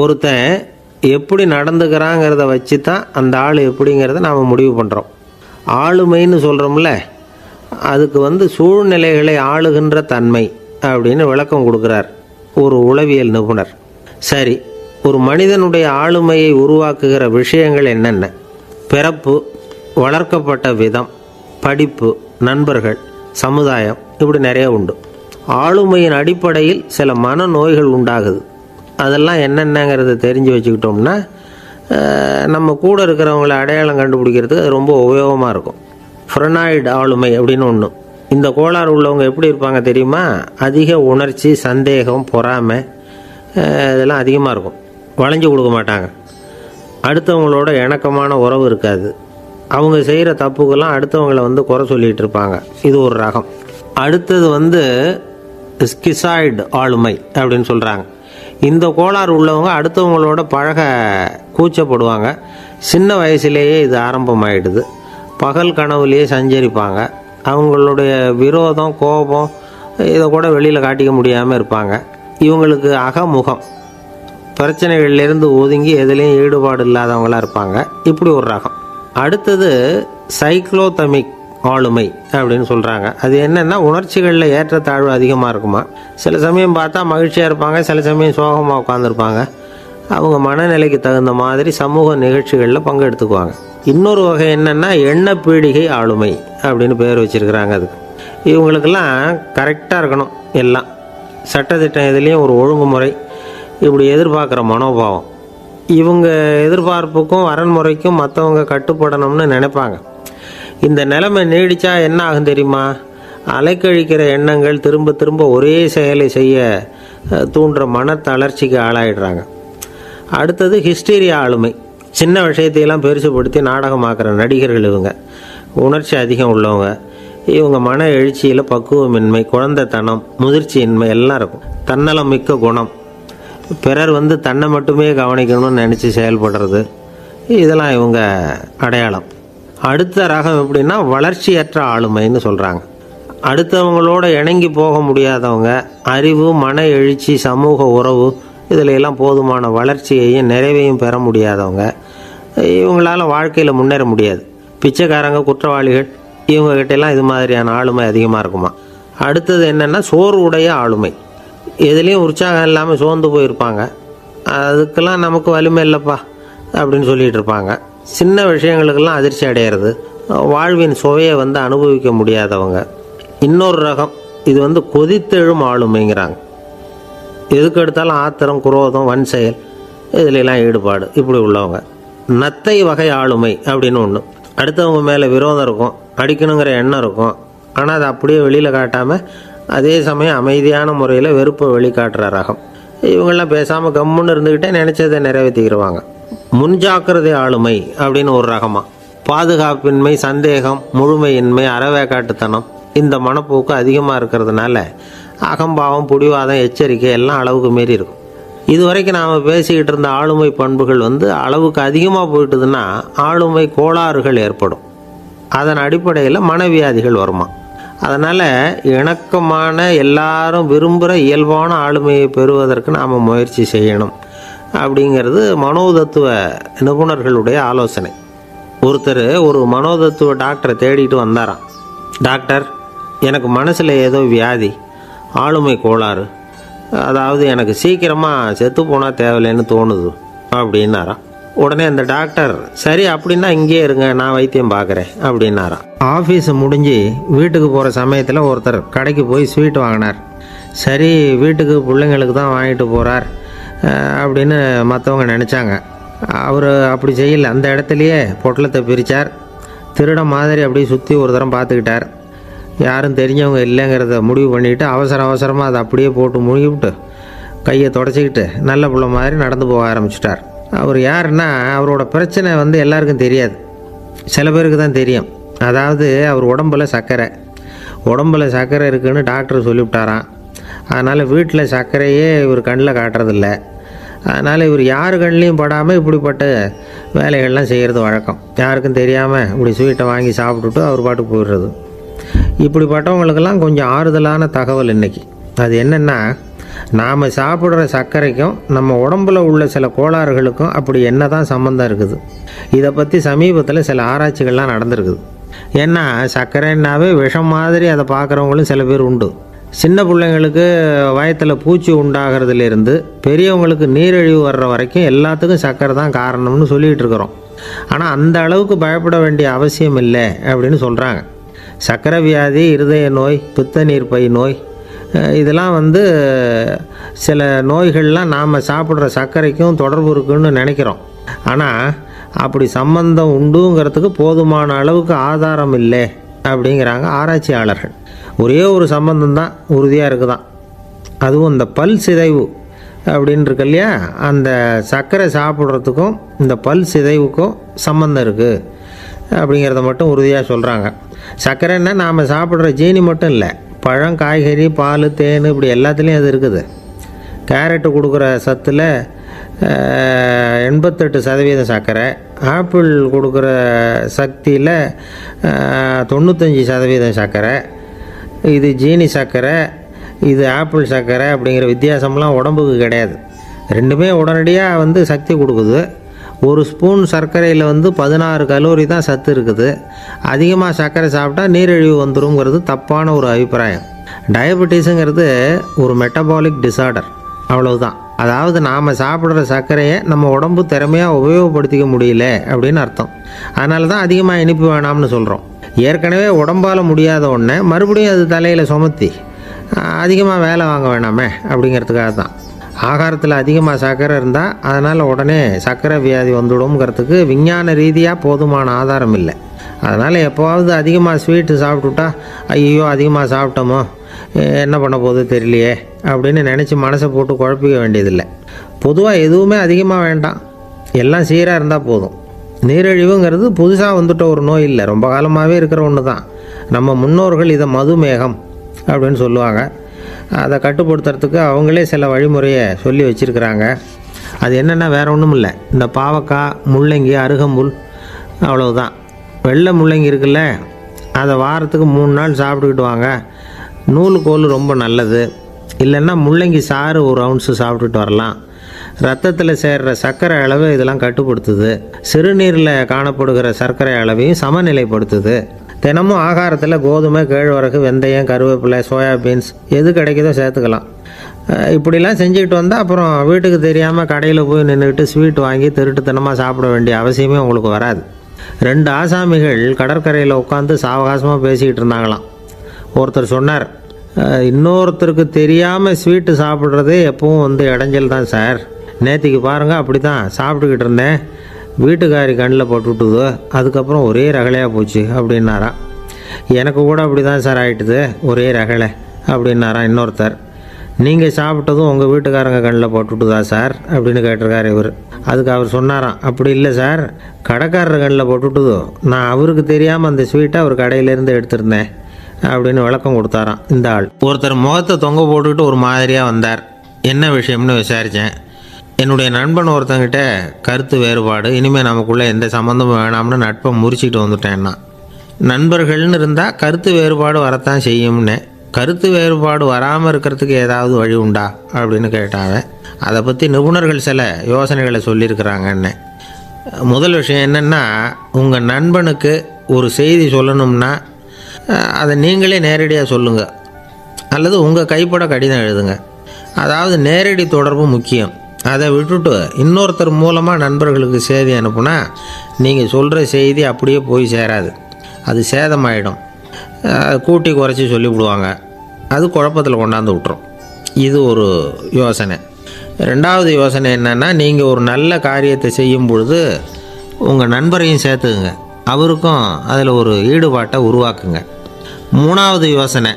ஒருத்தன் எப்படி நடந்துக்கிறாங்கிறத வச்சு தான் அந்த ஆள் எப்படிங்கிறத நாம் முடிவு பண்ணுறோம். ஆளுமைன்னு சொல்கிறோம்ல, அதுக்கு சூழ்நிலைகளை ஆளுகின்ற தன்மை அப்படின்னு விளக்கம் கொடுக்குறார் ஒரு உளவியல் நிபுணர். சரி, ஒரு மனிதனுடைய ஆளுமையை உருவாக்குகிற விஷயங்கள் என்னென்ன? பிறப்பு, வளர்க்கப்பட்ட விதம், படிப்பு, நண்பர்கள், சமுதாயம், இப்படி நிறைய உண்டு. ஆளுமையின் அடிப்படையில் சில மனநோய்கள் உண்டாகுது. அதெல்லாம் என்னென்னங்கிறத தெரிஞ்சு வச்சுக்கிட்டோம்னா நம்ம கூட இருக்கிறவங்கள அடையாளம் கண்டுபிடிக்கிறதுக்கு அது ரொம்ப உபயோகமாக இருக்கும். ஃப்ரெனாய்டு ஆளுமை அப்படின்னு ஒன்று. இந்த கோளாறு உள்ளவங்க எப்படி இருப்பாங்க தெரியுமா? அதிக உணர்ச்சி, சந்தேகம், பொறாமை இதெல்லாம் அதிகமாக இருக்கும். வளைஞ்சு கொடுக்க மாட்டாங்க. அடுத்தவங்களோட இணக்கமான உறவு இருக்காது. அவங்க செய்கிற தப்புக்கெல்லாம் அடுத்தவங்களை குறை சொல்லிகிட்டு இருப்பாங்க. இது ஒரு ரகம். அடுத்தது ஸ்கிசாய்டு ஆளுமை அப்படின்னு சொல்கிறாங்க. இந்த கோளாறு உள்ளவங்க அடுத்தவங்களோட பழக கூச்சப்படுவாங்க. சின்ன வயசுலேயே இது ஆரம்பமாயிடுது. பகல் கனவுலேயே சஞ்சரிப்பாங்க. அவங்களுடைய விரோதம், கோபம் இதை கூட வெளியில் காட்டிக்க முடியாமல் இருப்பாங்க. இவங்களுக்கு அகமுகம், பிரச்சனைகள்லேருந்து ஒதுங்கி எதுலேயும் ஈடுபாடு இல்லாதவங்களாக இருப்பாங்க. இப்படி ஒரு ரகம். அடுத்தது சைக்ளோதமிக் ஆளுமை அப்படின்னு சொல்கிறாங்க. அது என்னென்னா, உணர்ச்சிகளில் ஏற்றத்தாழ்வு அதிகமாக இருக்குமா. சில சமயம் பார்த்தா மகிழ்ச்சியாக இருப்பாங்க, சில சமயம் சோகமாக உட்காந்துருப்பாங்க. அவங்க மனநிலைக்கு தகுந்த மாதிரி சமூக நிகழ்ச்சிகளில் பங்கெடுத்துக்குவாங்க. இன்னொரு வகை என்னென்னா எண்ணப்பீடிகை ஆளுமை அப்படின்னு பேர் வச்சுருக்கிறாங்க. அதுக்கு இவங்களுக்கெல்லாம் கரெக்டாக இருக்கணும். எல்லாம் சட்டத்திட்டம் எதுலேயும் ஒரு ஒழுங்குமுறை, இப்படி எதிர்பார்க்குற மனோபாவம். இவங்க எதிர்பார்ப்புக்கும் வரன்முறைக்கும் மற்றவங்க கட்டுப்படணும்னு நினைப்பாங்க. இந்த நிலைமை நீடித்தா என்ன ஆகும் தெரியுமா? அலைக்கழிக்கிற எண்ணங்கள் திரும்ப திரும்ப ஒரே செயலை செய்ய தூண்டுற மன தளர்ச்சிக்கு ஆளாயிடுறாங்க. அடுத்தது ஹிஸ்டீரியா ஆளுமை. சின்ன விஷயத்தையெல்லாம் பெருசுப்படுத்தி நாடகமாக்குற நடிகர்கள் இவங்க. உணர்ச்சி அதிகம் உள்ளவங்க. இவங்க மன எழுச்சியில் பக்குவமின்மை, குழந்தைத்தனம், முதிர்ச்சியின்மை எல்லாம் இருக்கும். தன்னலம் மிக்க குணம். பிறர் தன்னை மட்டுமே கவனிக்கணும்னு நினச்சி செயல்படுறது, இதெல்லாம் இவங்க அடையாளம். அடுத்த ரகம் எப்படின்னா வளர்ச்சியற்ற ஆளுமைன்னு சொல்கிறாங்க. அடுத்தவங்களோட இணங்கி போக முடியாதவங்க. அறிவு, மன எழுச்சி, சமூக உறவு இதில் எல்லாம் போதுமான வளர்ச்சியையும் நிறைவையும் பெற முடியாதவங்க. இவங்களால் வாழ்க்கையில் முன்னேற முடியாது. பிச்சைக்காரங்க, குற்றவாளிகள், இவங்ககிட்டெல்லாம் இது மாதிரியான ஆளுமை அதிகமாக இருக்குமா. அடுத்தது என்னென்னா சோர்வுடைய ஆளுமை. எதுலேயும் உற்சாகம் இல்லாமல் சோர்ந்து போயிருப்பாங்க. அதுக்கெல்லாம் நமக்கு வலிமை இல்லைப்பா அப்படின்னு சொல்லிகிட்டு இருப்பாங்க. சின்ன விஷயங்களுக்கெல்லாம் அதிர்ச்சி அடையிறது. வாழ்வின் சுவையை அனுபவிக்க முடியாதவங்க. இன்னொரு ரகம் இது கொதித்தெழும் ஆளுமைங்கிறாங்க. எதுக்கு எடுத்தாலும் ஆத்திரம், குரோதம், வன் செயல் இதிலெல்லாம் ஈடுபாடு, இப்படி உள்ளவங்க. நத்தை வகை ஆளுமை அப்படின்னு ஒன்று. அடுத்தவங்க மேலே விரோதம் இருக்கும், அடிக்கணுங்கிற எண்ணம் இருக்கும். ஆனால் அதை அப்படியே வெளியில் காட்டாமல் அதே சமயம் அமைதியான முறையில் வெறுப்பை வெளிக்காட்டுற ரகம். இவங்கெல்லாம் பேசாமல் கம்முன்னு இருந்துக்கிட்டே நினச்சதை நிறைவேற்றிக்கிடுவாங்க. முன்ஜாக்கிரதை ஆளுமை அப்படின்னு ஒரு ரகமாக. பாதுகாப்பின்மை, சந்தேகம், முழுமையின்மை, அறவேக்காட்டுத்தனம் இந்த மனப்போக்கு அதிகமாக இருக்கிறதுனால அகம்பாவம், புடிவாதம், எச்சரிக்கை எல்லாம் அளவுக்கு மீறி இருக்கும். இதுவரைக்கும் நாம் பேசிக்கிட்டு இருந்த ஆளுமை பண்புகள் அளவுக்கு அதிகமாக போயிட்டுதுன்னா ஆளுமை கோளாறுகள் ஏற்படும். அதன் அடிப்படையில் மனவியாதிகள் வருமா. அதனால் இணக்கமான, எல்லாரும் விரும்புகிற இயல்பான ஆளுமையை பெறுவதற்கு நாம் முயற்சி செய்யணும் அப்படிங்கிறது மனோதத்துவ நிபுணர்களுடைய ஆலோசனை. ஒருத்தர் ஒரு மனோதத்துவ டாக்டரை தேடிட்டு வந்தாராம். டாக்டர், எனக்கு மனசில் ஏதோ வியாதி, ஆளுமை கோளாறு, அதாவது எனக்கு சீக்கிரமாக செத்து போனால் தேவையில்லைன்னு தோணுது அப்படின்னாராம். உடனே அந்த டாக்டர், சரி அப்படின்னா இங்கே இருங்க, நான் வைத்தியம் பார்க்குறேன் அப்படின்னாராம். ஆஃபீஸு முடிஞ்சு வீட்டுக்கு போகிற சமயத்தில் ஒருத்தர் கடைக்கு போய் ஸ்வீட் வாங்கினார். சரி, வீட்டுக்கு பிள்ளைங்களுக்கு தான் வாங்கிட்டு போகிறார் அப்படின்னு மற்றவங்க நினச்சாங்க. அவர் அப்படி செய்யலை. அந்த இடத்துலையே பொட்டலத்தை பிரித்தார். திருட மாதிரி அப்படியே சுற்றி ஒரு தரம் பார்த்துக்கிட்டார். யாரும் தெரிஞ்சவங்க இல்லைங்கிறத முடிவு பண்ணிவிட்டு அவசரமாக அதை அப்படியே போட்டு முழுகிவிட்டு கையை தொடச்சிக்கிட்டு நல்ல பிள்ளை மாதிரி நடந்து போக ஆரம்பிச்சிட்டார். அவர் யாருன்னா, அவரோட பிரச்சனை எல்லாருக்கும் தெரியாது, சில பேருக்கு தான் தெரியும். அதாவது அவர் உடம்பில் சர்க்கரை இருக்குதுன்னு டாக்டர் சொல்லிவிட்டாராம். அதனால் வீட்டில் சர்க்கரையே இவர் கண்ணில் காட்டுறதில்ல. அதனால் இவர் யார் கண்ணிலையும் படாமல் இப்படிப்பட்ட வேலைகள்லாம் செய்கிறது வழக்கம். யாருக்கும் தெரியாமல் இப்படி ஸ்வீட்டை வாங்கி சாப்பிட்டுட்டு அவர் பாட்டுக்கு போயிடுறது. இப்படிப்பட்டவங்களுக்கெல்லாம் கொஞ்சம் ஆறுதலான தகவல் இன்றைக்கி. அது என்னென்னா, நாம் சாப்பிட்ற சர்க்கரைக்கும் நம்ம உடம்புல உள்ள சில கோளாறுகளுக்கும் அப்படி என்ன தான் சம்மந்தம் இருக்குது? இதை பற்றி சமீபத்தில் சில ஆராய்ச்சிகள்லாம் நடந்திருக்குது. ஏன்னா சர்க்கரைன்னாவே விஷம் மாதிரி அதை பார்க்குறவங்களும் சில பேர் உண்டு. சின்ன பிள்ளைங்களுக்கு வயத்தில் பூச்சி உண்டாகிறதுலேருந்து பெரியவங்களுக்கு நீரிழிவு வர்ற வரைக்கும் எல்லாத்துக்கும் சர்க்கரை தான் காரணம்னு சொல்லிகிட்டு இருக்கிறோம். ஆனால் அந்த அளவுக்கு பயப்பட வேண்டிய அவசியம் இல்லை அப்படின்னு சொல்கிறாங்க. சர்க்கரை வியாதி, இருதய நோய், பித்த நீர்ப்பை நோய், இதெல்லாம் சில நோய்கள்லாம் நாம் சாப்பிட்ற சர்க்கரைக்கும் தொடர்பு இருக்குன்னு நினைக்கிறோம். ஆனால் அப்படி சம்பந்தம் உண்டுங்கிறதுக்கு போதுமான அளவுக்கு ஆதாரம் இல்லை அப்படிங்கிறாங்க ஆராய்ச்சியாளர்கள். ஒரே ஒரு சம்பந்தம் தான் உறுதியாக இருக்குதான். அதுவும் இந்த பல் சிதைவு அப்படின்னு இருக்கு இல்லையா, அந்த சர்க்கரை சாப்பிட்றதுக்கும் இந்த பல் சிதைவுக்கும் சம்பந்தம் இருக்குது அப்படிங்கிறத மட்டும் உறுதியாக சொல்கிறாங்க. சர்க்கரைன்னா நாம் சாப்பிட்ற ஜீனி மட்டும் இல்லை, பழம், காய்கறி, பால், தேன், இப்படி எல்லாத்துலேயும் அது இருக்குது. கேரட்டு கொடுக்குற சத்தில் 88% சர்க்கரை, ஆப்பிள் கொடுக்குற சக்தியில் 95% சர்க்கரை. இது ஜீனி சர்க்கரை, இது ஆப்பிள் சர்க்கரை அப்படிங்கிற வித்தியாசம்லாம் உடம்புக்கு கிடையாது. ரெண்டுமே உடனடியாக சக்தி கொடுக்குது. ஒரு ஸ்பூன் சர்க்கரையில் 16 கலோரி தான் சத்து இருக்குது. அதிகமாக சர்க்கரை சாப்பிட்டா நீரிழிவு வந்துருங்கிறது தப்பான ஒரு அபிப்பிராயம். டயபெட்டிஸுங்கிறது ஒரு மெட்டபாலிக் டிஸார்டர், அவ்வளவுதான். அதாவது நாம் சாப்பிட்ற சர்க்கரையை நம்ம உடம்பு திறமையாக உபயோகப்படுத்திக்க முடியல அப்படின்னு அர்த்தம். அதனால தான் அதிகமாக இனிப்பு வேணாம்னு சொல்கிறோம். ஏற்கனவே உடம்பால் முடியாத ஒன்றை மறுபடியும் அது தலையில் சுமத்தி அதிகமாக வேலை வாங்க வேணாமே அப்படிங்கிறதுக்காக தான். ஆகாரத்தில் அதிகமாக சர்க்கரை இருந்தால் அதனால் உடனே சர்க்கரை வியாதி வந்துடும்ங்கிறதுக்கு விஞ்ஞான ரீதியாக போதுமான ஆதாரம் இல்லை. அதனால் எப்போவாவது அதிகமாக ஸ்வீட்டு சாப்பிட்டுட்டா ஐயோ அதிகமாக சாப்பிட்டோமோ, என்ன பண்ண போகுது தெரியலையே அப்படின்னு நினச்சி மனசை போட்டு குழப்பிக்க வேண்டியதில்லை. பொதுவாக எதுவுமே அதிகமாக வேண்டாம், எல்லாம் சீராக இருந்தால் போதும். நீரிழிவுங்கிறது புதுசாக வந்துட்ட ஒரு நோய் இல்லை, ரொம்ப காலமாகவே இருக்கிற ஒன்று தான். நம்ம முன்னோர்கள் இதை மதுமேகம் அப்படின்னு சொல்லுவாங்க. அதை கட்டுப்படுத்துறதுக்கு அவங்களே சில வழிமுறையை சொல்லி வச்சுருக்கிறாங்க. அது என்னென்னா வேறு ஒன்றும் இல்லை, இந்த பாவக்காய், முள்ளங்கி, அருகம்புல், அவ்வளவுதான். வெள்ளை முள்ளங்கி இருக்குல்ல, அதை வாரத்துக்கு 3 நாள் சாப்பிட்டுக்கிட்டு வாங்க. நூலுக்கோல் ரொம்ப நல்லது. இல்லைன்னா முள்ளங்கி சாறு 1 ounce சாப்பிட்டுட்டு வரலாம். ரத்தத்தில் சேர்கிற சர்க்கரை அளவு இதெல்லாம் கட்டுப்படுத்துது. சிறுநீரில் காணப்படுகிற சர்க்கரை அளவையும் சமநிலைப்படுத்துது. தினமும் ஆகாரத்தில் கோதுமை, கேழ்வரகு, வெந்தயம், கருவேப்பிலை, சோயாபீன்ஸ் எது கிடைக்குதோ சேர்த்துக்கலாம். இப்படிலாம் செஞ்சுக்கிட்டு வந்தால் அப்புறம் வீட்டுக்கு தெரியாமல் கடையில் போய் நின்றுக்கிட்டு ஸ்வீட் வாங்கி திருட்டுத்தனமாக சாப்பிட வேண்டிய அவசியமே உங்களுக்கு வராது. 2 ஆசாமிகள் கடற்கரையில் உட்காந்து சாவகாசமாக பேசிக்கிட்டு இருந்தாங்களாம். ஒருத்தர் சொன்னார், இன்னொருத்தருக்கு தெரியாமல் ஸ்வீட்டு சாப்பிட்றதே எப்பவும் இடைஞ்சல் தான் சார். நேற்றுக்கு பாருங்கள் அப்படி தான் சாப்பிட்டுக்கிட்டு இருந்தேன், வீட்டுக்காரி கண்ணில் போட்டுவிட்டுது, அதுக்கப்புறம் ஒரே ரகலையாக போச்சு அப்படின்னாரா. எனக்கு கூட அப்படி தான் சார் ஆகிட்டுது, ஒரே ரகலை அப்படின்னாரா இன்னொருத்தர். நீங்கள் சாப்பிட்டதும் உங்கள் வீட்டுக்காரங்க கண்ணில் போட்டுவிட்டுதா சார் அப்படின்னு கேட்டிருக்காரு இவர். அதுக்கு அவர் சொன்னாராம், அப்படி இல்லை சார், கடைக்காரர் கண்ணில் போட்டுவிட்டுதோ, நான் அவருக்கு தெரியாமல் அந்த ஸ்வீட்டை அவர் கடையிலேருந்து எடுத்திருந்தேன் அப்படின்னு விளக்கம் கொடுத்தாராம் இந்த ஆள். ஒருத்தர் முகத்தை தொங்க போட்டுக்கிட்டு ஒரு மாதிரியாக வந்தார். என்ன விஷயம்னு விசாரித்தேன். என்னுடைய நண்பன் ஒருத்தங்கிட்ட கருத்து வேறுபாடு, இனிமேல் நமக்குள்ளே எந்த சம்மந்தமும் வேணாம்னு நட்பை முறிச்சிட்டு வந்துட்டேன்னா. நண்பர்கள்னு இருந்தால் கருத்து வேறுபாடு வரத்தான் செய்யும்னு. கருத்து வேறுபாடு வராமல் இருக்கிறதுக்கு ஏதாவது வழி உண்டா அப்படின்னு கேட்டாங்க. அதை பற்றி நிபுணர்கள் சில யோசனைகளை சொல்லியிருக்கிறாங்கன்னு. முதல் விஷயம் என்னென்னா, உங்கள் நண்பனுக்கு ஒரு செய்தி சொல்லணும்னா அதை நீங்களே நேரடியாக சொல்லுங்கள், அல்லது உங்கள் கைப்பட கடிதம் எழுதுங்க. அதாவது நேரடி தொடர்பு முக்கியம். அதை விட்டுட்டு இன்னொருத்தர் மூலமாக நண்பர்களுக்கு செய்தி அனுப்புனா நீங்கள் சொல்கிற செய்தி அப்படியே போய் சேராது, அது சேதமாயிடும். கூட்டி குறைச்சி சொல்லிவிடுவாங்க, அது குழப்பத்தில் கொண்டாந்து விட்டுரும். இது ஒரு யோசனை. 2வது யோசனை என்னென்னா, நீங்கள் ஒரு நல்ல காரியத்தை செய்யும் பொழுது உங்கள் நண்பரையும் சேர்த்துக்குங்க, அவருக்கும் அதில் ஒரு ஈடுபாட்டை உருவாக்குங்க. 3வது யோசனை,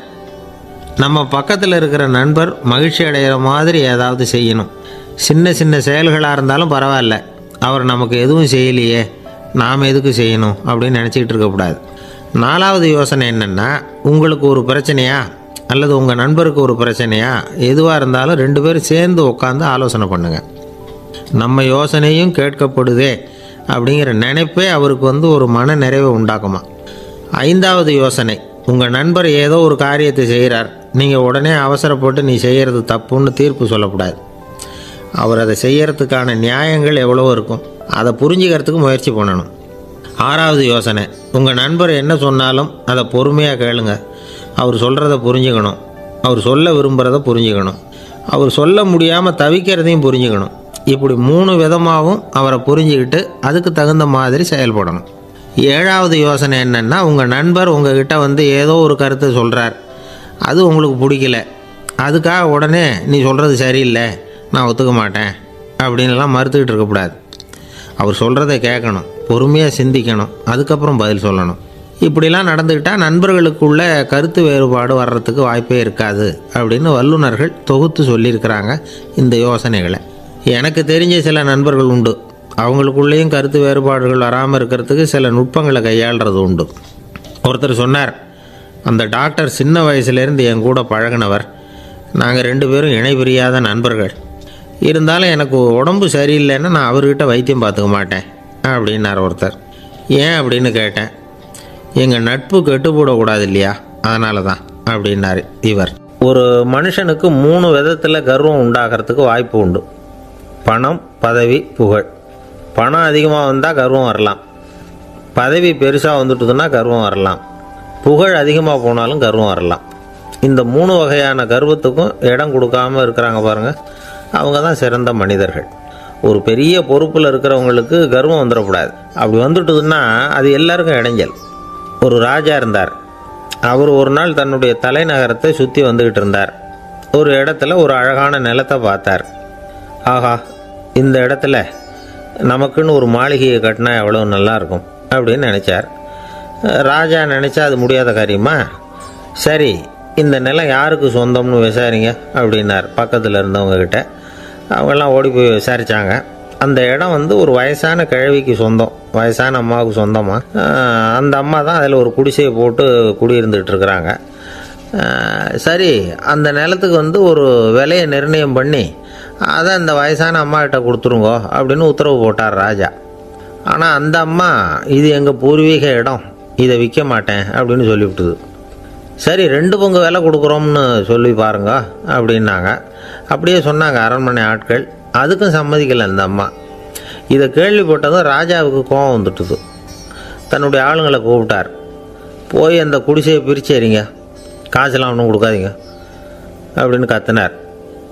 நம்ம பக்கத்தில் இருக்கிற நண்பர் மகிழ்ச்சி அடைகிற மாதிரி ஏதாவது செய்யணும். சின்ன சின்ன செயல்களாக இருந்தாலும் பரவாயில்ல, அவர் நமக்கு எதுவும் செய்யலையே, நாம் எதுக்கு செய்யணும் அப்படின்னு நினச்சிக்கிட்டு இருக்கக்கூடாது. 4வது யோசனை என்னென்னா, உங்களுக்கு ஒரு பிரச்சனையா அல்லது உங்கள் நண்பருக்கு ஒரு பிரச்சனையா, எதுவாக இருந்தாலும் 2 பேரும் சேர்ந்து உட்காந்து ஆலோசனை பண்ணுங்கள். நம்ம யோசனையும் கேட்கப்படுதே அப்படிங்கிற நினைப்பே அவருக்கு ஒரு மன நிறைவை உண்டாக்குமா. 5வது யோசனை, உங்கள் நண்பர் ஏதோ ஒரு காரியத்தை செய்கிறார், நீங்கள் உடனே அவசரப்பட்டு நீ செய்கிறது தப்புன்னு தீர்ப்பு சொல்லக்கூடாது. அவர் அதை செய்யறதுக்கான நியாயங்கள் எவ்வளவோ இருக்கும், அதை புரிஞ்சுக்கிறதுக்கு முயற்சி பண்ணணும். 6வது யோசனை, உங்கள் நண்பர் என்ன சொன்னாலும் அதை பொறுமையாக கேளுங்க. அவர் சொல்கிறத புரிஞ்சுக்கணும், அவர் சொல்ல விரும்புகிறத புரிஞ்சுக்கணும், அவர் சொல்ல முடியாமல் தவிக்கிறதையும் புரிஞ்சுக்கணும். இப்படி 3 விதமாகவும் அவரை புரிஞ்சுக்கிட்டு அதுக்கு தகுந்த மாதிரி செயல்படணும். 7வது யோசனை என்னென்னா, உங்கள் நண்பர் உங்ககிட்ட வந்து ஏதோ ஒரு கருத்தை சொல்கிறார், அது உங்களுக்கு பிடிக்கல, அதுக்காக உடனே நீ சொல்கிறது சரியில்லை, நான் ஒத்துக்க மாட்டேன் அப்படின்லாம் மறுத்துக்கிட்டு இருக்கக்கூடாது. அவர் சொல்கிறத கேட்கணும், பொறுமையாக சிந்திக்கணும், அதுக்கப்புறம் பதில் சொல்லணும். இப்படிலாம் நடந்துக்கிட்டால் நண்பர்களுக்குள்ள கருத்து வேறுபாடு வர்றதுக்கு வாய்ப்பே இருக்காது அப்படின்னு வல்லுநர்கள் தொகுத்து சொல்லியிருக்கிறாங்க இந்த யோசனைகளை. எனக்கு தெரிஞ்ச சில நண்பர்கள் உண்டு, அவங்களுக்குள்ளேயும் கருத்து வேறுபாடுகள் வராமல் இருக்கிறதுக்கு சில நுட்பங்களை கையாளுறது உண்டு. ஒருத்தர் சொன்னார், அந்த டாக்டர் சின்ன வயசுலேருந்து என் கூட பழகினவர், நாங்கள் 2 பேரும் இணை பிரியாத நண்பர்கள். இருந்தாலும் எனக்கு உடம்பு சரியில்லைன்னா நான் அவர்கிட்ட வைத்தியம் பார்த்துக்க மாட்டேன் அப்படின்னார் ஒருத்தர். ஏன் அப்படின்னு கேட்டேன். எங்கள் நட்பு கெட்டுப்போடக்கூடாது இல்லையா, அதனால தான் அப்படின்னார் இவர். ஒரு மனுஷனுக்கு 3 விதத்தில் கர்வம் உண்டாகிறதுக்கு வாய்ப்பு உண்டு. பணம், பதவி, புகழ். பணம் அதிகமாக வந்தால் கர்வம் வரலாம், பதவி பெருசாக வந்துட்டுதுன்னா கர்வம் வரலாம், புகழ் அதிகமாக போனாலும் கர்வம் வரலாம். இந்த 3 வகையான கர்வத்துக்கும் இடம் கொடுக்காமல் இருக்கிறாங்க பாருங்கள், அவங்க தான் சிறந்த மனிதர்கள். ஒரு பெரிய பொறுப்பில் இருக்கிறவங்களுக்கு கர்வம் வந்துடக்கூடாது. அப்படி வந்துட்டுதுன்னா அது எல்லாருக்கும் இடைஞ்சல். ஒரு ராஜா இருந்தார். அவர் ஒரு நாள் தன்னுடைய தலைநகரத்தை சுற்றி வந்துக்கிட்டு இருந்தார். ஒரு இடத்துல ஒரு அழகான நிலத்தை பார்த்தார். ஆஹா, இந்த இடத்துல நமக்குன்னு ஒரு மாளிகையை கட்டினா எவ்வளோ நல்லாயிருக்கும் அப்படின்னு நினச்சார். ராஜா நினச்சா அது முடியாத காரியமா? சரி, இந்த நிலம் யாருக்கு சொந்தம்னு விசாரிங்க அப்படின்னார் பக்கத்தில் இருந்தவங்கக்கிட்ட. அவங்கெல்லாம் ஓடி போய் விசாரித்தாங்க. அந்த இடம் வந்து ஒரு வயசான கிழவிக்கு சொந்தம், வயசான அம்மாவுக்கு சொந்தமாக. அந்த அம்மா தான் அதில் ஒரு குடிசையை போட்டு குடியிருந்துகிட்டு இருக்கிறாங்க. சரி, அந்த நிலத்துக்கு வந்து ஒரு விலையை நிர்ணயம் பண்ணி அதை அந்த வயசான அம்மாக்கிட்ட கொடுத்துருங்கோ அப்படின்னு உத்தரவு போட்டார் ராஜா. ஆனால் அந்த அம்மா, இது எங்கள் பூர்வீக இடம், இதை விற்க மாட்டேன் அப்படின்னு சொல்லிவிட்டுது. சரி, 2 பங்கு விலை கொடுக்குறோம்னு சொல்லி பாருங்க அப்படின்னாங்க. அப்படியே சொன்னாங்க அரண்மனை ஆட்கள். அதுக்கும் சம்மதிக்கலை அந்த அம்மா. இதை கேள்விப்பட்டதும் ராஜாவுக்கு கோபம் வந்துட்டுது. தன்னுடைய ஆளுங்களை கூப்பிட்டார். போய் அந்த குடிசையை பிரித்து எறிங்க, காசெல்லாம் ஒன்றும் கொடுக்காதீங்க அப்படின்னு கத்தினார்.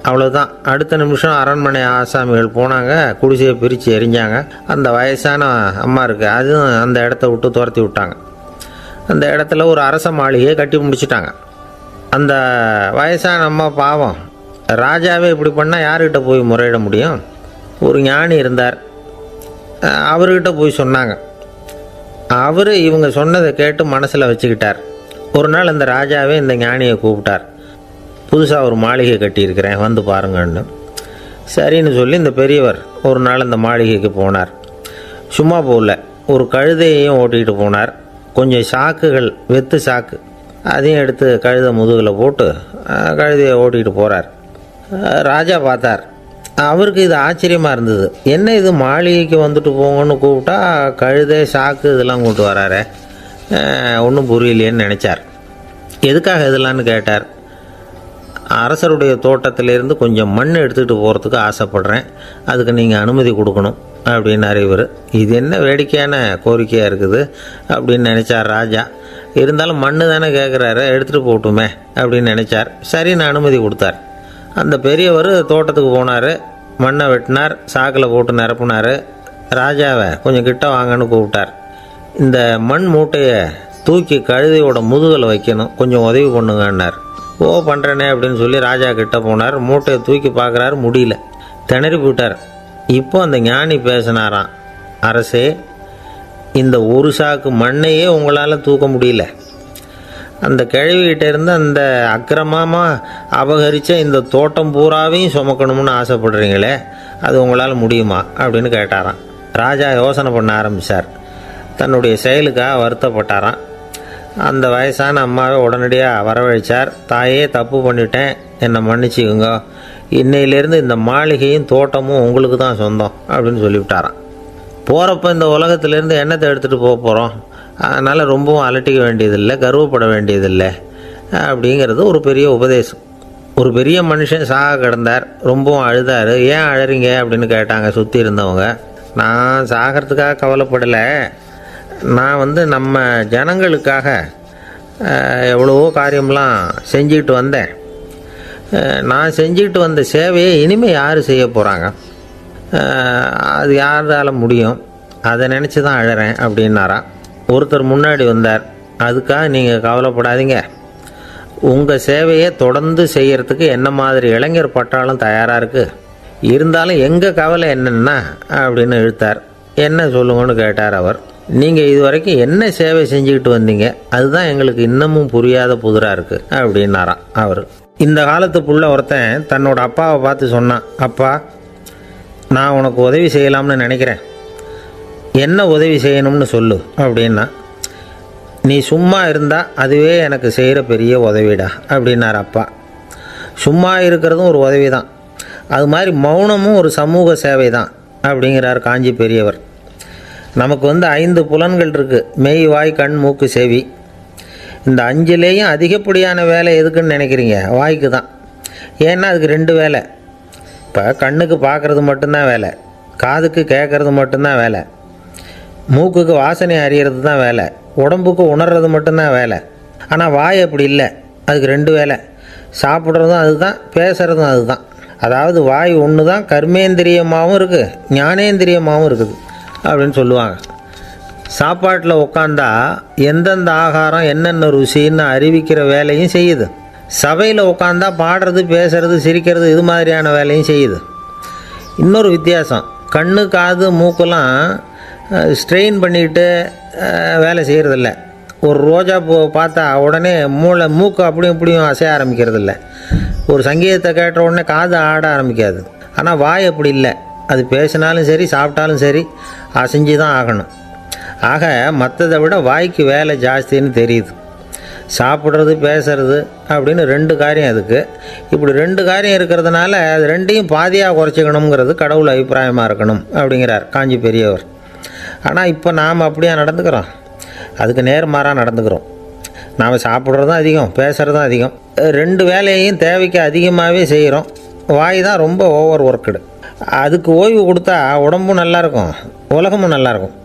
அவ்வளோதான். அடுத்த நிமிஷம் அரண்மனை ஆசாமிகள் போனாங்க, குடிசையை பிரித்து எரிஞ்சாங்க. அந்த வயசான அம்மா இருக்குது, அதுவும் அந்த இடத்த விட்டு துரத்தி விட்டாங்க. அந்த இடத்துல ஒரு அரச மாளிகையை கட்டி முடிச்சிட்டாங்க. அந்த வயசான அம்மா பாவம், ராஜாவே இப்படி பண்ணால் யார்கிட்ட போய் முறையிட முடியும்? ஒரு ஞானி இருந்தார், அவர்கிட்ட போய் சொன்னாங்க. அவர் இவங்க சொன்னதை கேட்டு மனசில் வச்சுக்கிட்டார். ஒரு நாள் அந்த ராஜாவே இந்த ஞானியை கூப்பிட்டார். புதுசாக ஒரு மாளிகை கட்டியிருக்கிறேன், வந்து பாருங்கன்னு. சரின்னு சொல்லி இந்த பெரியவர் ஒரு நாள் அந்த மாளிகைக்கு போனார். சும்மா போகல, ஒரு கழுதையையும் ஓட்டிகிட்டு போனார். கொஞ்சம் சாக்குகள், வெத்து சாக்கு, அதையும் எடுத்து கழுதை முதுகில் போட்டு கழுதையை ஓட்டிகிட்டு போகிறார். ராஜா பார்த்தார். அவருக்கு இது ஆச்சரியமாக இருந்தது. என்ன இது, மாளிகைக்கு வந்துட்டு போங்கன்னு கூப்பிட்டா கழுதை சாக்கு இதெல்லாம் கூப்பிட்டு வராரு, ஒன்றும் புரியலையேன்னு நினச்சார். எதுக்காக இதெல்லாம்னு கேட்டார். அரசருடைய தோட்டத்திலேருந்து கொஞ்சம் மண் எடுத்துகிட்டு போகிறதுக்கு ஆசைப்பட்றேன், அதுக்கு நீங்கள் அனுமதி கொடுக்கணும் அப்படின்னாரு இவர். இது என்ன வேடிக்கையான கோரிக்கையாக இருக்குது அப்படின்னு நினச்சார் ராஜா. இருந்தாலும் மண் தானே கேட்குறாரு, எடுத்துகிட்டு போகட்டுமே அப்படின்னு நினச்சார். சரி, நான் அனுமதி கொடுத்தார். அந்த பெரியவர் தோட்டத்துக்கு போனார், மண்ணை வெட்டினார், சாக்கில் போட்டு நிரப்புனார். ராஜாவை கொஞ்சம் கிட்ட வாங்கன்னு கூப்பிட்டார். இந்த மண் மூட்டையை தூக்கி கழுதையோட முதுகில் வைக்கணும், கொஞ்சம் உதவி பண்ணுங்கன்னார். ஓ, பண்ணுறேனே அப்படின்னு சொல்லி ராஜா கிட்ட போனார். மூட்டையை தூக்கி பார்க்குறாரு, முடியல, திணறி போயிட்டார். இப்போ அந்த ஞானி பேசினாராம். அரசே, இந்த ஒரு சாக்கு மண்ணையே உங்களால் தூக்க முடியல, அந்த கிழவிகிட்ட இருந்து அந்த அக்கிரமமாக அபகரித்த இந்த தோட்டம் பூராவையும் சுமக்கணும்னு ஆசைப்படுறீங்களே, அது உங்களால் முடியுமா அப்படின்னு கேட்டாராம். ராஜா யோசனை பண்ண ஆரம்பித்தார். தன்னுடைய செயலுக்காக வருத்தப்பட்டாராம். அந்த வயசான அம்மாவை உடனடியாக வரவழைச்சார். தாயே, தப்பு பண்ணிட்டேன், என்னை மன்னிச்சுக்குங்க, இன்னையிலேருந்து இந்த மாளிகையும் தோட்டமும் உங்களுக்கு தான் சொந்தம் அப்படின்னு சொல்லிவிட்டாராம். போகிறப்ப இந்த உலகத்திலேருந்து எண்ணத்தை எடுத்துகிட்டு போக போகிறோம், அதனால் ரொம்பவும் அலட்டிக்க வேண்டியதில்லை, கர்வப்பட வேண்டியதில்லை, அப்படிங்கிறது ஒரு பெரிய உபதேசம். ஒரு பெரிய மனுஷன் சாக கிடந்தார், ரொம்பவும் அழுதார். ஏன் அழறீங்க அப்படின்னு கேட்டாங்க சுற்றி இருந்தவங்க. நான் சாகிறதுக்காக கவலைப்படலை, நான் நம்ம ஜனங்களுக்காக எவ்வளவோ காரியம்லாம் செஞ்சுக்கிட்டு வந்தேன். நான் செஞ்சுக்கிட்டு வந்த சேவையை இனிமேல் யார் செய்ய போகிறாங்க, அது யாரால் முடியும், அதை நினச்சி தான் அழறேன் அப்படின்னாராம். ஒருத்தர் முன்னாடி வந்தார். அதுக்காக நீங்கள் கவலைப்படாதீங்க, உங்கள் சேவையை தொடர்ந்து செய்கிறதுக்கு என்ன மாதிரி இளைஞர் பட்டாலும் தயாராக இருக்குது, இருந்தாலும் எங்கள் கவலை என்னென்னா அப்படின்னு இழுத்தார். என்ன சொல்லுங்கன்னு கேட்டார் அவர். நீங்கள் இது வரைக்கும் என்ன சேவை செஞ்சுக்கிட்டு வந்தீங்க, அதுதான் எங்களுக்கு இன்னமும் புரியாத புதிராக இருக்குது அப்படின்னாராம் அவர். இந்த காலத்து புள்ள ஒருத்தன் தன்னோட அப்பாவை பார்த்து சொன்னான், அப்பா நான் உனக்கு உதவி செய்யலாம்னு நினைக்கிறேன், என்ன உதவி செய்யணும்னு சொல்லு அப்படின்னா. நீ சும்மா இருந்தால் அதுவே எனக்கு செய்கிற பெரிய உதவிடா அப்படின்னார் அப்பா. சும்மா இருக்கிறதும் ஒரு உதவி தான், அது மாதிரி மௌனமும் ஒரு சமூக சேவை தான் அப்படிங்கிறார் காஞ்சி பெரியவர். நமக்கு 5 புலன்கள் இருக்குது, மெய் வாய் கண் மூக்கு செவி. இந்த 5லேயும் அதிகப்படியான வேலை எதுக்குன்னு நினைக்கிறீங்க? வாய்க்கு தான். ஏன்னா அதுக்கு 2 வேலை. இப்போ கண்ணுக்கு பார்க்குறது மட்டும்தான் வேலை, காதுக்கு கேட்குறது மட்டும்தான் வேலை, மூக்குக்கு வாசனை அறியறது தான் வேலை, உடம்புக்கு உணர்றது மட்டும்தான் வேலை. ஆனால் வாய் அப்படி இல்லை, அதுக்கு 2 வேலை. சாப்பிட்றதும் அதுதான், பேசுகிறதும் அதுதான். அதாவது வாய் ஒன்று தான் கர்மேந்திரியமாகவும் இருக்குது, ஞானேந்திரியமாகவும் இருக்குது அப்படின்னு சொல்லுவாங்க. சாப்பாட்டில் உட்காந்தா எந்தெந்த ஆகாரம் என்னென்ன ருசின்னு அறிவிக்கிற வேலையும் செய்யுது. சபையில் உட்காந்தா பாடுறது, பேசுறது, சிரிக்கிறது, இது மாதிரியான வேலையும் செய்யுது. இன்னொரு வித்தியாசம், கண்ணு காது மூக்கெல்லாம் ஸ்ட்ரெயின் பண்ணிக்கிட்டு வேலை செய்கிறதில்ல. ஒரு ரோஜா பூ பார்த்தா உடனே மூக்கு அப்படியும் இப்படியும் அசைய ஆரம்பிக்கிறதில்ல. ஒரு சங்கீதத்தை கேட்ட உடனே காது ஆட ஆரம்பிக்காது. ஆனால் வாய் அப்படி இல்லை, அது பேசினாலும் சரி சாப்பிட்டாலும் சரி அசைஞ்சு தான் ஆகணும். ஆக மற்றதை விட வாய்க்கு வேலை ஜாஸ்தின்னு தெரியுது. சாப்பிட்றது பேசுறது அப்படின்னு 2 காரியம் அதுக்கு. இப்படி 2 காரியம் இருக்கிறதுனால அது 2ஐயும் பாதியாக குறைச்சிக்கணுங்கிறது கடவுள் அபிப்பிராயமாக இருக்கணும் அப்படிங்கிறார் காஞ்சி பெரியவர். ஆனால் இப்போ நாம் அப்படியே நடந்துக்கிறோம், அதுக்கு நேர்மாறாக நடந்துக்கிறோம். நாம் சாப்பிட்றதும் அதிகம், பேசுகிறதும் அதிகம், 2 வேலையையும் தேவைக்கு அதிகமாகவே செய்கிறோம். வாய் தான் ரொம்ப ஓவர் ஒர்க்குடு. அதுக்கு ஓய்வு கொடுத்தா உடம்பும் நல்லாயிருக்கும், உலகமும் நல்லாயிருக்கும்.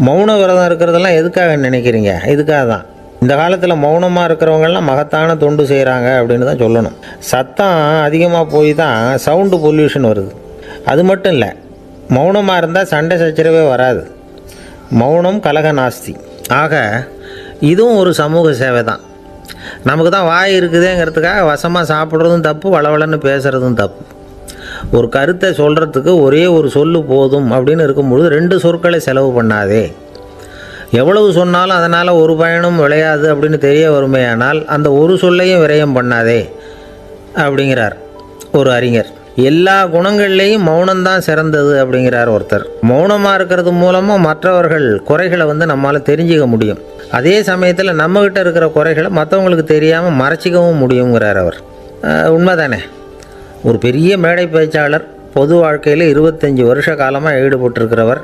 மௌன விரதம் இருக்கிறதெல்லாம் எதுக்காக நினைக்கிறீங்க? இதுக்காக தான். இந்த காலத்தில் மௌனமாக இருக்கிறவங்கெல்லாம் மகத்தான தொண்டு செய்கிறாங்க அப்படின்னு தான் சொல்லணும். சத்தம் அதிகமாக போய் தான் சவுண்டு பொல்யூஷன் வருது. அது மட்டும் இல்லை, மௌனமாக இருந்தால் சண்டை சச்சரவே வராது. மௌனம் கலக நாஸ்தி. ஆக இதுவும் ஒரு சமூக சேவை தான். நமக்கு தான் வாய் இருக்குதுங்கிறதுக்காக வசமாக சாப்பிட்றதும் தப்பு, வளவளன்னு பேசுகிறதும் தப்பு. ஒரு கருத்தை சொல்கிறதுக்கு ஒரே ஒரு சொல்லு போதும் அப்படின்னு இருக்கும்பொழுது 2 சொற்களை செலவு பண்ணாதே. எவ்வளவு சொன்னாலும் அதனால் ஒரு பயனும் விளையாது அப்படின்னு தெரிய வருமையானால் அந்த ஒரு சொல்லையும் விரயம் பண்ணாதே அப்படிங்கிறார் ஒரு அறிஞர். எல்லா குணங்கள்லேயும் மௌனம்தான் சிறந்தது அப்படிங்கிறார் ஒருத்தர். மௌனமாக இருக்கிறது மூலமாக மற்றவர்கள் குறைகளை நம்மளால் தெரிஞ்சிக்க முடியும். அதே சமயத்தில் நம்மகிட்ட இருக்கிற குறைகளை மற்றவங்களுக்கு தெரியாமல் மறைச்சிக்கவும் முடியுங்கிறார் அவர். உண்மைதானே? ஒரு பெரிய மேடை பேச்சாளர், பொது வாழ்க்கையில் 25 வருஷ காலமாக ஈடுபட்டிருக்கிறவர்.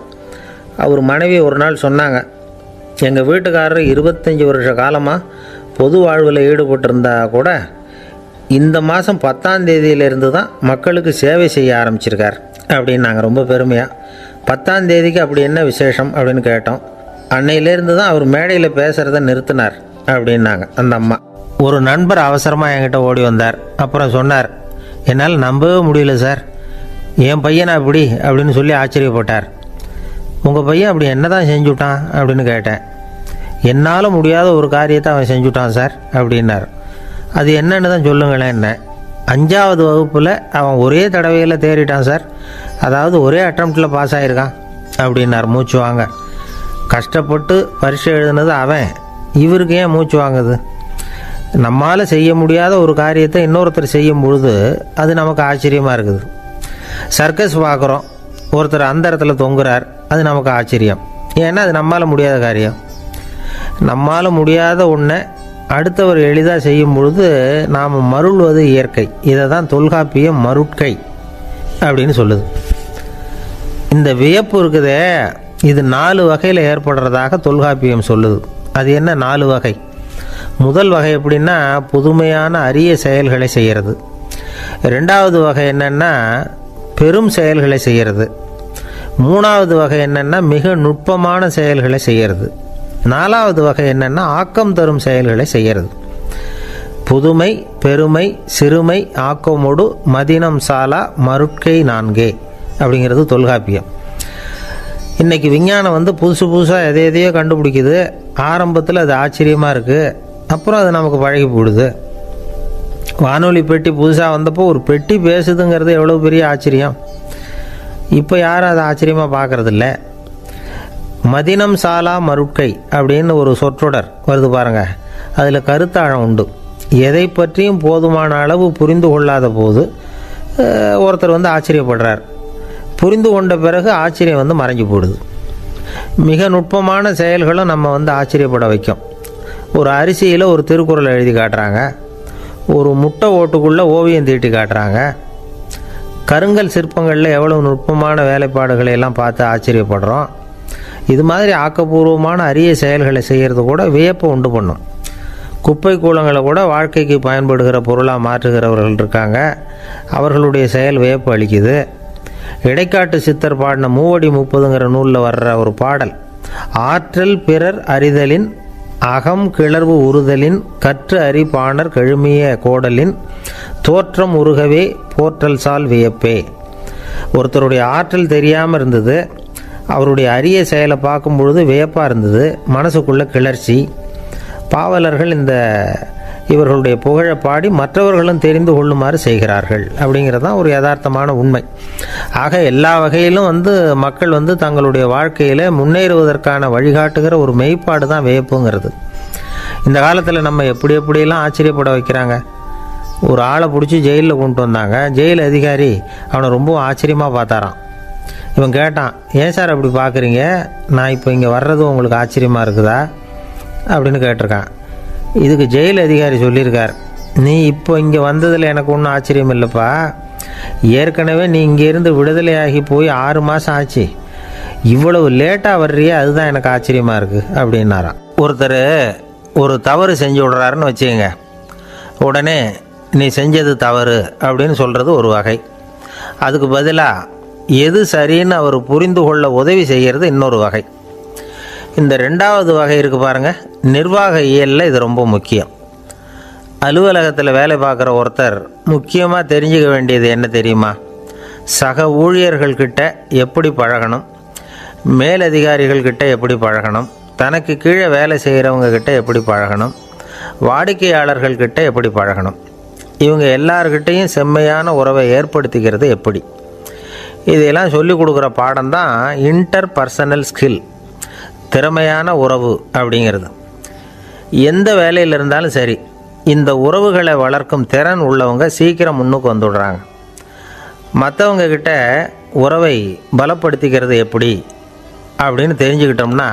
அவர் மனைவி ஒரு நாள் சொன்னாங்க, எங்கள் வீட்டுக்காரர் 25 வருஷ காலமாக பொது வாழ்வில் ஈடுபட்டிருந்தா கூட இந்த மாதம் 10ஆம் தேதியிலேருந்து தான் மக்களுக்கு சேவை செய்ய ஆரம்பிச்சிருக்கார் அப்படின்னாங்க ரொம்ப பெருமையாக. 10ஆம் தேதிக்கு அப்படி என்ன விசேஷம் அப்படின்னு கேட்டோம். அன்னையிலேருந்து தான் அவர் மேடையில் பேசுகிறத நிறுத்தினார் அப்படின்னாங்க அந்த அம்மா. ஒரு நண்பர் அவசரமாக என்கிட்ட ஓடி வந்தார். அப்புறம் சொன்னார், என்னால் நம்பவே முடியல சார், என் பையனை அப்படி அப்படின்னு சொல்லி ஆச்சரியப்பட்டார். உங்கள் பையன் அப்படி என்ன தான் செஞ்சுட்டான் அப்படின்னு கேட்டேன். என்னால் முடியாத ஒரு காரியத்தை அவன் செஞ்சுட்டான் சார் அப்படின்னார். அது என்னன்னு தான் சொல்லுங்களேன். என்ன 5ஆவது வகுப்பில் அவன் ஒரே தடவையில் தேறிட்டான் சார், அதாவது ஒரே அட்டம்ப்டில் பாஸ் ஆகிருக்கான் அப்படின்னார் மூச்சு வாங்க. கஷ்டப்பட்டு பரீட்சை எழுதுனது அவன், இவருக்கு ஏன் மூச்சு வாங்குது? நம்மால் செய்ய முடியாத ஒரு காரியத்தை இன்னொருத்தர் செய்யும் பொழுது அது நமக்கு ஆச்சரியமாக இருக்குது. சர்க்கஸ் பார்க்குறோம், ஒருத்தர் அந்த இடத்துல தொங்குறார், அது நமக்கு ஆச்சரியம். ஏன்னா அது நம்மால் முடியாத காரியம். நம்மால் முடியாத ஒன்றை அடுத்தவர் எளிதாக செய்யும் பொழுது நாம் மருள்வது இயற்கை. இதை தான் தொல்காப்பியம் மருட்கை அப்படின்னு சொல்லுது. இந்த வியப்பு இருக்குதே, இது 4 வகையில் ஏற்படுறதாக தொல்காப்பியம் சொல்லுது. அது என்ன 4 வகை? முதல் வகை எப்படின்னா புதுமையான அரிய செயல்களை செய்கிறது. ரெண்டாவது வகை என்னென்னா பெரும் செயல்களை செய்கிறது. மூணாவது வகை என்னென்னா மிக நுட்பமான செயல்களை செய்கிறது. நாலாவது வகை என்னென்னா ஆக்கம் தரும் செயல்களை செய்கிறது. புதுமை, பெருமை, சிறுமை, ஆக்கமோடு மதினம் சாலா மருட்கை நான்கே அப்படிங்கிறது தொல்காப்பியம். இன்றைக்கி விஞ்ஞானம் புதுசு புதுசாக எதையோ கண்டுபிடிக்குது. ஆரம்பத்தில் அது ஆச்சரியமாக இருக்குது, அப்புறம் அது நமக்கு பழகி போடுது. வானொலி பெட்டி புதுசாக வந்தப்போ ஒரு பெட்டி பேசுதுங்கிறது எவ்வளோ பெரிய ஆச்சரியம். இப்போ யாரும் அதை ஆச்சரியமாக பார்க்குறதில்ல. மதினம் சாலா மருட்கை அப்படின்னு ஒரு சொற்றொடர் வருது பாருங்கள். அதில் கருத்தாழம் உண்டு. எதை பற்றியும் போதுமான அளவு புரிந்து கொள்ளாத போது ஒருத்தர் ஆச்சரியப்படுறார். புரிந்து கொண்ட பிறகு ஆச்சரியம் மறைஞ்சு போடுது. மிக நுட்பமான செயல்களும் நம்ம ஆச்சரியப்பட வைக்கும். ஒரு அரிசியில் ஒரு திருக்குறளை எழுதி காட்டுறாங்க, ஒரு முட்டை ஓட்டுக்குள்ளே ஓவியம் தீட்டி காட்டுறாங்க. கருங்கல் சிற்பங்களில் எவ்வளோ நுட்பமான வேலைப்பாடுகளை எல்லாம் பார்த்து ஆச்சரியப்படுறோம். இது மாதிரி ஆக்கப்பூர்வமான அரிய செயல்களை செய்கிறது கூட வியப்பை உண்டு பண்ணும். குப்பை கூலங்களை கூட வாழ்க்கைக்கு பயன்படுகிற பொருளாக மாற்றுகிறவர்கள் இருக்காங்க. அவர்களுடைய செயல் வியப்பு அளிக்குது. இடைக்காட்டு சித்தர் பாடின மூவடி 30ங்கிற நூலில் வர்ற ஒரு பாடல், ஆற்றல் பிறர் அறிதலின் அகம் கிளர்வு உறுதலின் கற்று அறி பாணர் கெழுமிய கோடலின் தோற்றம் உருகவே போற்றல் சால் வியப்பே. ஒருத்தருடைய ஆற்றல் தெரியாமல் இருந்தது, அவருடைய அரிய செயலை பார்க்கும் பொழுது வியப்பாக இருந்தது, மனசுக்குள்ள கிளர்ச்சி. பாவலர்கள் இவர்களுடைய புகழை பாடி மற்றவர்களும் தெரிந்து கொள்ளுமாறு செய்கிறார்கள். அப்படிங்கிறது தான் ஒரு யதார்த்தமான உண்மை. ஆக எல்லா வகையிலும் மக்கள் தங்களுடைய வாழ்க்கையில் முன்னேறுவதற்கான வழிகாட்டுகிற ஒரு மெய்ப்பாடு தான் வியப்புங்கிறது. இந்த காலத்தில் நம்ம எப்படியெல்லாம் ஆச்சரியப்பட வைக்கிறாங்க. ஒரு ஆளை பிடிச்சி ஜெயிலில் கொண்டு வந்தாங்க. ஜெயில் அதிகாரி அவனை ரொம்ப ஆச்சரியமாக பார்த்தாரான். இவன் கேட்டான், ஏன் சார் அப்படி பார்க்குறீங்க, நான் இப்போ இங்கே வர்றது உங்களுக்கு ஆச்சரியமாக இருக்குதா அப்படின்னு கேட்டிருக்கான். இதுக்கு ஜெயில் அதிகாரி சொல்லியிருக்கார், நீ இப்போ இங்கே வந்ததில் எனக்கு ஒன்றும் ஆச்சரியம் இல்லைப்பா, ஏற்கனவே நீ இங்கேருந்து விடுதலையாகி போய் 6 மாதம் ஆச்சு, இவ்வளவு லேட்டாக வர்றியே அதுதான் எனக்கு ஆச்சரியமாக இருக்குது அப்படின்னாராம். ஒருத்தர் ஒரு தவறு செஞ்சு விடுறாருன்னு வச்சுக்கோங்க, உடனே நீ செஞ்சது தவறு அப்படின்னு சொல்கிறது ஒரு வகை. அதுக்கு பதிலாக எது சரின்னு அவர் புரிந்து கொள்ள உதவி செய்கிறது இன்னொரு வகை. இந்த ரெண்டாவது வகை இருக்குது பாருங்கள், நிர்வாக இயலில் இது ரொம்ப முக்கியம். அலுவலகத்தில் வேலை பார்க்குற ஒருத்தர் முக்கியமாக தெரிஞ்சுக்க வேண்டியது என்ன தெரியுமா? சக ஊழியர்கள்கிட்ட எப்படி பழகணும், மேலதிகாரிகள்கிட்ட எப்படி பழகணும், தனக்கு கீழே வேலை செய்கிறவங்கக்கிட்ட எப்படி பழகணும், வாடிக்கையாளர்கள்கிட்ட எப்படி பழகணும், இவங்க எல்லார்கிட்டையும் செம்மையான உறவை ஏற்படுத்திக்கிறது எப்படி. இதையெல்லாம் சொல்லிக் கொடுக்குற பாடம் தான் இன்டர் பர்சனல் ஸ்கில், திறமையான உறவு அப்படிங்கிறது. எந்த வேலையில் இருந்தாலும் சரி, இந்த உறவுகளை வளர்க்கும் திறன் உள்ளவங்க சீக்கிரம் முன்னுக்கு வந்துடுறாங்க. மற்றவங்க கிட்ட உறவை பலப்படுத்திக்கிறது எப்படி அப்படின்னு தெரிஞ்சுக்கிட்டோம்னா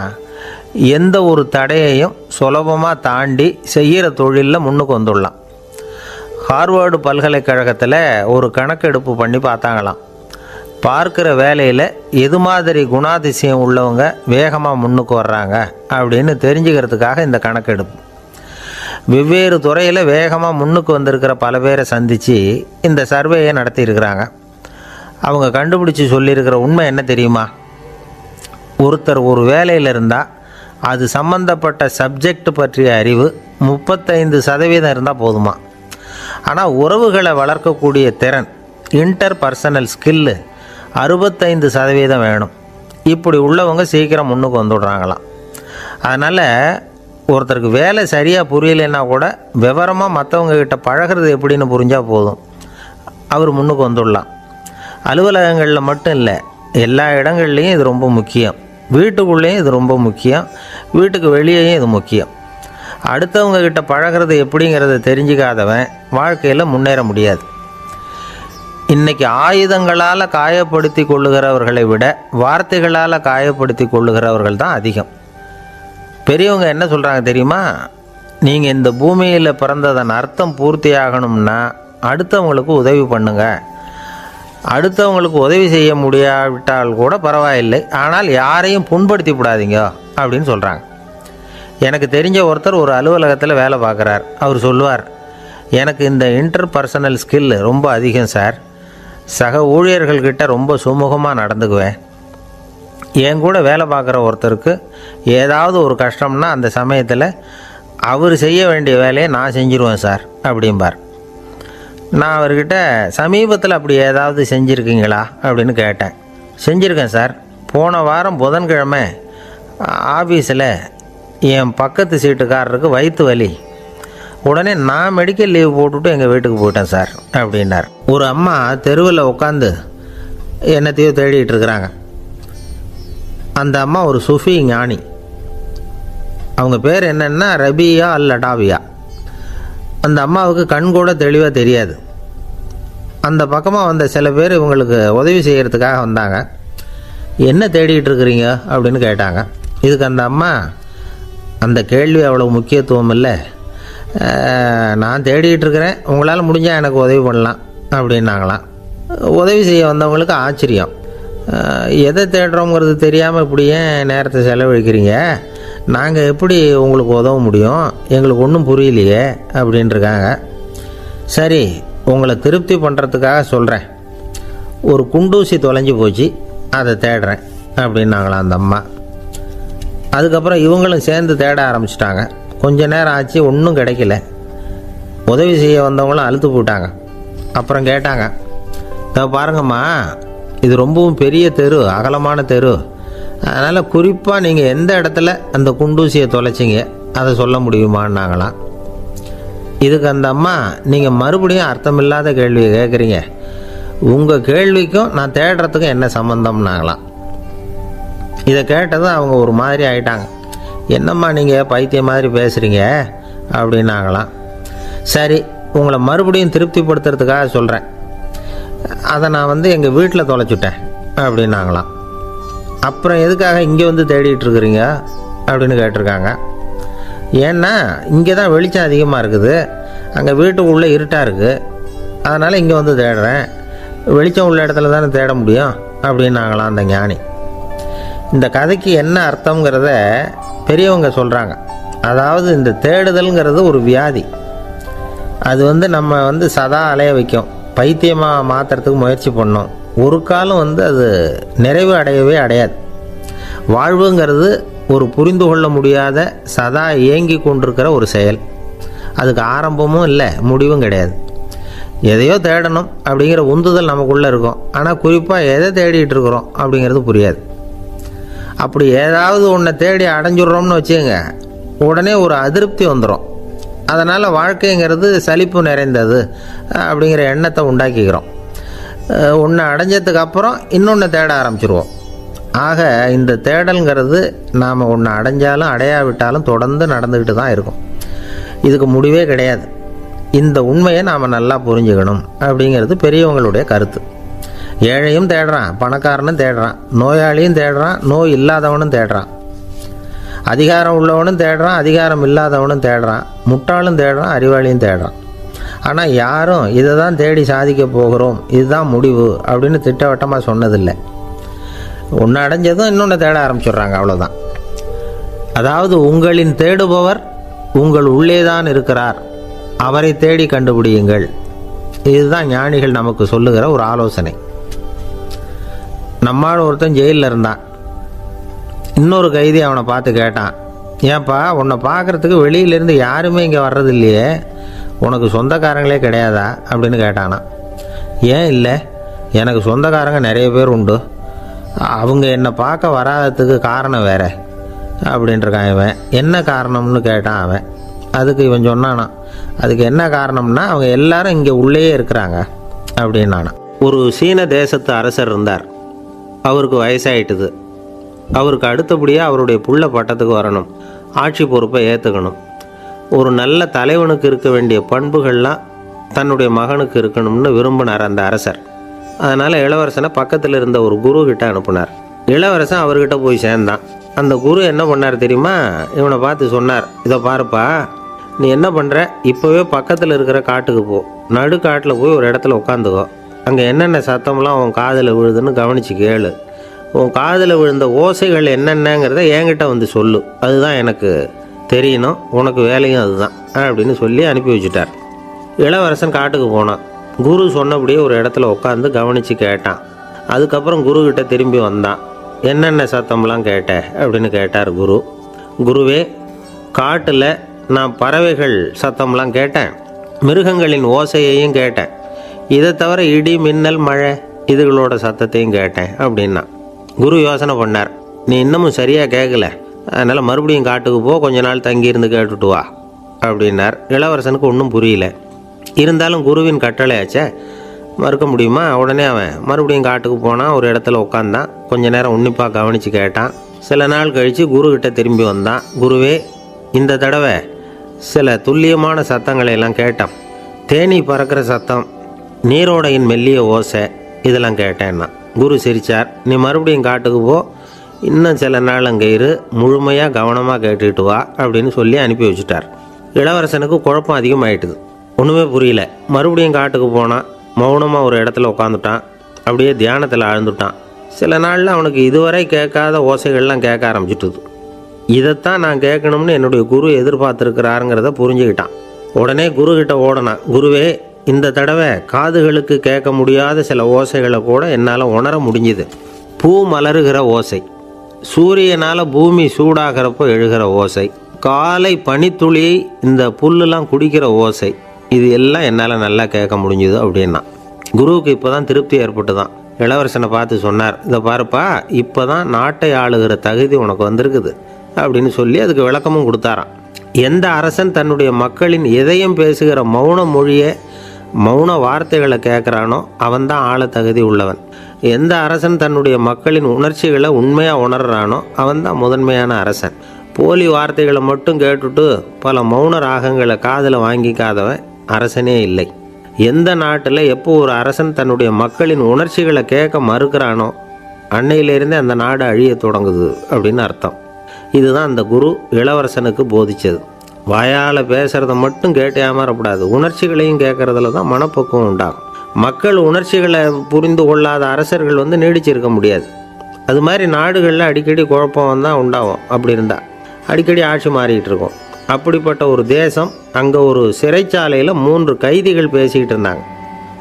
எந்த ஒரு தடையையும் சுலபமாக தாண்டி செய்கிற தொழிலில் முன்னுக்கு வந்துடலாம். ஹார்வர்டு பல்கலைக்கழகத்தில் ஒரு கணக்கெடுப்பு பண்ணி பார்த்தாங்களாம். பார்க்குற வேலையில் எது மாதிரி குணாதிசயம் உள்ளவங்க வேகமாக முன்னுக்கு வர்றாங்க அப்படின்னு தெரிஞ்சுக்கிறதுக்காக இந்த கணக்கெடுப்பு. வெவ்வேறு துறையில் வேகமாக முன்னுக்கு வந்திருக்கிற பல பேரை சந்தித்து இந்த சர்வேயை நடத்தியிருக்கிறாங்க. அவங்க கண்டுபிடிச்சி சொல்லியிருக்கிற உண்மை என்ன தெரியுமா? ஒருத்தர் ஒரு வேலையில் இருந்தால் அது சம்பந்தப்பட்ட சப்ஜெக்ட் பற்றிய அறிவு 35% இருந்தால் போதுமா. ஆனால் உறவுகளை வளர்க்கக்கூடிய திறன், இன்டர் பர்சனல் ஸ்கில்லு 65% வேணும். இப்படி உள்ளவங்க சீக்கிரம் முன்னுக்கு வந்துடுறாங்களாம். அதனால் ஒருத்தருக்கு வேலை சரியாக புரியலைன்னா கூட விவரமாக மற்றவங்கக்கிட்ட பழகிறது எப்படின்னு புரிஞ்சால் போதும், அவர் முன்னுக்கு வந்துடலாம். அலுவலகங்களில் மட்டும் இல்லை, எல்லா இடங்கள்லேயும் இது ரொம்ப முக்கியம். வீட்டுக்குள்ளேயும் இது ரொம்ப முக்கியம், வீட்டுக்கு வெளியேயும் இது முக்கியம். அடுத்தவங்கக்கிட்ட பழகிறது எப்படிங்கிறத தெரிஞ்சிக்காதவன் வாழ்க்கையில் முன்னேற முடியாது. இன்றைக்கி ஆயுதங்களால் காயப்படுத்தி கொள்ளுகிறவர்களை விட வார்த்தைகளால் காயப்படுத்தி கொள்ளுகிறவர்கள் தான் அதிகம். பெரியவங்க என்ன சொல்கிறாங்க தெரியுமா? நீங்கள் இந்த பூமியில் பிறந்ததன் அர்த்தம் பூர்த்தி ஆகணும்னா அடுத்தவங்களுக்கு உதவி பண்ணுங்க. அடுத்தவங்களுக்கு உதவி செய்ய முடியாவிட்டால் கூட பரவாயில்லை, ஆனால் யாரையும் புண்படுத்தி விடாதீங்க அப்படின்னு சொல்கிறாங்க. எனக்கு தெரிஞ்ச ஒருத்தர் ஒரு அலுவலகத்தில் வேலை பார்க்குறார். அவர் சொல்லுவார், எனக்கு இந்த இன்டர்பர்சனல் ஸ்கில் ரொம்ப அதிகம் சார். சக ஊழியர்கள்கிட்ட ரொம்ப சுமூகமாக நடந்துக்குவேன். என் கூட வேலை பார்க்குற ஒருத்தருக்கு ஏதாவது ஒரு கஷ்டம்னா அந்த சமயத்தில் அவர் செய்ய வேண்டிய வேலையை நான் செஞ்சுருவேன் சார் அப்படிம்பார். நான் அவர்கிட்ட சமீபத்தில் அப்படி ஏதாவது செஞ்சுருக்கீங்களா அப்படின்னு கேட்டேன். செஞ்சுருக்கேன் சார். போன வாரம் புதன்கிழமை ஆஃபீஸில் என் பக்கத்து சீட்டுக்காரருக்கு வயிற்று வலி. உடனே நான் மெடிக்கல் லீவ் போட்டுவிட்டு எங்கள் வீட்டுக்கு போயிட்டேன் சார் அப்படின்னார். ஒரு அம்மா தெருவில் உட்காந்து என்னத்தையோ தேடிட்டு இருக்கிறாங்க. அந்த அம்மா ஒரு சுஃபி ஞானி. அவங்க பேர் என்னென்னா ரபியா அல் அடாவியா. அந்த அம்மாவுக்கு கண் கூட தெளிவாக தெரியாது. அந்த பக்கமாக வந்த சில பேர் இவங்களுக்கு உதவி செய்கிறதுக்காக வந்தாங்க. என்ன தேடிகிட்டு இருக்கிறீங்க அப்படின்னு கேட்டாங்க. இதுக்கு அந்த அம்மா, அந்த கேள்வி அவ்வளோ முக்கியத்துவம் இல்லை, நான் தேடிகிட்டு இருக்கிறேன், உங்களால் முடிஞ்சால் எனக்கு உதவி பண்ணலாம் அப்படின்னாங்களாம். உதவி செய்ய வந்தவங்களுக்கு ஆச்சரியம். எதை தேடுறோங்கிறது தெரியாமல் இப்படி ஏன் நேரத்தை செலவழிக்கிறீங்க, நாங்கள் எப்படி உங்களுக்கு உதவ முடியும், எங்களுக்கு ஒன்றும் புரியலையே அப்படின்ட்டுருக்காங்க. சரி, உங்களை திருப்தி பண்ணுறதுக்காக சொல்கிறேன், ஒரு குண்டூசி தொலைஞ்சி போச்சு, அதை தேடுறேன் அப்படின்னாங்களாம் அந்த அம்மா. அதுக்கப்புறம் இவங்களும் சேர்ந்து தேட ஆரம்பிச்சிட்டாங்க. கொஞ்ச நேரம் ஆச்சு, ஒன்றும் கிடைக்கல. உதவி செய்ய வந்தவங்களும் அழுத்து போட்டாங்க. அப்புறம் கேட்டாங்க, பாருங்கம்மா, இது ரொம்பவும் பெரிய தெரு, அகலமான தெரு, அதனால் குறிப்பாக நீங்கள் எந்த இடத்துல அந்த குண்டூசியை தொலைச்சிங்க அதை சொல்ல முடியுமான்னாங்களாம். இதுக்கு அந்த அம்மா, நீங்கள் மறுபடியும் அர்த்தமில்லாத கேள்வியை கேட்குறீங்க, உங்கள் கேள்விக்கும் நான் தேடுறதுக்கும் என்ன சம்மந்தம்னாங்களாம். இதை கேட்டதும் அவங்க ஒரு மாதிரி ஆகிட்டாங்க. என்னம்மா நீங்கள் பைத்தியம் மாதிரி பேசுகிறீங்க அப்படின்னாங்களாம். சரி, உங்களை மறுபடியும் திருப்திப்படுத்துறதுக்காக சொல்கிறேன், அதை நான் எங்கள் வீட்டில் தொலைச்சுட்டேன் அப்படின்னாங்களாம். அப்புறம் எதுக்காக இங்கே வந்து தேடிட்டு இருக்கிறீங்க அப்படின்னு கேட்டிருக்காங்க. ஏன்னா இங்கே தான் வெளிச்சம் அதிகமாக இருக்குது, அங்கே வீட்டுக்குள்ளே இருட்டாக இருக்குது, அதனால் இங்கே வந்து தேடுறேன், வெளிச்சம் உள்ள இடத்துல தானே தேட முடியும் அப்படின்னாங்களாம் அந்த ஞானி. இந்த கதைக்கு என்ன அர்த்தங்கிறத பெரியவங்க சொல்கிறாங்க. அதாவது இந்த தேடுதல்ங்கிறது ஒரு வியாதி. அது நம்ம சதா அலைய வைக்கும், பைத்தியமாக மாற்றுறதுக்கு முயற்சி பண்ணோம். ஒரு காலம் அது நிறைவு அடையவே அடையாது. வாழ்வுங்கிறது ஒரு புரிந்து கொள்ள முடியாத சதா இயங்கி கொண்டிருக்கிற ஒரு செயல். அதுக்கு ஆரம்பமும் இல்லை, முடிவும் கிடையாது. எதையோ தேடணும் அப்படிங்கிற உந்துதல் நமக்குள்ளே இருக்கும், ஆனால் குறிப்பாக எதை தேடிட்டு இருக்கிறோம் அப்படிங்கிறது புரியாது. அப்படி ஏதாவது ஒன்றை தேடி அடைஞ்சிட்றோம்னு வச்சுக்கோங்க, உடனே ஒரு அதிருப்தி வந்துடும். அதனால் வாழ்க்கைங்கிறது சலிப்பு நிறைந்தது அப்படிங்கிற எண்ணத்தை உண்டாக்கிக்கிறோம். ஒன்று அடைஞ்சதுக்கு அப்புறம் இன்னொன்று தேட ஆரம்பிச்சிருவோம். ஆக இந்த தேடல்ங்கிறது நாம் ஒன்று அடைஞ்சாலும் அடையாவிட்டாலும் தொடர்ந்து நடந்துக்கிட்டு தான் இருக்கும். இதுக்கு முடிவே கிடையாது. இந்த உண்மையை நாம் நல்லா புரிஞ்சுக்கணும் அப்படிங்கிறது பெரியவங்களுடைய கருத்து. ஏழையும் தேடுறான், பணக்காரனும் தேடுறான், நோயாளியும் தேடுறான், நோய் இல்லாதவனும் தேடுறான், அதிகாரம் உள்ளவனும் தேடுறான், அதிகாரம் இல்லாதவனும் தேடுறான், முட்டாளும் தேடுறான், அறிவாளியும் தேடுறான். ஆனால் யாரும் இதை தான் தேடி சாதிக்க போகிறோம், இதுதான் முடிவு அப்படின்னு திட்டவட்டமாக சொன்னதில்லை. ஒன்று அடைஞ்சதும் இன்னொன்று தேட ஆரம்பிச்சிடுறாங்க, அவ்வளோதான். அதாவது உங்களின் தேடுபவர் உங்கள் உள்ளே தான் இருக்கிறார், அவரை தேடி கண்டுபிடியுங்கள். இதுதான் ஞானிகள் நமக்கு சொல்லுகிற ஒரு ஆலோசனை. நம்மால் ஒருத்தன் ஜெயிலில் இருந்தான். இன்னொரு கைதி அவனை பார்த்து கேட்டான், ஏன்பா உன்னை பார்க்குறதுக்கு வெளியிலேருந்து யாருமே இங்கே வர்றது இல்லையே, உனக்கு சொந்தக்காரங்களே கிடையாதா அப்படின்னு கேட்டானா. ஏன் இல்லை, எனக்கு சொந்தக்காரங்க நிறைய பேர் உண்டு, அவங்க என்னை பார்க்க வராததுக்கு காரணம் வேற அப்படின்ட்டுருக்கான் இவன். என்ன காரணம்னு கேட்டான் அவன். அதுக்கு இவன் சொன்னானா, அதுக்கு என்ன காரணம்னா அவங்க எல்லாரும் இங்கே உள்ளேயே இருக்கிறாங்க அப்படின்னானா. ஒரு சீன தேசத்து அரசர் இருந்தார். அவருக்கு வயசாயிட்டுது. அவருக்கு அடுத்தபடியாக அவருடைய புள்ள பட்டத்துக்கு வரணும், ஆட்சி பொறுப்பை ஏற்றுக்கணும். ஒரு நல்ல தலைவனுக்கு இருக்க வேண்டிய பண்புகள்லாம் தன்னுடைய மகனுக்கு இருக்கணும்னு விரும்பினார் அந்த அரசர். அதனால் இளவரசனை பக்கத்தில் இருந்த ஒரு குரு கிட்ட அனுப்புனார். இளவரசன் அவர்கிட்ட போய் சேர்ந்தான். அந்த குரு என்ன பண்ணார் தெரியுமா, இவனை பார்த்து சொன்னார், இதை பாருப்பா, நீ என்ன பண்ணுற, இப்போவே பக்கத்தில் இருக்கிற காட்டுக்கு போ, நடுக்காட்டில் போய் ஒரு இடத்துல உட்காந்துக்கோ, அங்கே என்னென்ன சத்தம்லாம் உன் காதில் விழுதுன்னு கவனித்து கேளு, உன் காதில் விழுந்த ஓசைகள் என்னென்னங்கிறத என்கிட்ட வந்து சொல்லு, அதுதான் எனக்கு தெரியணும், உனக்கு வேலையும் அதுதான் அப்படின்னு சொல்லி அனுப்பி வச்சுட்டார். இளவரசன் காட்டுக்கு போனான். குரு சொன்னபடியே ஒரு இடத்துல உட்காந்து கவனித்து கேட்டான். அதுக்கப்புறம் குருக்கிட்ட திரும்பி வந்தான். என்னென்ன சத்தம்லாம் கேட்ட அப்படின்னு கேட்டார் குரு. குருவே, காட்டில் நான் பறவைகள் சத்தம்லாம் கேட்டேன், மிருகங்களின் ஓசையையும் கேட்டேன், இதை தவிர இடி மின்னல் மழை இதுகளோட சத்தத்தையும் கேட்டேன் அப்படின்னா. குரு யோசனை பண்ணார், நீ இன்னமும் சரியாக கேட்கல, அதனால் மறுபடியும் காட்டுக்கு போ, கொஞ்ச நாள் தங்கியிருந்து கேட்டுட்டு வா அப்படின்னார். இளவரசனுக்கு ஒன்றும் புரியல. இருந்தாலும் குருவின் கட்டளையாச்சே, மறுக்க முடியுமா? உடனே அவன் மறுபடியும் காட்டுக்கு போனான். ஒரு இடத்துல உட்காந்தான். கொஞ்ச நேரம் உன்னிப்பாக கவனித்து கேட்டான். சில நாள் கழித்து குருக்கிட்ட திரும்பி வந்தான். குருவே, இந்த தடவை சில துல்லியமான சத்தங்களை எல்லாம் கேட்டான். தேனி பறக்கிற சத்தம், நீரோடையின் மெல்லிய ஓசை, இதெல்லாம் கேட்டேன்னா. குரு சிரித்தார். நீ மறுபடியும் காட்டுக்கு போ, இன்னும் சில நாள் அங்கே இரு, முழுமையாக கவனமாக கேட்டுக்கிட்டு வா அப்படின்னு சொல்லி அனுப்பி வச்சுட்டார். இளவரசனுக்கு குழப்பம் அதிகமாயிட்டுது. ஒன்றுமே புரியல. மறுபடியும் காட்டுக்கு போனான். மௌனமாக ஒரு இடத்துல உட்காந்துட்டான். அப்படியே தியானத்தில் ஆழ்ந்துட்டான். சில நாளில் அவனுக்கு இதுவரை கேட்காத ஓசைகள்லாம் கேட்க ஆரம்பிச்சிட்டுது. இதைத்தான் நான் கேட்கணும்னு என்னுடைய குரு எதிர்பார்த்துருக்கிறாருங்கிறத புரிஞ்சுக்கிட்டான். உடனே குருக்கிட்ட ஓடனான். குருவே, இந்த தடவை காதுகளுக்கு கேட்க முடியாத சில ஓசைகளை கூட என்னால் உணர முடிஞ்சுது. பூ மலருகிற ஓசை, சூரியனால் பூமி சூடாகிறப்போ எழுகிற ஓசை, காலை பனித்துளியை இந்த புல்லுலாம் குடிக்கிற ஓசை, இது எல்லாம் என்னால் நல்லா கேட்க முடிஞ்சுது அப்படின்னா. குருவுக்கு இப்போ தான் திருப்தி ஏற்பட்டு தான். இளவரசனை பார்த்து சொன்னார், இதை பாருப்பா, இப்போ தான் நாட்டை ஆளுகிற தகுதி உனக்கு வந்திருக்குது அப்படின்னு சொல்லி அதுக்கு விளக்கமும் கொடுத்தாராம். எந்த அரசன் தன்னுடைய மக்களின் எதையும் பேசுகிற மௌன மொழியை, மௌன வார்த்தைகளை கேட்குறானோ அவன்தான் ஆள தகுதி உள்ளவன். எந்த அரசன் தன்னுடைய மக்களின் உணர்ச்சிகளை உண்மையாக உணர்றானோ அவன்தான் முதன்மையான அரசன். போலி வார்த்தைகளை மட்டும் கேட்டுட்டு பல மௌன ராகங்களை காதில் வாங்கிக்காதவன் அரசனே இல்லை. எந்த நாட்டில் எப்போ ஒரு அரசன் தன்னுடைய மக்களின் உணர்ச்சிகளை கேட்க மறுக்கிறானோ அன்னையிலேருந்தே அந்த நாடு அழிய தொடங்குது அப்படின்னு அர்த்தம். இதுதான் அந்த குரு இளவரசனுக்கு போதிச்சது. வாயால் பேசுகிறத மட்டும் கேட்டு ஏமாறக்கூடாது, உணர்ச்சிகளையும் கேட்குறதுல தான் மனப்பக்குவம் உண்டாகும். மக்கள் உணர்ச்சிகளை புரிந்து கொள்ளாத அரசர்கள் நீடிச்சிருக்க முடியாது. அது மாதிரி நாடுகளில் அடிக்கடி குழப்பம் தான் உண்டாகும். அப்படி இருந்தால் அடிக்கடி ஆட்சி மாறிக்கிட்டு இருக்கும். அப்படிப்பட்ட ஒரு தேசம், அங்கே ஒரு சிறைச்சாலையில் 3 கைதிகள் பேசிக்கிட்டு இருந்தாங்க.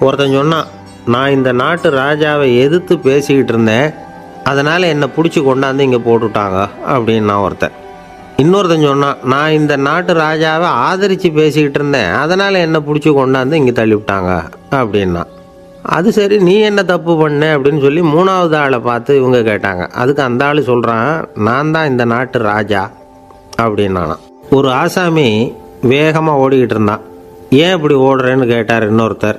ஒருத்தன் சொன்னான், நான் இந்த நாட்டு ராஜாவை எதிர்த்து பேசிக்கிட்டு இருந்தேன், அதனால் என்னை பிடிச்சி கொண்டாந்து இங்கே போட்டுட்டாங்க அப்படின்னா ஒருத்தன். இன்னொருத்தன் சொன்னான், நான் இந்த நாட்டு ராஜாவை ஆதரித்து பேசிக்கிட்டு இருந்தேன், அதனால் என்னை பிடிச்சி கொண்டாந்து இங்கே தள்ளிவிட்டாங்க அப்படின்னா. அது சரி, நீ என்ன தப்பு பண்ண அப்படின்னு சொல்லி 3வது ஆளை பார்த்து இவங்க கேட்டாங்க. அதுக்கு அந்த ஆள் சொல்கிறான், நான் தான் இந்த நாட்டு ராஜா அப்படின்னானா. ஒரு ஆசாமி வேகமாக ஓடிக்கிட்டு இருந்தான். ஏன் இப்படி ஓடுறேன்னு கேட்டார் இன்னொருத்தர்.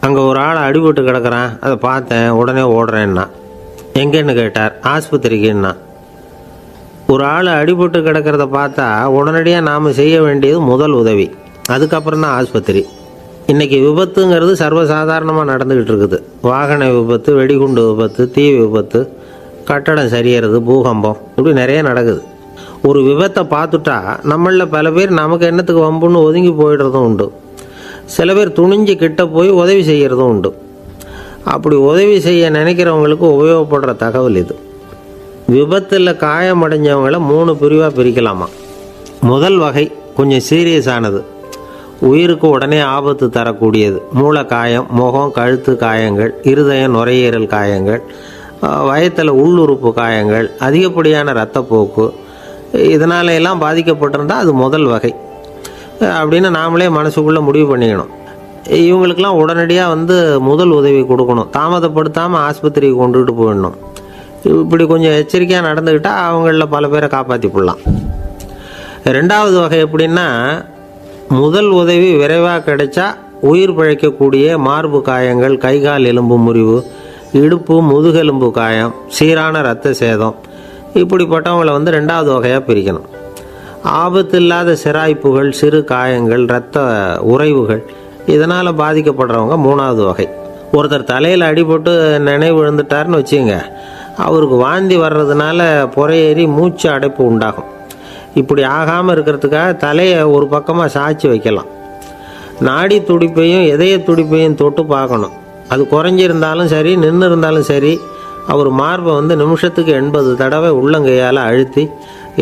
அங்கே ஒரு ஆள் அடிபட்டு கிடக்கிறான், அதை பார்த்தேன், உடனே ஓடுறேன்னா. எங்கேன்னு கேட்டார். ஆஸ்பத்திரிக்குன்னா. ஒரு ஆள் அடிபட்டு கிடக்கிறத பார்த்தா உடனடியாக நாம் செய்ய வேண்டியது முதல் உதவி, அதுக்கப்புறம் தான் ஆஸ்பத்திரி. இன்றைக்கி விபத்துங்கிறது சர்வசாதாரணமாக நடந்துக்கிட்டு இருக்குது. வாகன விபத்து, வெடிகுண்டு விபத்து, தீ விபத்து, கட்டடம் சரியறது, பூகம்பம், இப்படி நிறைய நடக்குது. ஒரு விபத்தை பார்த்துட்டா நம்மளில் பல பேர் நமக்கு என்னத்துக்கு வம்புன்னு ஒதுங்கி போயிடுறதும் உண்டு. சில பேர் துணிஞ்சு கிட்ட போய் உதவி செய்கிறதும் உண்டு. அப்படி உதவி செய்ய நினைக்கிறவங்களுக்கு உபயோகப்படுற தகவல் இது. விபத்தில் காயமடைஞ்சவங்களை 3 பிரிவாக பிரிக்கலாமா. முதல் வகை கொஞ்சம் சீரியஸானது, உயிருக்கு உடனே ஆபத்து தரக்கூடியது. மூளை காயம், முகம் கழுத்து காயங்கள், இருதயம் நுரையீரல் காயங்கள், வயத்தில் உள்ளுறுப்பு காயங்கள், அதிகப்படியான இரத்தப்போக்கு, இதனால எல்லாம் பாதிக்கப்பட்டிருந்தால் அது முதல் வகை அப்படின்னு நாமளே மனசுக்குள்ளே முடிவு பண்ணிக்கணும். இவங்களுக்கெல்லாம் உடனடியாக முதல் உதவி கொடுக்கணும். தாமதப்படுத்தாமல் ஆஸ்பத்திரிக்கு கொண்டுகிட்டு போயிடணும். இப்படி கொஞ்சம் எச்சரிக்கையாக நடந்துக்கிட்டால் அவங்களில் பல பேரை காப்பாற்றி போடலாம். 2வது வகை எப்படின்னா, முதல் உதவி விரைவாக கிடைச்சா உயிர் பிழைக்கக்கூடிய மார்பு காயங்கள், கைகால் எலும்பு முறிவு, இடுப்பு முதுகெலும்பு காயம், சீரான இரத்த சேதம், இப்படிப்பட்டவங்களை 2வது வகையாக பிரிக்கணும். ஆபத்து இல்லாத சிராய்ப்புகள், சிறு காயங்கள், இரத்த உறைவுகள், இதனால் பாதிக்கப்படுறவங்க 3வது வகை. ஒருத்தர் தலையில் அடிபட்டு நினைவு விழுந்துட்டார்னு வச்சுங்க, அவருக்கு வாந்தி வர்றதுனால புறையேறி மூச்சு அடைப்பு உண்டாகும். இப்படி ஆகாமல் இருக்கிறதுக்காக தலையை ஒரு பக்கமாக சாய்ச்சி வைக்கலாம். நாடி துடிப்பையும் இதய துடிப்பையும் தொட்டு பார்க்கணும். அது குறைஞ்சிருந்தாலும் சரி, நின்று இருந்தாலும் சரி, அவர் மார்பை வந்து நிமிஷத்துக்கு 80 தடவை உள்ளங்கையால் அழுத்தி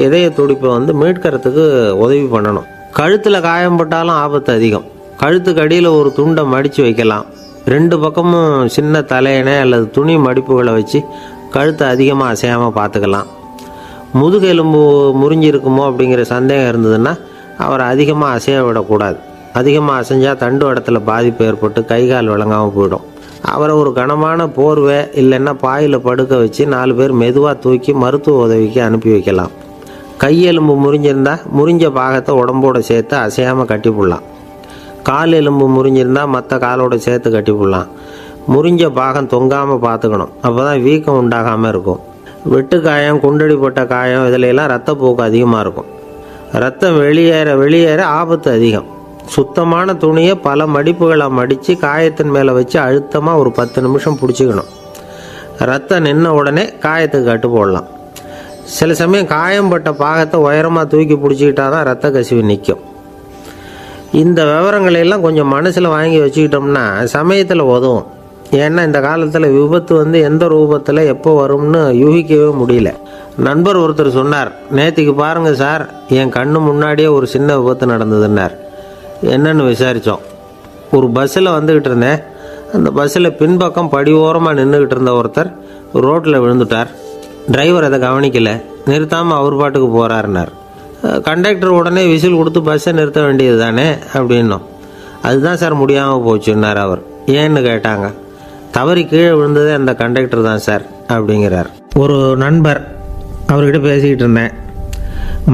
இதய துடிப்பை வந்து மீட்கிறதுக்கு உதவி பண்ணணும். கழுத்தில் காயம்பட்டாலும் ஆபத்து அதிகம். கழுத்துக்கு அடியில் ஒரு துண்டை மடித்து வைக்கலாம். 2 பக்கமும் சின்ன தலையணை அல்லது துணி மடிப்புகளை வச்சு கழுத்தை அதிகமாக அசையாமல் பார்த்துக்கலாம். முதுகெலும்பு முறிஞ்சிருக்குமோ அப்படிங்கிற சந்தேகம் இருந்ததுன்னா அவரை அதிகமாக அசைய விடக்கூடாது. அதிகமாக அசைஞ்சால் தண்டு இடத்துல பாதிப்பு ஏற்பட்டு கை கால் விளங்காமல் போயிடும். அவரை ஒரு கனமான போர்வை இல்லைன்னா பாயில் படுக்க வச்சு 4 பேர் மெதுவாக தூக்கி மருத்துவ உதவிக்கு அனுப்பி வைக்கலாம். கையெலும்பு முறிஞ்சிருந்தால் முறிஞ்ச பாகத்தை உடம்போடு சேர்த்து அசையாமல் கட்டி போடலாம். கால் எலும்பு முறிஞ்சிருந்தால் மற்ற காலோடு சேர்த்து கட்டி போடலாம். முறிஞ்ச பாகம் தொங்காமல் பார்த்துக்கணும். அப்போ தான் வீக்கம் உண்டாகாமல் இருக்கும். வெட்டு காயம், குண்டடிப்பட்ட காயம் இதிலெல்லாம் ரத்தப்போக்கு அதிகமாக இருக்கும். ரத்தம் வெளியேற ஆபத்து அதிகம். சுத்தமான துணியை பல மடிப்புகளை மடித்து காயத்தின் மேலே வச்சு அழுத்தமாக ஒரு 10 நிமிஷம் பிடிச்சிக்கணும். ரத்தம் நின்ன உடனே காயத்துக்கு கட்டு போடலாம். சில சமயம் காயம்பட்ட பாகத்தை உயரமாக தூக்கி பிடிச்சிக்கிட்டா தான் ரத்த கசிவு நிற்கும். இந்த விவரங்களையெல்லாம் கொஞ்சம் மனசில் வாங்கி வச்சுக்கிட்டோம்னா சமயத்தில் உதவும். ஏன்னா இந்த காலத்தில் விபத்து வந்து எந்த ரூபத்தில் எப்போ வரும்னு யூகிக்கவே முடியல. நண்பர் ஒருத்தர் சொன்னார், நேற்றுக்கு பாருங்கள் சார், என் கண்ணு முன்னாடியே ஒரு சின்ன விபத்து நடந்ததுன்னார். என்னன்னு விசாரித்தோம். ஒரு பஸ்ஸில் வந்துக்கிட்டு இருந்தேன். அந்த பஸ்ஸில் பின்பக்கம் படி ஓரமாக நின்றுக்கிட்டு இருந்த ஒருத்தர் ரோட்டில் விழுந்துட்டார். டிரைவர் அதை கவனிக்கலை, நிறுத்தாமல் அவர் பாட்டுக்கு போகிறாருன்னார். கண்டக்டர் உடனே விசில் கொடுத்து பஸ்ஸை நிறுத்த வேண்டியது தானே அப்படின்னோம். அதுதான் சார் முடியாமல் போச்சுன்னார் அவர். ஏன்னு கேட்டாங்க. தவறி கீழே விழுந்ததே அந்த கண்டக்டர் தான் சார் அப்படிங்கிறார். ஒரு நண்பர், அவர்கிட்ட பேசிக்கிட்டு இருந்தேன்.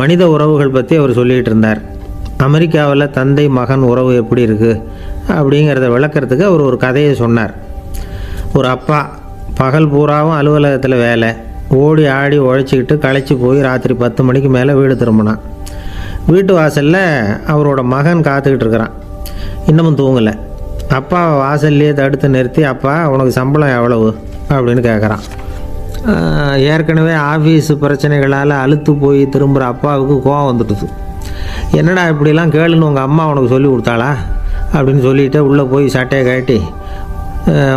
மனித உறவுகள் பற்றி அவர் சொல்லிகிட்டு இருந்தார். அமெரிக்காவில் தந்தை மகன் உறவு எப்படி இருக்குது அப்படிங்கிறத விளக்கிறதுக்கு அவர் ஒரு கதையை சொன்னார். ஒரு அப்பா பகல் பூராவும் அலுவலகத்தில் வேலை, ஓடி ஆடி உழைச்சிக்கிட்டு களைச்சி போய் ராத்திரி 10 மணிக்கு மேலே வீடு திரும்பினான். வீட்டு வாசலில் அவரோட மகன் காத்துக்கிட்டு இருக்கிறான். இன்னமும் தூங்கலை. அப்பா வாசல்லையே தடுத்து நிறுத்தி, அப்பா உனக்கு சம்பளம் எவ்வளவு அப்படின்னு கேட்குறான். ஏற்கனவே ஆஃபீஸ் பிரச்சனைகளால் அழுத்து போய் திரும்புகிற அப்பாவுக்கு கோவம் வந்துடுது. என்னடா இப்படிலாம் கேளுன்னு உங்கள் அம்மா உனக்கு சொல்லி கொடுத்தாளா அப்படின்னு சொல்லிவிட்டு உள்ளே போய் சட்டையை கட்டி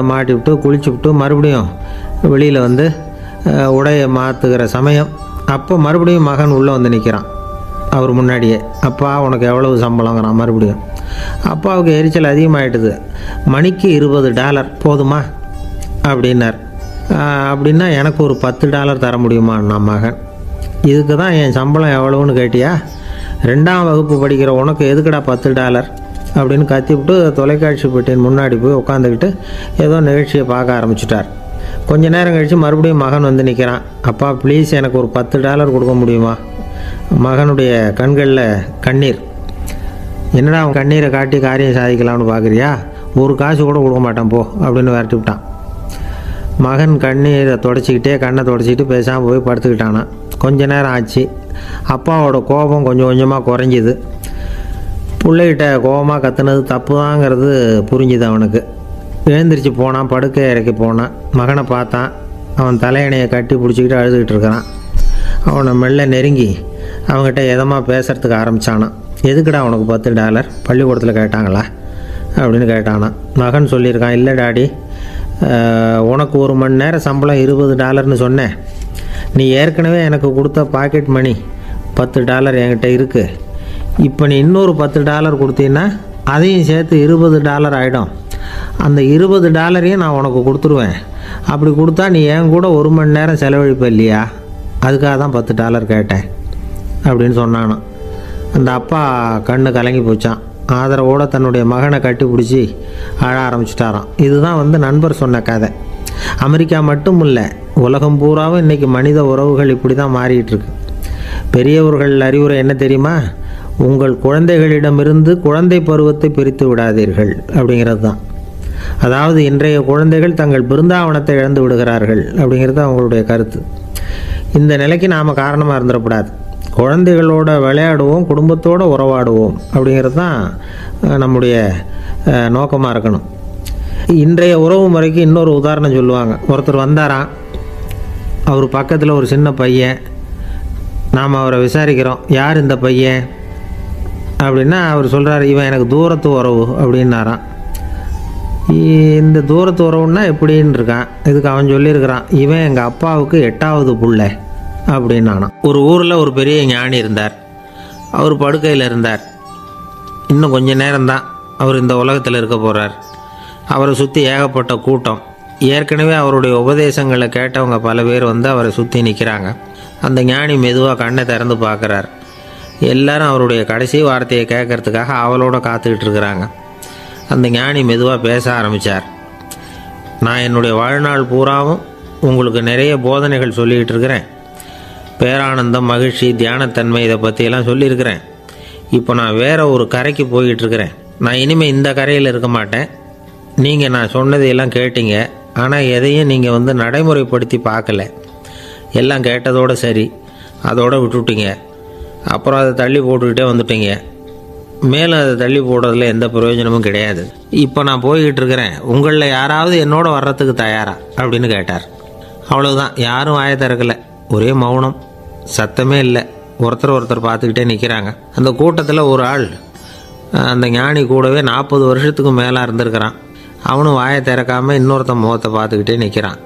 மாட்டி விட்டு குளிச்சு விட்டு மறுபடியும் வெளியில் வந்து உடையை மாற்றுகிற சமயம் அப்போ மறுபடியும் மகன் உள்ளே வந்து நிற்கிறான் அவர் முன்னாடியே. அப்பா உனக்கு எவ்வளவு சம்பளங்கிறான் மறுபடியும். அப்பாவுக்கு எரிச்சல் அதிகமாகிட்டுது. மணிக்கு $20 போதுமா அப்படின்னார். அப்படின்னா எனக்கு ஒரு $10 தர முடியுமான்னா மகன். இதுக்கு தான் என் சம்பளம் எவ்வளவுன்னு கேட்டியா? 2ஆம் வகுப்பு படிக்கிற உனக்கு எதுக்குடா $10 அப்படின்னு கத்திவிட்டு தொலைக்காட்சி பெட்டியின் முன்னாடி போய் உட்காந்துக்கிட்டு ஏதோ நிகழ்ச்சியை பார்க்க ஆரம்பிச்சிட்டார். கொஞ்ச நேரம் கழித்து மறுபடியும் மகன் வந்து நிற்கிறான். அப்பா ப்ளீஸ் எனக்கு ஒரு $10 கொடுக்க முடியுமா? மகனுடைய கண்களில் கண்ணீர். என்னடா அவன் கண்ணீரை காட்டி காரியம் சாதிக்கலாம்னு பார்க்குறியா? ஒரு காசு கூட கொடுக்க மாட்டான் போ அப்படின்னு விரட்டி விட்டான். மகன் கண்ணீரை தொடச்சிக்கிட்டே கண்ணை தொடச்சிக்கிட்டு பேசாமல் போய் படுத்துக்கிட்டானா. கொஞ்ச நேரம் ஆச்சு. அப்பாவோட கோபம் கொஞ்சம் கொஞ்சமாக குறைஞ்சிது. பிள்ளைகிட்ட கோபமாக கத்துனது தப்பு தாங்கிறது புரிஞ்சுது அவனுக்கு. எழுந்திரிச்சு போனான், படுக்கை இறக்கி போனான். மகனை பார்த்தான். அவன் தலையணையை கட்டி பிடிச்சிக்கிட்டு அழுதுகிட்டு இருக்கிறான். அவனை மெல்ல நெருங்கி அவங்ககிட்ட எதமாக பேசுகிறதுக்கு ஆரம்பித்தானான். எதுக்குடா உனக்கு $10 பள்ளிக்கூடத்தில் கேட்டாங்களா அப்படின்னு கேட்டானான். மகன் சொல்லியிருக்கான், இல்லை டாடி, உனக்கு 1 மணி நேரம் சம்பளம் $20ன்னு சொன்னேன். நீ ஏற்கனவே எனக்கு கொடுத்த பாக்கெட் மணி $10 என்கிட்ட இருக்குது. இப்போ நீ இன்னொரு $10 கொடுத்தீங்கன்னா அதையும் சேர்த்து $20 ஆகிடும். அந்த $20 நான் உனக்கு கொடுத்துருவேன். அப்படி கொடுத்தா நீ என் கூட 1 மணி நேரம் செலவழிப்ப இல்லையா? அதுக்காக தான் $10 கேட்டேன் அப்படின்னு சொன்னானான். அந்த அப்பா கண்ணு கலங்கி போச்சான். ஆதரவோடு தன்னுடைய மகனை கட்டி பிடிச்சி அழ ஆரம்பிச்சிட்டாராம். இதுதான் நண்பர் சொன்ன கதை. அமெரிக்கா மட்டும் இல்லை, உலகம் பூராவும் இன்றைக்கி மனித உறவுகள் இப்படி தான் மாறிட்டுருக்கு. பெரியவர்கள் அறிவுரை என்ன தெரியுமா? உங்கள் குழந்தைகளிடமிருந்து குழந்தை பருவத்தை பிரித்து விடாதீர்கள் அப்படிங்கிறது தான். அதாவது இன்றைய குழந்தைகள் தங்கள் பிருந்தாவனத்தை இழந்து விடுகிறார்கள் அப்படிங்கிறது அவங்களுடைய கருத்து. இந்த நிலைக்கு நாம் காரணமாக இருந்துடக்கூடாது. குழந்தைகளோட விளையாடுவோம், குடும்பத்தோடு உறவாடுவோம் அப்படிங்கிறது தான் நம்முடைய நோக்கமாக இருக்கணும். இன்றைய உறவு முறைக்கு இன்னொரு உதாரணம் சொல்லுவாங்க. ஒருத்தர் வந்தாராம். அவர் பக்கத்தில் ஒரு சின்ன பையன். நாம் அவரை விசாரிக்கிறோம், யார் இந்த பையன் அப்படின்னா அவர் சொல்கிறார், இவன் எனக்கு தூரத்து உறவு அப்படின்னாராம். இந்த தூரத்து உறவுன்னா எப்படின்னு இருக்கான். இதுக்கு அவன் சொல்லியிருக்கிறான், இவன் எங்கள் அப்பாவுக்கு 8வது புள்ள அப்படின்னு. நானும் ஒரு ஊரில் ஒரு பெரிய ஞானி இருந்தார். அவர் படுக்கையில் இருந்தார். இன்னும் கொஞ்ச நேரம்தான் அவர் இந்த உலகத்தில் இருக்க போகிறார். அவரை சுற்றி ஏகப்பட்ட கூட்டம். ஏற்கனவே அவருடைய உபதேசங்களை கேட்டவங்க பல பேர் வந்து அவரை சுற்றி நிற்கிறாங்க. அந்த ஞானி மெதுவாக கண்ணை திறந்து பார்க்குறார். எல்லாரும் அவருடைய கடைசி வார்த்தையை கேட்கறதுக்காக அவளோட காத்துக்கிட்டு இருக்கிறாங்க. அந்த ஞானி மெதுவாக பேச ஆரம்பித்தார். நான் என்னுடைய வாழ்நாள் பூராவும் உங்களுக்கு நிறைய போதனைகள் சொல்லிக்கிட்டு இருக்கிறேன். பேரானந்தம், மகிழ்ச்சி, தியானத்தன்மை இதை பற்றியெல்லாம் சொல்லியிருக்கிறேன். இப்போ நான் வேறு ஒரு கரைக்கு போய்கிட்டுருக்கிறேன். நான் இனிமேல் இந்த கரையில் இருக்க மாட்டேன். நீங்கள் நான் சொன்னதையெல்லாம் கேட்டீங்க, ஆனால் எதையும் நீங்கள் வந்து நடைமுறைப்படுத்தி பார்க்கல. எல்லாம் கேட்டதோடு சரி, அதோடு விட்டுவிட்டீங்க. அப்புறம் அதை தள்ளி போட்டுக்கிட்டே வந்துட்டீங்க. மேலும் அதை தள்ளி போடுறதுல எந்த பிரயோஜனமும் கிடையாது. இப்போ நான் போய்கிட்டு இருக்கிறேன். உங்களில் யாராவது என்னோட வர்றதுக்கு தயாரா அப்படின்னு கேட்டார். அவ்வளோதான். யாரும் வாயை திறக்கலை. ஒரே மௌனம், சத்தமே இல்லை. ஒருத்தர் பார்த்துக்கிட்டே நிற்கிறாங்க. அந்த கூட்டத்தில் ஒரு ஆள் அந்த ஞானி கூடவே 40 வருஷத்துக்கு மேலே இருந்திருக்கிறான். அவனும் வாயை திறக்காமல் இன்னொருத்தன் முகத்தை பார்த்துக்கிட்டே நிற்கிறான்.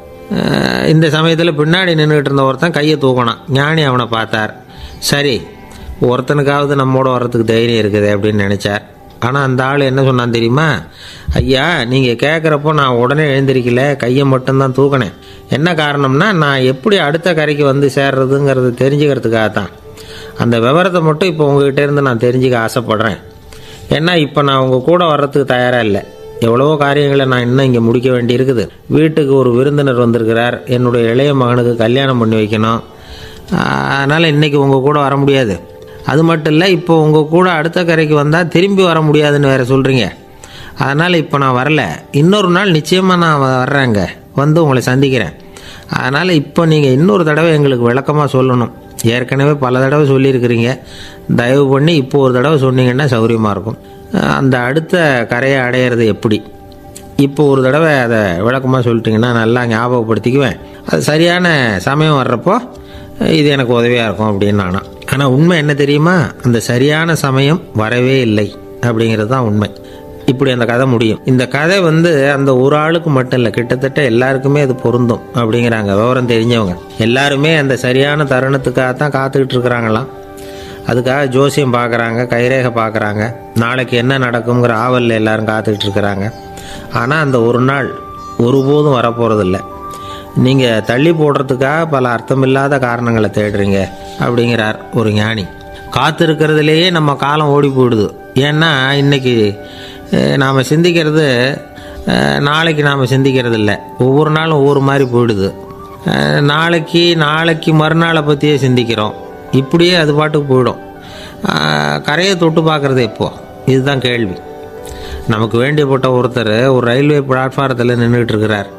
இந்த சமயத்தில் பின்னாடி நின்றுக்கிட்டு இருந்த ஒருத்தன் கையை தூக்கினான். ஞானி அவனை பார்த்தார். சரி, ஒருத்தனுக்காவது நம்மோட வர்றதுக்கு தைரியம் இருக்குது அப்படின்னு நினச்சார். ஆனால் அந்த ஆள் என்ன சொன்னான் தெரியுமா? ஐயா, நீங்கள் கேட்குறப்போ நான் உடனே எழுந்திருக்கல, கையை மட்டும்தான் தூக்கினேன். என்ன காரணம்னா, நான் எப்படி அடுத்த கரைக்கு வந்து சேர்றதுங்கிறது தெரிஞ்சுக்கிறதுக்காக தான். அந்த விவரத்தை மட்டும் இப்போ உங்ககிட்ட இருந்து நான் தெரிஞ்சுக்க ஆசைப்பட்றேன். ஏன்னா இப்போ நான் உங்கள் கூட வர்றதுக்கு தயாராக இல்லை. எவ்வளவோ காரியங்களை நான் இன்னும் இங்கே முடிக்க வேண்டி இருக்குது. வீட்டுக்கு ஒரு விருந்தினர் வந்திருக்கிறார். என்னுடைய இளைய மகனுக்கு கல்யாணம் பண்ணி வைக்கணும். அதனால் இன்றைக்கி உங்கள் கூட வர முடியாது. அது மட்டும் இல்லை, இப்போ உங்கள் கூட அடுத்த கரைக்கு வந்தால் திரும்பி வர முடியாதுன்னு வேறு சொல்கிறீங்க. அதனால் இப்போ நான் வரல. இன்னொரு நாள் நிச்சயமாக நான் வர்றேங்க, வந்து உங்களை சந்திக்கிறேன். அதனால் இப்போ நீங்கள் இன்னொரு தடவை எங்களுக்கு விளக்கமாக சொல்லணும். ஏற்கனவே பல தடவை சொல்லியிருக்கிறீங்க. தயவு பண்ணி இப்போ ஒரு தடவை சொன்னீங்கன்னா சௌகரியமாக இருக்கும். அந்த அடுத்த கரையை அடையிறது எப்படி? இப்போ ஒரு தடவை அதை விளக்கமாக சொல்லிட்டிங்கன்னா நல்லா ஞாபகப்படுத்திக்குவேன். அது சரியான சமயம் வர்றப்போ இது எனக்கு உதவியாக இருக்கும் அப்படின்னு நானா. ஆனால் உண்மை என்ன தெரியுமா? அந்த சரியான சமயம் வரவே இல்லை அப்படிங்கிறது தான் உண்மை. இப்படி அந்த கதை முடியும். இந்த கதை வந்து அந்த ஒரு ஆளுக்கு மட்டும் இல்லை, கிட்டத்தட்ட எல்லாருக்குமே அது பொருந்தும் அப்படிங்கிறாங்க விவரம் தெரிஞ்சவங்க. எல்லாருமே அந்த சரியான தருணத்துக்காக தான் காத்துக்கிட்டு இருக்கிறாங்களாம். அதுக்காக ஜோசியம் பார்க்குறாங்க, கைரேகை பார்க்குறாங்க. நாளைக்கு என்ன நடக்குங்கிற ஆவலில் எல்லாரும் காத்துக்கிட்டு இருக்கிறாங்க. ஆனால் அந்த ஒரு நாள் ஒருபோதும் வரப்போகிறதில்ல. நீங்கள் தள்ளி போடுறதுக்காக பல அர்த்தமில்லாத காரணங்களை தேடுறீங்க அப்படிங்கிறார் ஒரு ஞானி. காத்திருக்கிறதுலேயே நம்ம காலம் ஓடி போயிடுது. ஏன்னா இன்றைக்கி நாம் சிந்திக்கிறது நாளைக்கு நாம் சிந்திக்கிறது இல்லை. ஒவ்வொரு நாளும் ஒவ்வொரு மாதிரி போயிடுது. நாளைக்கு மறுநாளை பற்றியே சிந்திக்கிறோம். இப்படியே அது பாட்டுக்கு போயிடும். கரையை தொட்டு பார்க்குறது எப்போது? இதுதான் கேள்வி. நமக்கு வேண்டியப்பட்ட ஒருத்தர் ஒரு ரயில்வே பிளாட்ஃபாரத்தில் நின்றுட்டு இருக்கிறார்.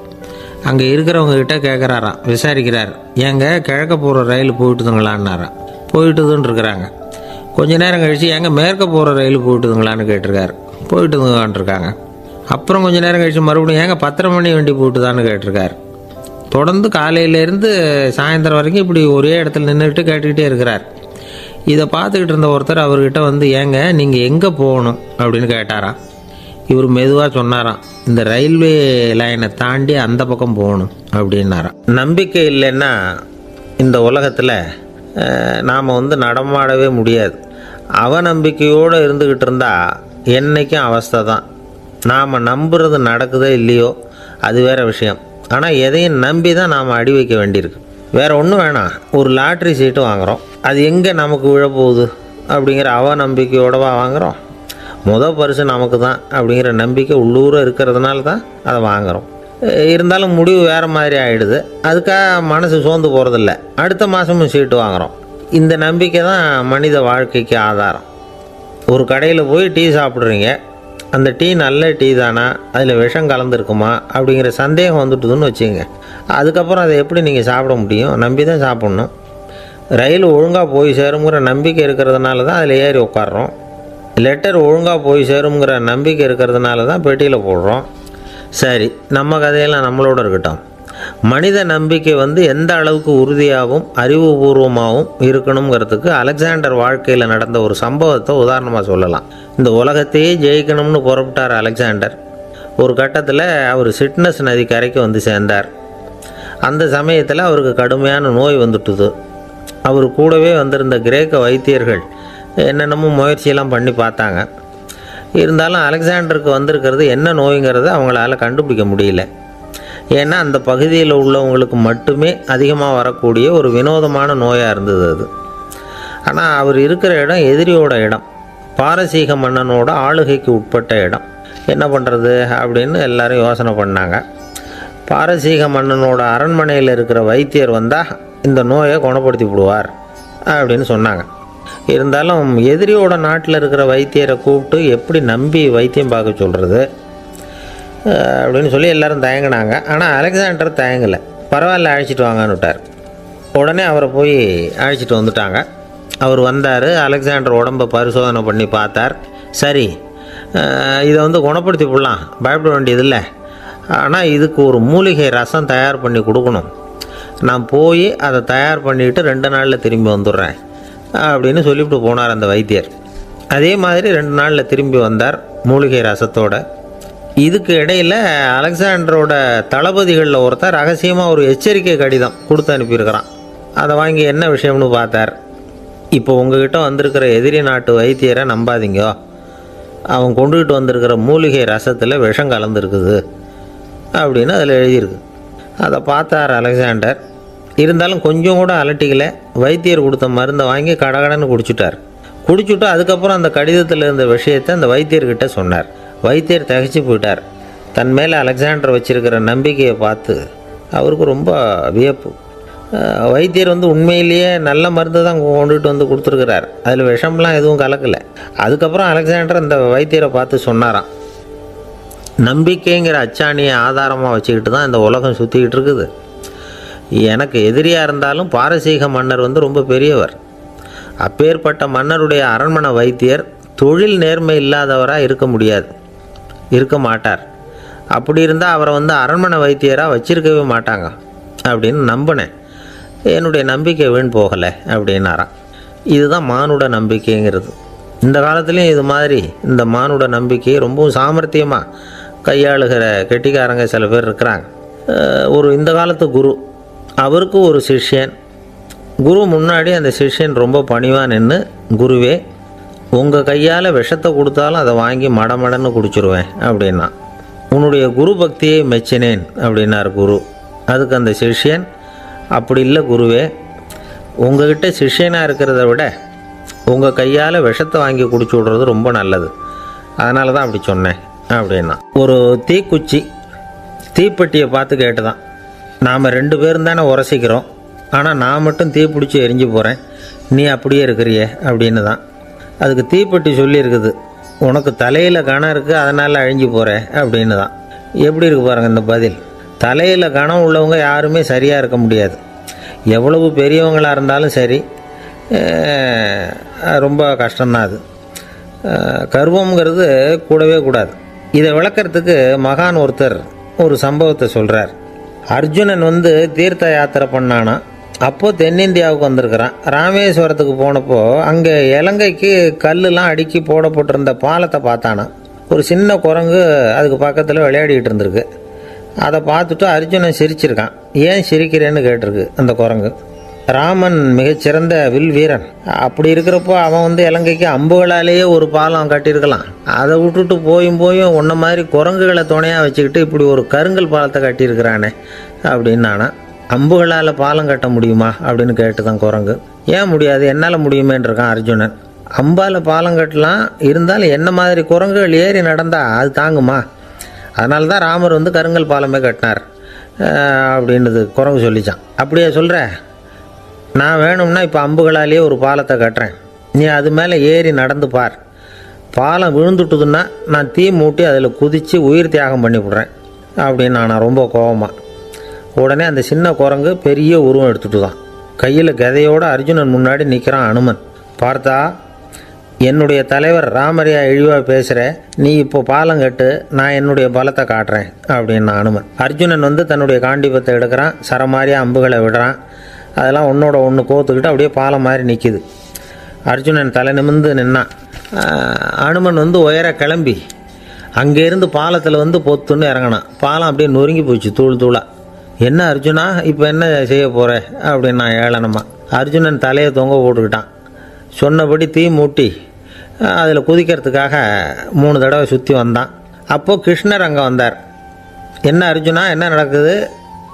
அங்கே இருக்கிறவங்ககிட்ட கேட்குறாராம், விசாரிக்கிறார். ஏங்க கிழக்க போகிற ரயில் போயிட்டுதுங்களான்னாராம். போயிட்டுதுன்னு இருக்கிறாங்க. கொஞ்ச நேரம் கழித்து ஏங்க மேற்க போகிற ரயில் போயிட்டுதுங்களான்னு கேட்டிருக்காரு. போயிட்டுதுங்களான்ருக்காங்க. அப்புறம் கொஞ்சம் நேரம் கழித்து மறுபடியும் ஏங்க 10:30 மணி வண்டி போயிட்டுதான்னு கேட்டிருக்காரு. தொடர்ந்து காலையிலேருந்து சாயந்தரம் வரைக்கும் இப்படி ஒரே இடத்துல நின்றுட்டு கேட்டுக்கிட்டே இருக்கிறார். இதை பார்த்துக்கிட்டு இருந்த ஒருத்தர் அவர்கிட்ட வந்து, ஏங்க நீங்கள் எங்கே போகணும் அப்படின்னு கேட்டாராம். இவர் மெதுவாக சொன்னாராம், இந்த ரயில்வே லைனை தாண்டி அந்த பக்கம் போகணும் அப்படின்னாராம். நம்பிக்கை இல்லைன்னா இந்த உலகத்தில் நாம் வந்து நடமாடவே முடியாது. அவநம்பிக்கையோடு இருந்துக்கிட்டு இருந்தால் என்றைக்கும் அவஸ்தை தான். நாம் நம்புறது நடக்குதோ இல்லையோ அது வேறு விஷயம். ஆனால் எதையும் நம்பி தான் நாம் அடி வைக்க வேண்டியிருக்கு. வேறு ஒன்றும் வேணாம். ஒரு லாட்ரி சீட்டு வாங்குகிறோம். அது எங்கே நமக்கு விழப்போகுது அப்படிங்கிற அவநம்பிக்கையோடவா வாங்குகிறோம்? பரிசு நமக்கு தான் அப்படிங்கிற நம்பிக்கை உள்ளூர இருக்கிறதுனால தான் அதை வாங்குகிறோம். இருந்தாலும் முடிவு வேறு மாதிரி ஆகிடுது. அதுக்காக மனசு சோர்ந்து போகிறதில்ல. அடுத்த மாதமும் சீட்டு வாங்குகிறோம். இந்த நம்பிக்கை தான் மனித வாழ்க்கைக்கு ஆதாரம். ஒரு கடையில் போய் டீ சாப்பிட்றீங்க. அந்த டீ நல்ல டீ தானா, அதில் விஷம் கலந்துருக்குமா அப்படிங்கிற சந்தேகம் வந்துட்டுதுன்னு வச்சுங்க. அதுக்கப்புறம் அதை எப்படி நீங்கள் சாப்பிட முடியும்? நம்பி தான் சாப்பிட்ணும். ரயில் ஒழுங்காக போய் சேருங்கிற நம்பிக்கை இருக்கிறதுனால தான் அதில் ஏறி உட்காடுறோம். லெட்டர் ஒழுங்காக போய் சேருங்கிற நம்பிக்கை இருக்கிறதுனால தான் பெட்டியில் போடுறோம். சரி, நம்ம கதையெல்லாம் நம்மளோட இருக்கட்டும். மனித நம்பிக்கை வந்து எந்த அளவுக்கு உறுதியாகவும் அறிவுபூர்வமாகவும் இருக்கணுங்கிறதுக்கு அலெக்சாண்டர் வாழ்க்கையில் நடந்த ஒரு சம்பவத்தை உதாரணமாக சொல்லலாம். இந்த உலகத்தையே ஜெயிக்கணும்னு புறப்பட்டார் அலெக்சாண்டர். ஒரு கட்டத்தில் அவர் சிட்னஸ் நதி கரைக்கு வந்து சேர்ந்தார். அந்த சமயத்தில் அவருக்கு கடுமையான நோய் வந்துட்டுது. அவர் கூடவே வந்திருந்த கிரேக்க வைத்தியர்கள் என்னென்னமோ முயற்சியெல்லாம் பண்ணி பார்த்தாங்க. இருந்தாலும் அலெக்சாண்டருக்கு வந்திருக்கிறது என்ன நோய்ங்கிறத அவங்களால கண்டுபிடிக்க முடியல. ஏன்னா அந்த பகுதியில் உள்ளவங்களுக்கு மட்டுமே அதிகமாக வரக்கூடிய ஒரு வினோதமான நோயாக இருந்தது அது. ஆனால் அவர் இருக்கிற இடம் எதிரியோட இடம், பாரசீக மன்னனோட ஆளுகைக்கு உட்பட்ட இடம். என்ன பண்ணுறது அப்படின்னு எல்லாரும் யோசனை பண்ணாங்க. பாரசீக மன்னனோட அரண்மனையில் இருக்கிற வைத்தியர் வந்தால் இந்த நோயை குணப்படுத்தி விடுவார் அப்படின்னு சொன்னாங்க. இருந்தாலும் எதிரியோட நாட்டில் இருக்கிற வைத்தியரை கூப்பிட்டு எப்படி நம்பி வைத்தியம் பார்க்க சொல்கிறது அப்படின்னு சொல்லி எல்லோரும் தயங்கினாங்க. ஆனால் அலெக்சாண்டர் தயங்கலை. பரவாயில்ல, அழைச்சிட்டு வாங்கன்னு விட்டார். உடனே அவரை போய் அழைச்சிட்டு வந்துட்டாங்க. அவர் வந்தார். அலெக்சாண்டர் உடம்பை பரிசோதனை பண்ணி பார்த்தார். சரி, இதை குணப்படுத்தி விடலாம், பயப்பட வேண்டியதில்லை. ஆனால் இதுக்கு ஒரு மூலிகை ரசம் தயார் பண்ணி கொடுக்கணும். நான் போய் அதை தயார் பண்ணிவிட்டு 2 நாளில் திரும்பி வந்துடுறேன் அப்படின்னு சொல்லிவிட்டு போனார் அந்த வைத்தியர். அதே மாதிரி 2 நாளில் திரும்பி வந்தார் மூலிகை ரசத்தோட. இதுக்கு இடையில் அலெக்சாண்டரோட தளபதிகளில் ஒருத்தர் ரகசியமாக ஒரு எச்சரிக்கை கடிதம் கொடுத்து அனுப்பியிருக்கிறான். அதை வாங்கி என்ன விஷயம்னு பார்த்தார். இப்போ உங்ககிட்ட வந்திருக்கிற எதிரி நாட்டு வைத்தியரை நம்பாதீங்க, அவன் கொண்டுகிட்டு வந்திருக்கிற மூலிகை ரசத்தில் விஷம் கலந்துருக்குது அப்படின்னு அதில் எழுதியிருக்கு. அதை பார்த்தார் அலெக்சாண்டர். இருந்தாலும் கொஞ்சம் கூட அலட்டிக்கலை. வைத்தியர் கொடுத்த மருந்தை வாங்கி கடகடன்னு குடிச்சுட்டு அதுக்கப்புறம் அந்த கடிதத்தில் இருந்த விஷயத்தை அந்த வைத்தியர்கிட்ட சொன்னார். வைத்தியர் திகைச்சு போயிட்டார். தன் மேலே அலெக்சாண்டர் வச்சிருக்கிற நம்பிக்கையை பார்த்து அவருக்கு ரொம்ப வியப்பு. வைத்தியர் உண்மையிலேயே நல்ல மருந்து தான் கொண்டுகிட்டு கொடுத்துருக்கிறார், அதில் விஷம்லாம் எதுவும் கலக்கலை. அதுக்கப்புறம் அலெக்சாண்டர் அந்த வைத்தியரை பார்த்து சொன்னாராம், நம்பிக்கைங்கிற அச்சாணியை ஆதாரமாக வச்சுக்கிட்டு தான் இந்த உலகம் சுற்றிக்கிட்டு இருக்குது. எனக்கு எதிரியாக இருந்தாலும் பாரசீக மன்னர் ரொம்ப பெரியவர். அப்பேற்பட்ட மன்னருடைய அரண்மனை வைத்தியர் தொழில் நேர்மை இல்லாதவராக இருக்க மாட்டார். அப்படி இருந்தால் அவரை அரண்மனை வைத்தியராக வச்சிருக்கவே மாட்டாங்க அப்படின்னு நம்பினேன். என்னுடைய நம்பிக்கை வீண் போகலை அப்படின்னாராம். இதுதான் மானுட நம்பிக்கைங்கிறது. இந்த காலத்துலேயும் இது மாதிரி இந்த மானுட நம்பிக்கையை ரொம்பவும் சாமர்த்தியமாக கையாளுகிற கெட்டிக்காரங்க சில பேர் இருக்கிறாங்க. ஒரு இந்த காலத்து குரு, அவருக்கு ஒரு சிஷ்யன். குரு முன்னாடி அந்த சிஷ்யன் ரொம்ப பணிவாக நின்று, குருவே, உங்கள் கையால் விஷத்தை கொடுத்தாலும் அதை வாங்கி மடமடன்னு குடிச்சிருவேன் அப்படின்னா. உன்னுடைய குரு பக்தியை மெச்சினேன் அப்படின்னார் குரு. அதுக்கு அந்த சிஷ்யன், அப்படி இல்லை குருவே, உங்ககிட்ட சிஷ்யனாக இருக்கிறத விட உங்கள் கையால் விஷத்தை வாங்கி குடிச்சு விட்றது ரொம்ப நல்லது, அதனால தான் அப்படி சொன்னேன் அப்படின்னா. ஒரு தீப்பெட்டியை பார்த்து கேட்டுதான், நாம் 2 பேரும் தானே உரசிக்கிறோம், ஆனால் நான் மட்டும் தீப்பிடிச்சி எரிஞ்சு போகிறேன், நீ அப்படியே இருக்கிறியே அப்படின்னு தான். அதுக்கு தீப்பெட்டி சொல்லியிருக்குது, உனக்கு தலையில் கணம் இருக்குது அதனால் அழிஞ்சு போகிற அப்படின்னு தான். எப்படி இருக்கு பாருங்கள் இந்த பதில். தலையில் கணம் உள்ளவங்க யாருமே சரியாக இருக்க முடியாது. எவ்வளவு பெரியவங்களாக இருந்தாலும் சரி, ரொம்ப கஷ்டம்தான் அது. கர்வங்கிறது கூடவே கூடாது. இதை விளக்கிறதுக்கு மகான் ஒருத்தர் ஒரு சம்பவத்தை சொல்கிறார். அர்ஜுனன் தீர்த்த யாத்திரை பண்ணானா. அப்போது தென்னிந்தியாவுக்கு வந்திருக்கிறான். ராமேஸ்வரத்துக்கு போனப்போ அங்கே இலங்கைக்கு கல்லுலாம் அடுக்கி போடப்பட்டிருந்த பாலத்தை பார்த்தானா. ஒரு சின்ன குரங்கு அதுக்கு பக்கத்தில் விளையாடிக்கிட்டு இருந்திருக்கு. அதை பார்த்துட்டு அர்ஜுனன் சிரிச்சிருக்கான். ஏன் சிரிக்கிறேன்னு கேட்டிருக்கு அந்த குரங்கு. ராமன் மிகச்சிறந்த வில் வீரன். அப்படி இருக்கிறப்போ அவன் இலங்கைக்கு அம்புகளாலேயே ஒரு பாலம் கட்டியிருக்கலாம். அதை விட்டுட்டு போயும் உன்ன மாதிரி குரங்குகளை துணையாக வச்சுக்கிட்டு இப்படி ஒரு கருங்கல் பாலத்தை கட்டியிருக்கிறானே அப்படின்னு நானா. அம்புகளால் பாலம் கட்ட முடியுமா அப்படின்னு கேட்டு தான் குரங்கு. ஏன் முடியாது, என்னால் முடியுமேன்றிருக்கான் அர்ஜுனன். அம்பால் பாலம் கட்டலாம், இருந்தாலும் என்ன மாதிரி குரங்குகள் ஏறி நடந்தா அது தாங்குமா? அதனால தான் ராமர் கருங்கல் பாலமே கட்டினார் அப்படின்றது குரங்கு சொல்லிச்சான். அப்படியே சொல்கிற, நான் வேணும்னா இப்போ அம்புகளாலேயே ஒரு பாலத்தை கட்டுறேன், நீ அது மேலே ஏறி நடந்து பார். பாலம் விழுந்துட்டுதுன்னா நான் தீ மூட்டி அதில் குதித்து உயிர் தியாகம் பண்ணிவிடுறேன் அப்படின்னு நான் ரொம்ப கோபமாக. உடனே அந்த சின்ன குரங்கு பெரிய உருவம் எடுத்துட்டு தான் கையில் கதையோடு அர்ஜுனன் முன்னாடி நிற்கிறான் அனுமன். பார்த்தா, என்னுடைய தலைவர் ராமரையா இழிவாக பேசுகிற, நீ இப்போ பாலம் கட்டு, நான் என்னுடைய பலத்தை காட்டுறேன் அப்படின்னா அனுமன். அர்ஜுனன் தன்னுடைய காண்டிபத்தை எடுக்கிறான், சரமாரியாக அம்புகளை விடுறான். அதெல்லாம் ஒன்றோட ஒன்று கோத்துக்கிட்டு அப்படியே பாலம் மாதிரி நிற்கிது. அர்ஜுனன் தலை நிமிர்ந்து நின்னான். அனுமன் உயர கிளம்பி அங்கேருந்து பாலத்தில் வந்து பொத்துன்னு இறங்கினான். பாலம் அப்படியே நொறுங்கி போச்சு தூள் தூளாக. என்ன அர்ஜுனா, இப்போ என்ன செய்ய போகிற அப்படின்னா ஏளனமா. அர்ஜுனன் தலையை தொங்க போட்டுக்கிட்டான். சொன்னபடி தீ மூட்டி அதில் குதிக்கிறதுக்காக 3 தடவை சுற்றி வந்தான். அப்போது கிருஷ்ணர் அங்கே வந்தார். என்ன அர்ஜுனா, என்ன நடக்குது,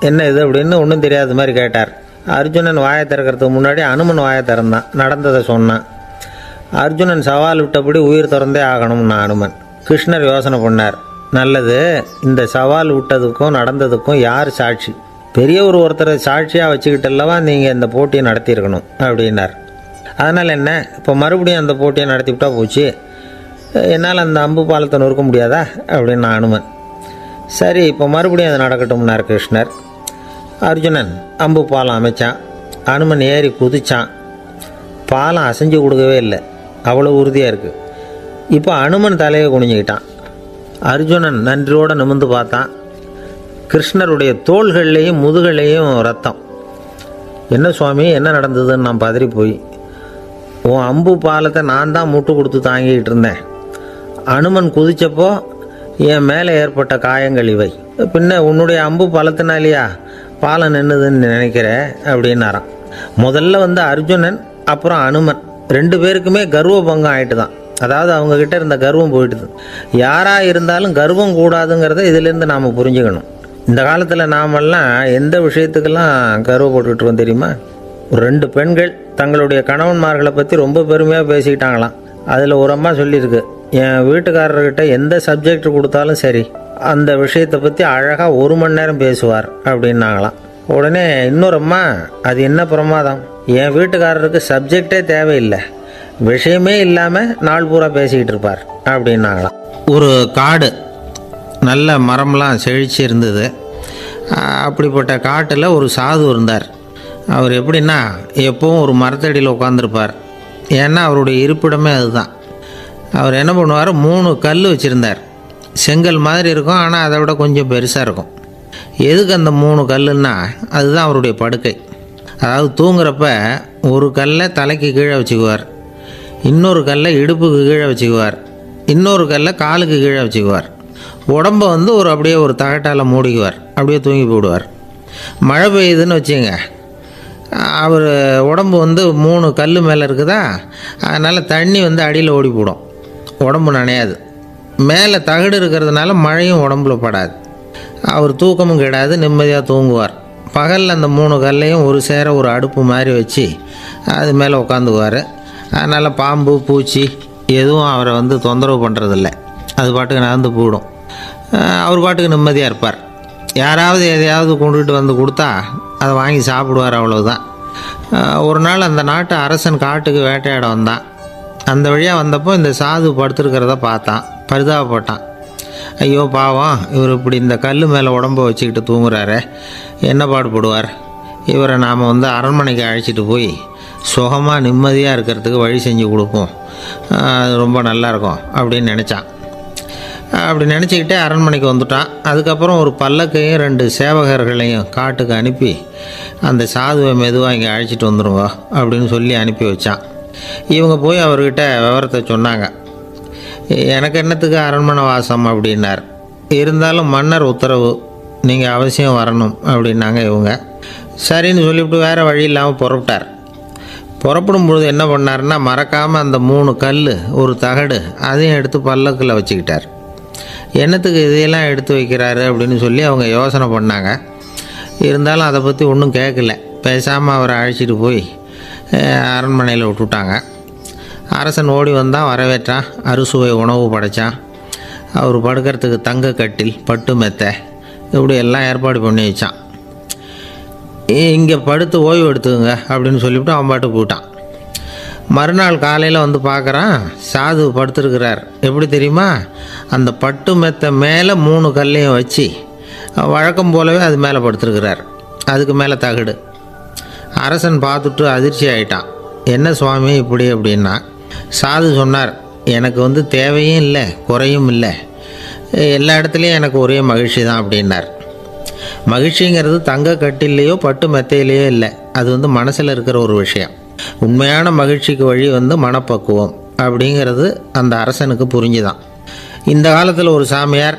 என்ன இது அப்படின்னு ஒன்றும் தெரியாத மாதிரி கேட்டார். அர்ஜுனன் வாயை திறக்கிறதுக்கு முன்னாடி அனுமன் வாயை திறந்தான், நடந்ததை சொன்னான். அர்ஜுனன் சவால் விட்டபடி உயிர் திறந்தே ஆகணும்னா அனுமன். கிருஷ்ணர் யோசனை பண்ணார். நல்லது, இந்த சவால் விட்டதுக்கும் நடந்ததுக்கும் யார் சாட்சி? பெரியவர் ஒருத்தரை சாட்சியாக வச்சுக்கிட்டல்லவா நீங்கள் இந்த போட்டியை நடத்தியிருக்கணும் அப்படின்னார். அதனால் என்ன, இப்போ மறுபடியும் அந்த போட்டியை நடத்திவிட்டா போச்சு, என்னால் அந்த அம்பு பாலத்தை நொறுக்க முடியாதா அப்படின்னா அனுமன். சரி, இப்போ மறுபடியும் அது நடக்கட்டும்னார் கிருஷ்ணர். அர்ஜுனன் அம்பு பாலம் அமைச்சான். அனுமன் ஏறி குதிச்சான். பாலம் அசைஞ்சு கொடுக்கவே இல்லை, அவ்வளோ உறுதியாக இருக்குது. இப்போ அனுமன் தலையை குனிஞ்சிக்கிட்டான். அர்ஜுனன் நன்றியோடு நிமிர்ந்து பார்த்தான். கிருஷ்ணருடைய தோள்கள்லேயும் முதுகள்லேயும் ரத்தம். என்ன சுவாமி, என்ன நடந்ததுன்னு நான் பதறி போய், உன் அம்பு பாலத்தை நான் தான் முட்டு கொடுத்து தாங்கிக்கிட்டு இருந்தேன். அனுமன் குதித்தப்போ என் மேலே ஏற்பட்ட காயங்கள் இவை. பின்ன உன்னுடைய அம்பு பலத்தினாலேயா பாலம் நின்றுதுன்னு நினைக்கிற அப்படின்னாரான். முதல்ல வந்து அர்ஜுனன், அப்புறம் அனுமன் 2 பேருக்குமே கர்வ பங்கம் ஆகிட்டு தான். அதாவது அவங்கக்கிட்ட இருந்த கர்வம் போயிட்டுது. யாராக இருந்தாலும் கர்வம் கூடாதுங்கிறத இதிலேருந்து நாம் புரிஞ்சுக்கணும். இந்த காலத்தில் நாமெல்லாம் எந்த விஷயத்துக்கெல்லாம் கர்வப்பட்டுருக்கோம் தெரியுமா? 2 பெண்கள் தங்களுடைய கணவன்மார்களை பற்றி ரொம்ப பெருமையாக பேசிக்கிட்டாங்களாம். அதில் ஒரு அம்மா சொல்லியிருக்கு, என் வீட்டுக்காரர்கிட்ட எந்த சப்ஜெக்ட் கொடுத்தாலும் சரி அந்த விஷயத்தை பற்றி அழகாக 1 மணி நேரம் பேசுவார் அப்படின்னாங்களாம். உடனே இன்னொரு அம்மா, அது என்ன பிரமாதம், என் வீட்டுக்காரருக்கு சப்ஜெக்டே தேவையில்லை, விஷயமே இல்லாமல் நாள் பூரா பேசிக்கிட்டு இருப்பார் அப்படின்னாங்களாம். ஒரு காடு, நல்ல மரம்லாம் செழிச்சு இருந்தது. அப்படிப்பட்ட காட்டில் ஒரு சாது இருந்தார். அவர் எப்படின்னா எப்பவும் ஒரு மரத்தடியில் உட்காந்துருப்பார். ஏன்னா அவருடைய இருப்பிடமே அதுதான். அவர் என்ன பண்ணுவார், 3 கல் வச்சுருந்தார். செங்கல் மாதிரி இருக்கும், ஆனால் அதை விட கொஞ்சம் பெருசாக இருக்கும். எதுக்கு அந்த 3 கல்லுன்னா அதுதான் அவருடைய படுக்கை. அதாவது தூங்குறப்ப ஒரு கல்லை தலைக்கு கீழே வச்சுக்குவார், இன்னொரு கல்லை இடுப்புக்கு கீழே வச்சுக்குவார், இன்னொரு கல்லை காலுக்கு கீழே வச்சுக்குவார். உடம்பை வந்து அப்படியே ஒரு தகட்டால் மூடிக்குவார், அப்படியே தூங்கி போடுவார். மழை பெய்யுதுன்னு வச்சுங்க, அவர் உடம்பு வந்து 3 கல் மேலே இருக்குதா, அதனால் தண்ணி வந்து அடியில் ஓடி போடும், உடம்பு நனையாது. மேலே தகடு இருக்கிறதுனால மழையும் உடம்புல படாது. அவர் தூக்கமும் கிடாது, நிம்மதியாக தூங்குவார். பகலில் அந்த 3 கல்லையும் ஒரு சேர ஒரு அடுப்பு மாதிரி வச்சு அது மேலே உட்காந்துக்குவார். அதனால் பாம்பு பூச்சி எதுவும் அவரை வந்து தொந்தரவு பண்ணுறதில்ல, அது பாட்டுக்கு நடந்து போயிடும். அவர் பாட்டுக்கு நிம்மதியாக இருப்பார். யாராவது எதையாவது கொண்டுகிட்டு வந்து கொடுத்தா அதை வாங்கி சாப்பிடுவார், அவ்வளவுதான். ஒரு நாள் அந்த நாட்டு அரசன் காட்டுக்கு வேட்டையாட வந்தான். அந்த வழியாக வந்தப்போ இந்த சாது படுத்துருக்கிறத பார்த்தான், பரிதாபப்பட்டான். ஐயோ பாவம், இவர் இப்படி இந்த கல் மேலே உடம்பை வச்சுக்கிட்டு தூங்குறாரு, என்ன பாடுபடுவார், இவரை நாம் வந்து அரண்மனைக்கு அழைச்சிட்டு போய் சுகமாக நிம்மதியாக இருக்கிறதுக்கு வழி செஞ்சு கொடுப்போம், அது ரொம்ப நல்லாயிருக்கும் அப்படின்னு நினச்சான். அப்படி நினச்சிக்கிட்டே அரண்மனைக்கு வந்துட்டான். அதுக்கப்புறம் ஒரு பல்லக்கையும் 2 சேவகர்களையும் காட்டுக்கு அனுப்பி அந்த சாதுவை மெதுவாக இங்கே அழைச்சிட்டு வந்துடுங்க அப்படின்னு சொல்லி அனுப்பி வச்சான். இவங்க போய் அவர்கிட்ட விவரத்தை சொன்னாங்க. எனக்கு என்னத்துக்கு அரண்மனை வாசம் அப்படின்னார். இருந்தாலும் மன்னர் உத்தரவு, நீங்கள் அவசியம் வரணும் அப்படின்னாங்க இவங்க. சரின்னு சொல்லிவிட்டு வேறு வழி இல்லாமல் புறப்பட்டார். புறப்படும் பொழுது என்ன பண்ணார்னா, மறக்காமல் அந்த 3 கல் ஒரு தகடு அதையும் எடுத்து பல்லக்கில் வச்சுக்கிட்டார். என்னத்துக்கு இதையெல்லாம் எடுத்து வைக்கிறாரு அப்படின்னு சொல்லி அவங்க யோசனை பண்ணாங்க. இருந்தாலும் அதை பற்றி ஒன்றும் கேட்கல. பேசாமல் அவரை அழைச்சிட்டு போய் அரண்மனையில் விட்டுட்டாங்க. அரசன் ஓடி வந்தான், வரவேற்றான், அறுசுவை உணவு படைத்தான். அவர் படுக்கிறதுக்கு தங்க கட்டில், பட்டு மெத்தை, இப்படி எல்லாம் ஏற்பாடு பண்ணி வச்சான். இங்கே படுத்து ஓய்வு எடுத்துக்குங்க அப்படின்னு சொல்லிவிட்டு அவன் பாட்டு போயிட்டான். மறுநாள் காலையில் வந்து பார்க்குறான், சாது படுத்துருக்கிறார். எப்படி தெரியுமா, அந்த பட்டு மெத்தை மேலே 3 கல்லையும் வச்சு வழக்கம் போலவே அது மேலே படுத்துருக்கிறார், அதுக்கு மேலே தகடு. அரசன் பார்த்துட்டு அதிர்ச்சி ஆகிட்டான். என்ன சுவாமி இப்படி அப்படின்னா, சாது சொன்னார், எனக்கு வந்து தேவையும் இல்லை குறையும் இல்லை, எல்லா இடத்துலையும் எனக்கு ஒரே மகிழ்ச்சி தான் அப்படின்னார். மகிழ்ச்சிங்கிறது தங்க கட்டிலேயோ பட்டு மெத்தையிலேயோ இல்லை, அது வந்து மனசில் இருக்கிற ஒரு விஷயம். உண்மையான மகிழ்ச்சிக்கு வழி வந்து மனப்பக்குவம் அப்படிங்கிறது அந்த அரசனுக்கு புரிஞ்சுதான். இந்த காலத்தில் ஒரு சாமியார்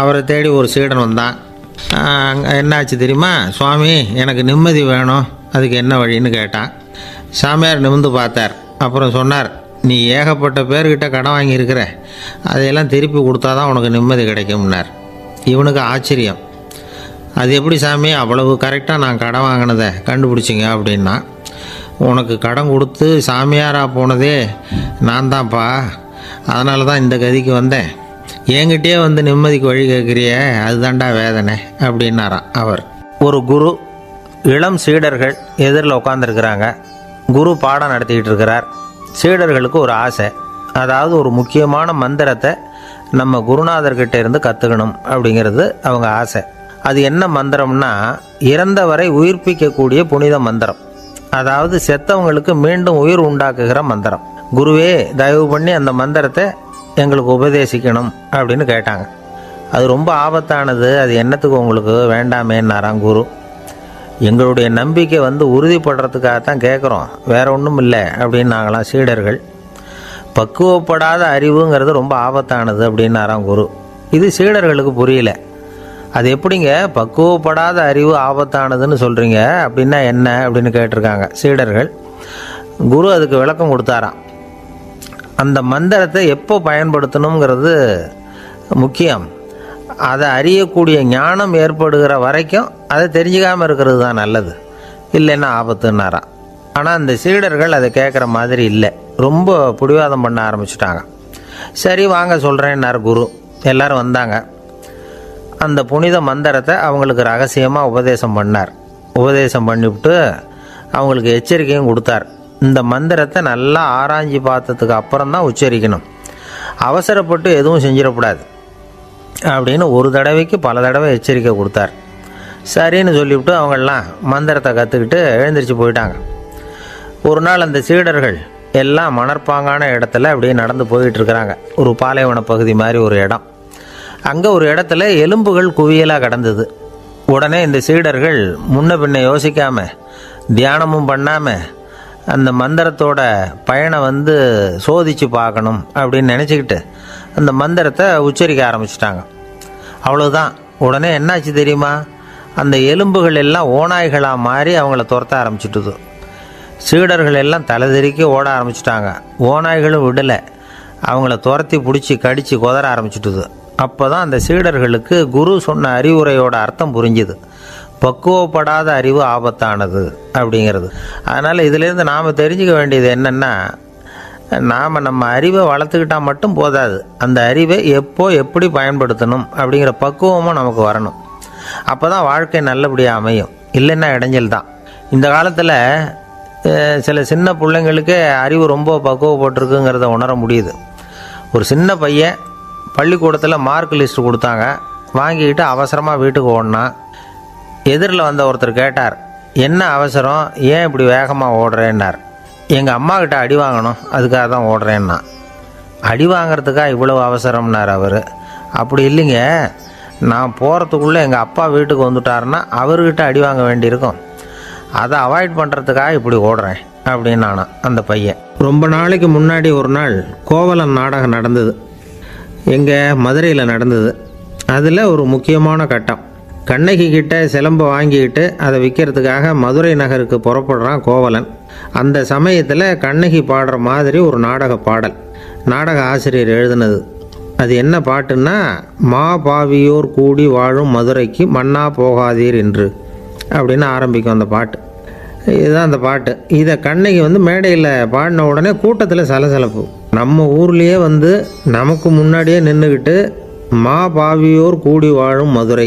அவரை தேடி ஒரு சீடன் வந்தான். என்னாச்சு தெரியுமா? சுவாமி, எனக்கு நிம்மதி வேணும், அதுக்கு என்ன வழின்னு கேட்டான். சாமியார் நிமிர்ந்து பார்த்தார். அப்புறம் சொன்னார், நீ ஏகப்பட்ட பேர்கிட்ட கடன் வாங்கியிருக்கிற, அதையெல்லாம் திருப்பி கொடுத்தா தான் உனக்கு நிம்மதி கிடைக்கும்னார். இவனுக்கு ஆச்சரியம். அது எப்படி சாமி, அவ்வளவு கரெக்டாக நான் கடன் வாங்கினதை கண்டுபிடிச்சிங்க அப்படின்னா. உனக்கு கடன் கொடுத்து சாமியாராக போனதே நான் தான்ப்பா, அதனால தான் இந்த கதிக்கு வந்தேன். என்கிட்டயே வந்து நிம்மதிக்கு வழி கேட்குறிய, அதுதான்டா வேதனை அப்படின்னாராம் அவர். ஒரு குரு, இளம் சீடர்கள் எதிரில் உட்காந்துருக்கிறாங்க. குரு பாடம் நடத்திக்கிட்டு இருக்கிறார். சீடர்களுக்கு ஒரு ஆசை, அதாவது ஒரு முக்கியமான மந்திரத்தை நம்ம குருநாதர்கிட்ட இருந்து கற்றுக்கணும் அப்படிங்கிறது அவங்க ஆசை. அது என்ன மந்திரம்னா, இறந்தவரை உயிர்ப்பிக்கக்கூடிய புனித மந்திரம், அதாவது செத்தவங்களுக்கு மீண்டும் உயிர் உண்டாக்குகிற மந்திரம். குருவே, தயவு பண்ணி அந்த மந்திரத்தை எங்களுக்கு உபதேசிக்கணும் அப்படின்னு கேட்டாங்க. அது ரொம்ப ஆபத்தானது, அது என்னத்துக்கு உங்களுக்கு வேண்டாமேன்னாராம் குரு. எங்களுடைய நம்பிக்கை வந்து உறுதிப்படுறதுக்காகத்தான் கேட்குறோம், வேற ஒன்றும் இல்லை அப்படின்னாங்களாம் சீடர்கள். பக்குவப்படாத அறிவுங்கிறது ரொம்ப ஆபத்தானது அப்படின்னாராம் குரு. இது சீடர்களுக்கு புரியல. அது எப்படிங்க பக்குவப்படாத அறிவு ஆபத்தானதுன்னு சொல்கிறீங்க, அப்படின்னா என்ன அப்படின்னு கேட்டிருக்காங்க சீடர்கள். குரு அதுக்கு விளக்கம் கொடுத்தாராம். அந்த மந்திரத்தை எப்போ பயன்படுத்தணுங்கிறது முக்கியம். அதை அறியக்கூடிய ஞானம் ஏற்படுகிற வரைக்கும் அதை தெரிஞ்சுக்காமல் இருக்கிறது தான் நல்லது, இல்லைன்னா ஆபத்துன்னாராம். ஆனால் அந்த சீடர்கள் அதை கேட்குற மாதிரி இல்லை, ரொம்ப பிடிவாதம் பண்ண ஆரம்பிச்சிட்டாங்க. சரி வாங்க சொல்கிறேன்னார் குரு. எல்லோரும் வந்தாங்க. அந்த புனித மந்திரத்தை அவங்களுக்கு ரகசியமாக உபதேசம் பண்ணார். உபதேசம் பண்ணிவிட்டு அவங்களுக்கு எச்சரிக்கையும் கொடுத்தார். இந்த மந்திரத்தை நல்லா ஆராய்ச்சி பார்த்ததுக்கு அப்புறம் தான் உச்சரிக்கணும், அவசரப்பட்டு எதுவும் செஞ்சிடக்கூடாது அப்படின்னு ஒரு தடவைக்கு பல தடவை எச்சரிக்கை கொடுத்தார். சரின்னு சொல்லிவிட்டு அவங்கெல்லாம் மந்திரத்தை கற்றுக்கிட்டு எழுந்திரிச்சு போயிட்டாங்க. ஒரு நாள் அந்த சீடர்கள் எல்லாம் மணற்பாங்கான இடத்துல அப்படியே நடந்து போயிட்டுருக்கிறாங்க. ஒரு பாலைவன பகுதி மாதிரி ஒரு இடம். அங்கே ஒரு இடத்துல எலும்புகள் குவியலாக கிடந்தது. உடனே இந்த சீடர்கள் முன்ன பின்ன யோசிக்காமல், தியானமும் பண்ணாமல், அந்த மந்திரத்தோட பயனை வந்து சோதித்து பார்க்கணும் அப்படின்னு நினச்சிக்கிட்டு அந்த மந்திரத்தை உச்சரிக்க ஆரம்பிச்சிட்டாங்க. அவ்வளோதான். உடனே என்னாச்சு தெரியுமா? அந்த எலும்புகள் எல்லாம் ஓநாய்களாக மாறி அவங்கள துரத்த ஆரம்பிச்சிட்டுது. சீடர்கள் எல்லாம் தலைதெறிக்க ஓட ஆரம்பிச்சிட்டாங்க. ஓநாய்களும் விடலை, அவங்கள துரத்தி பிடிச்சி கடித்து கொதற ஆரம்பிச்சிட்டுது. அப்போ தான் அந்த சீடர்களுக்கு குரு சொன்ன அறிவுரையோட அர்த்தம் புரிஞ்சுது. பக்குவப்படாத அறிவு ஆபத்தானது அப்படிங்கிறது. அதனால் இதிலேருந்து நாம் தெரிஞ்சுக்க வேண்டியது என்னென்னா, நாம் நம்ம அறிவை வளர்த்துக்கிட்டால் மட்டும் போதாது, அந்த அறிவை எப்போ எப்படி பயன்படுத்தணும் அப்படிங்கிற பக்குவமும் நமக்கு வரணும். அப்போ தான் வாழ்க்கை நல்லபடியாக அமையும், இல்லைன்னா இடைஞ்சல் தான். இந்த காலத்தில் சில சின்ன பிள்ளைங்களுக்கே அறிவு ரொம்ப பக்குவப்பட்டிருக்குங்கிறத உணர முடியுது. ஒரு சின்ன பையன் பள்ளிக்கூடத்தில் மார்க் லிஸ்ட் கொடுத்தாங்க, வாங்கிக்கிட்டு அவசரமாக வீட்டுக்கு ஓடினான். எதிரில் வந்த ஒருத்தர் கேட்டார், என்ன அவசரம், ஏன் இப்படி வேகமாக ஓடுறேன்னார். எங்கள் அம்மா கிட்ட அடி வாங்கணும், அதுக்காக தான் ஓடுறேன்னா. அடி வாங்கிறதுக்காக இவ்வளவு அவசரம்னார் அவர். அப்படி இல்லைங்க, நான் போகிறதுக்குள்ளே எங்கள் அப்பா வீட்டுக்கு வந்துட்டாருன்னா அவர்கிட்ட அடி வாங்க வேண்டியிருக்கும், அதை அவாய்ட் பண்ணுறதுக்காக இப்படி ஓடுறேன் அப்படின்னு நானா அந்த பையன். ரொம்ப நாளைக்கு முன்னாடி ஒரு நாள் கோவலன் நாடகம் நடந்தது. எங்கள் மதுரையில் நடந்தது. அதில் ஒரு முக்கியமான கட்டம், கண்ணகி கிட்ட சிலம்பை வாங்கிக்கிட்டு அதை விற்கிறதுக்காக மதுரை நகருக்கு புறப்படுறான் கோவலன். அந்த சமயத்தில் கண்ணகி பாடுற மாதிரி ஒரு நாடக பாடல், நாடக ஆசிரியர் எழுதினது. அது என்ன பாட்டுன்னா, மா பாவியோர் கூடி வாழும் மதுரைக்கு மன்னா போகாதீர் என்று அப்படின்னு ஆரம்பிக்கும் அந்த பாட்டு. இதுதான் அந்த பாட்டு. இதை கண்ணகி மேடையில் பாடின உடனே கூட்டத்தில் சலசலப்பு. நம்ம ஊர்லேயே நமக்கு முன்னாடியே நின்றுக்கிட்டு மா பாவியோர் கூடி வாழும் மதுரை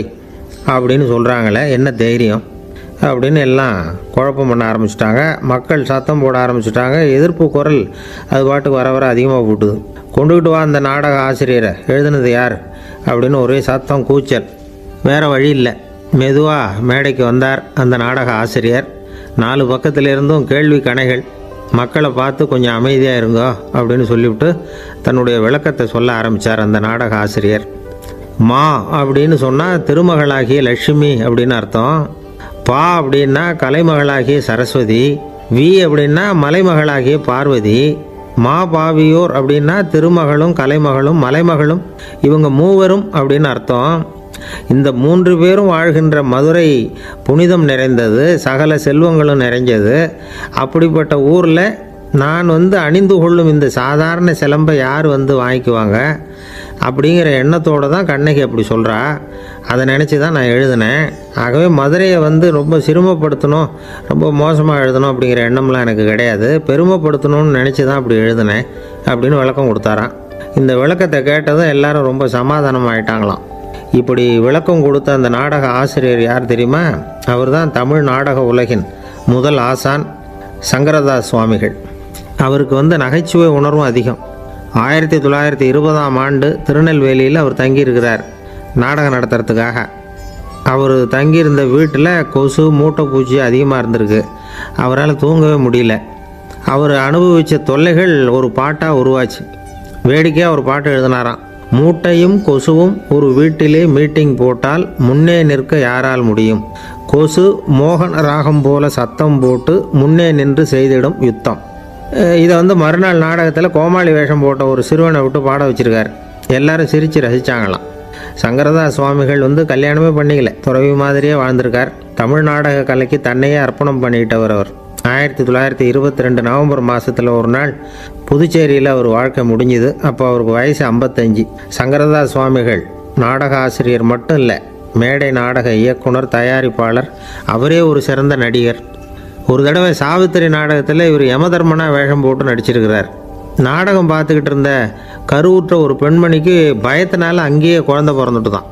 அப்படின்னு சொல்கிறாங்களே, என்ன தைரியம் அப்படின்னு எல்லாம் குழப்பம் பண்ண ஆரம்பிச்சிட்டாங்க. மக்கள் சத்தம் போட ஆரம்பிச்சிட்டாங்க. எதிர்ப்பு குரல் அது பாட்டுக்கு வர வர அதிகமாக போட்டுது. கொண்டுக்கிட்டு வா அந்த நாடக ஆசிரியரை, எழுதுனது யார் அப்படின்னு ஒரே சத்தம், கூச்சல். வேறு வழி இல்லை. மெதுவாக மேடைக்கு வந்தார் அந்த நாடக ஆசிரியர். 4 பக்கத்திலிருந்தும் கேள்வி கணைகள். மக்களை பார்த்து கொஞ்சம் அமைதியாக இருங்கோ அப்படின்னு சொல்லிவிட்டு தன்னுடைய விளக்கத்தை சொல்ல ஆரம்பித்தார் அந்த நாடக ஆசிரியர். மா அப்படின்னு சொன்னால் திருமகளாகிய லட்சுமி அப்படின்னு அர்த்தம். பா அப்படின்னா கலைமகளாகிய சரஸ்வதி. வி அப்படின்னா மலைமகளாகிய பார்வதி. மாபாவியோர் அப்படின்னா திருமகளும், கலைமகளும், மலைமகளும், இவங்க மூவரும் அப்படின்னு அர்த்தம். இந்த 3 பேரும் வாழ்கின்ற மதுரை புனிதம் நிறைந்தது, சகல செல்வங்களும் நிறைஞ்சது. அப்படிப்பட்ட ஊரில் நான் அணிந்து கொள்ளும் இந்த சாதாரண சிலம்பை யார் வாங்கிக்குவாங்க அப்படிங்கிற எண்ணத்தோடு தான் கண்ணகி அப்படி சொல்கிறா. அதை நினச்சி தான் நான் எழுதினேன். ஆகவே மதுரையை ரொம்ப சிரமப்படுத்தணும், ரொம்ப மோசமாக எழுதணும் அப்படிங்கிற எண்ணம்லாம் எனக்கு கிடையாது. பெருமைப்படுத்தணும்னு நினச்சி தான் அப்படி எழுதினேன் அப்படின்னு விளக்கம் கொடுத்தாராம். இந்த விளக்கத்தை கேட்டதும் எல்லாரும் ரொம்ப சமாதானம் ஆயிட்டாங்களாம். இப்படி விளக்கம் கொடுத்த அந்த நாடக ஆசிரியர் யார் தெரியுமா? அவர் தான் தமிழ் நாடக உலகின் முதல் ஆசான் சங்கரதாஸ் சுவாமிகள். அவருக்கு நகைச்சுவை உணர்வும் அதிகம். 1920ஆம் ஆண்டு திருநெல்வேலியில் அவர் தங்கியிருக்கிறார் நாடகம் நடத்துறதுக்காக. அவர் தங்கியிருந்த வீட்டில் கொசு, மூட்டைப்பூச்சி அதிகமாக இருந்திருக்கு. அவரால் தூங்கவே முடியல. அவர் அனுபவித்த தொல்லைகள் ஒரு பாட்டாக உருவாச்சு. வேடிக்கையாக ஒரு பாட்டு எழுதினாராம். மூட்டையும் கொசுவும் ஒரு வீட்டிலே மீட்டிங் போட்டால் முன்னே நிற்க யாரால் முடியும்? கொசு மோகன ராகம் போல சத்தம் போட்டு முன்னே நின்று செய்திடும் யுத்தம். இதை மறுநாள் நாடகத்தில் கோமாளி வேஷம் போட்ட ஒரு சிறுவனை விட்டு பாட வச்சுருக்கார். எல்லாரும் சிரித்து ரசித்தாங்களாம். சங்கரதாஸ் சுவாமிகள் கல்யாணமே பண்ணிக்கல, துறவி மாதிரியே வாழ்ந்திருக்கார். தமிழ் நாடக கலைக்கு தன்னையே அர்ப்பணம் பண்ணிக்கிட்டவர் அவர். 1922 நவம்பர் மாதத்தில் ஒரு நாள் புதுச்சேரியில் அவர் வாழ்க்கை முடிஞ்சுது. அப்போ அவருக்கு வயசு 55. சங்கரதாஸ் சுவாமிகள் நாடக ஆசிரியர் மட்டும் இல்லை, மேடை நாடக இயக்குனர், தயாரிப்பாளர், அவரே ஒரு சிறந்த நடிகர். ஒரு தடவை சாவித்திரி நாடகத்தில் இவர் யமதர்மனா வேஷம் போட்டு நடிச்சிருக்கிறார். நாடகம் பார்த்துக்கிட்டு இருந்த கருவுற்ற ஒரு பெண்மணிக்கு பயத்தினால அங்கேயே குழந்தை பிறந்துட்டு தான்.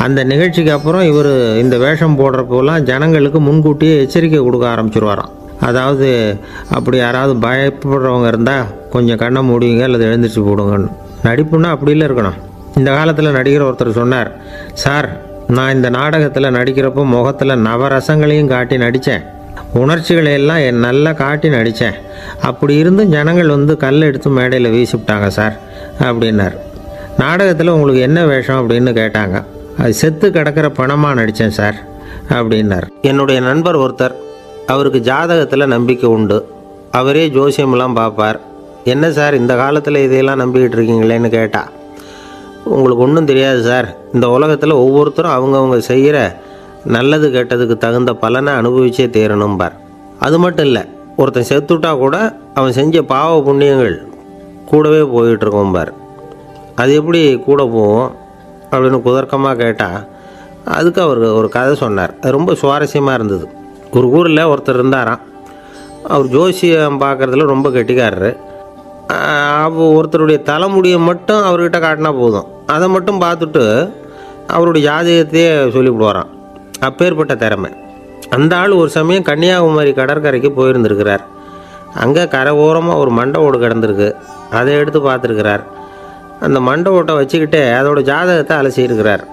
அந்த நிகழ்ச்சிக்கு அப்புறம் இவர் இந்த வேஷம் போடுறப்போலாம் ஜனங்களுக்கு முன்கூட்டியே எச்சரிக்கை கொடுக்க ஆரம்பிச்சிருவாராம். அதாவது அப்படி யாராவது பயப்படுறவங்க இருந்தால் கொஞ்சம் கண்ணை மூடிங்க அல்லது எழுந்திரிச்சு போடுங்கன்னு. நடிப்புன்னா அப்படிலாம் இருக்கணும். இந்த காலத்தில் நடிகர் ஒருத்தர் சொன்னார், சார் நான் இந்த நாடகத்தில் நடிக்கிறப்போ முகத்தில் நவரசங்களையும் காட்டி நடித்தேன், உணர்ச்சிகளை எல்லாம் நல்லா காட்டி நடித்தேன். அப்படி இருந்தும் ஜனங்கள் கல் எடுத்து மேடையில் வீசிவிட்டாங்க சார் அப்படின்னார். நாடகத்தில் உங்களுக்கு என்ன வேஷம் அப்படின்னு கேட்டாங்க. அது செத்து கிடக்கிற பணமாக நடித்தேன் சார் அப்படின்னார். என்னுடைய நண்பர் ஒருத்தர், அவருக்கு ஜாதகத்தில் நம்பிக்கை உண்டு. அவரே ஜோசியமெல்லாம் பார்ப்பார். என்ன சார் இந்த காலத்தில் இதையெல்லாம் நம்பிக்கிட்டு இருக்கீங்களேன்னு கேட்டால், உங்களுக்கு ஒன்றும் தெரியாது சார், இந்த உலகத்தில் ஒவ்வொருத்தரும் அவங்கவுங்க செய்கிற நல்லது கெட்டதுக்கு தகுந்த பலனை அனுபவிச்சே தேரணும்பார். அது மட்டும் இல்லை, ஒருத்தன் செத்துட்டா கூட அவன் செஞ்ச பாவ புண்ணியங்கள் கூடவே போயிட்டுருக்கோம்பார். அது எப்படி கூட போவோம் அப்படின்னு குதர்க்கமாக கேட்டால் அதுக்கு அவர் ஒரு கதை சொன்னார். அது ரொம்ப சுவாரஸ்யமாக இருந்தது. ஒரு ஊரில் ஒருத்தர் இருந்தாராம். அவர் ஜோசியம் பார்க்குறதுல ரொம்ப கெட்டிக்காரரு. ஒருத்தருடைய தலைமுடியை மட்டும் அவர்கிட்ட காட்டினா போதும், அதை மட்டும் பார்த்துட்டு அவருடைய ஜாதகத்தையே சொல்லிவிடுவாராம். அப்பேற்பட்ட திறமை. அந்த ஆள் ஒரு சமயம் கன்னியாகுமரி கடற்கரைக்கு போயிருந்துருக்கிறார். அங்கே கரை ஓரமாக ஒரு மண்டை ஓடு கிடந்திருக்கு. அதை எடுத்து பார்த்துருக்கிறார். அந்த மண்டை ஓட்டை வச்சுக்கிட்டே அதோட ஜாதகத்தை அலசியிருக்கிறார்.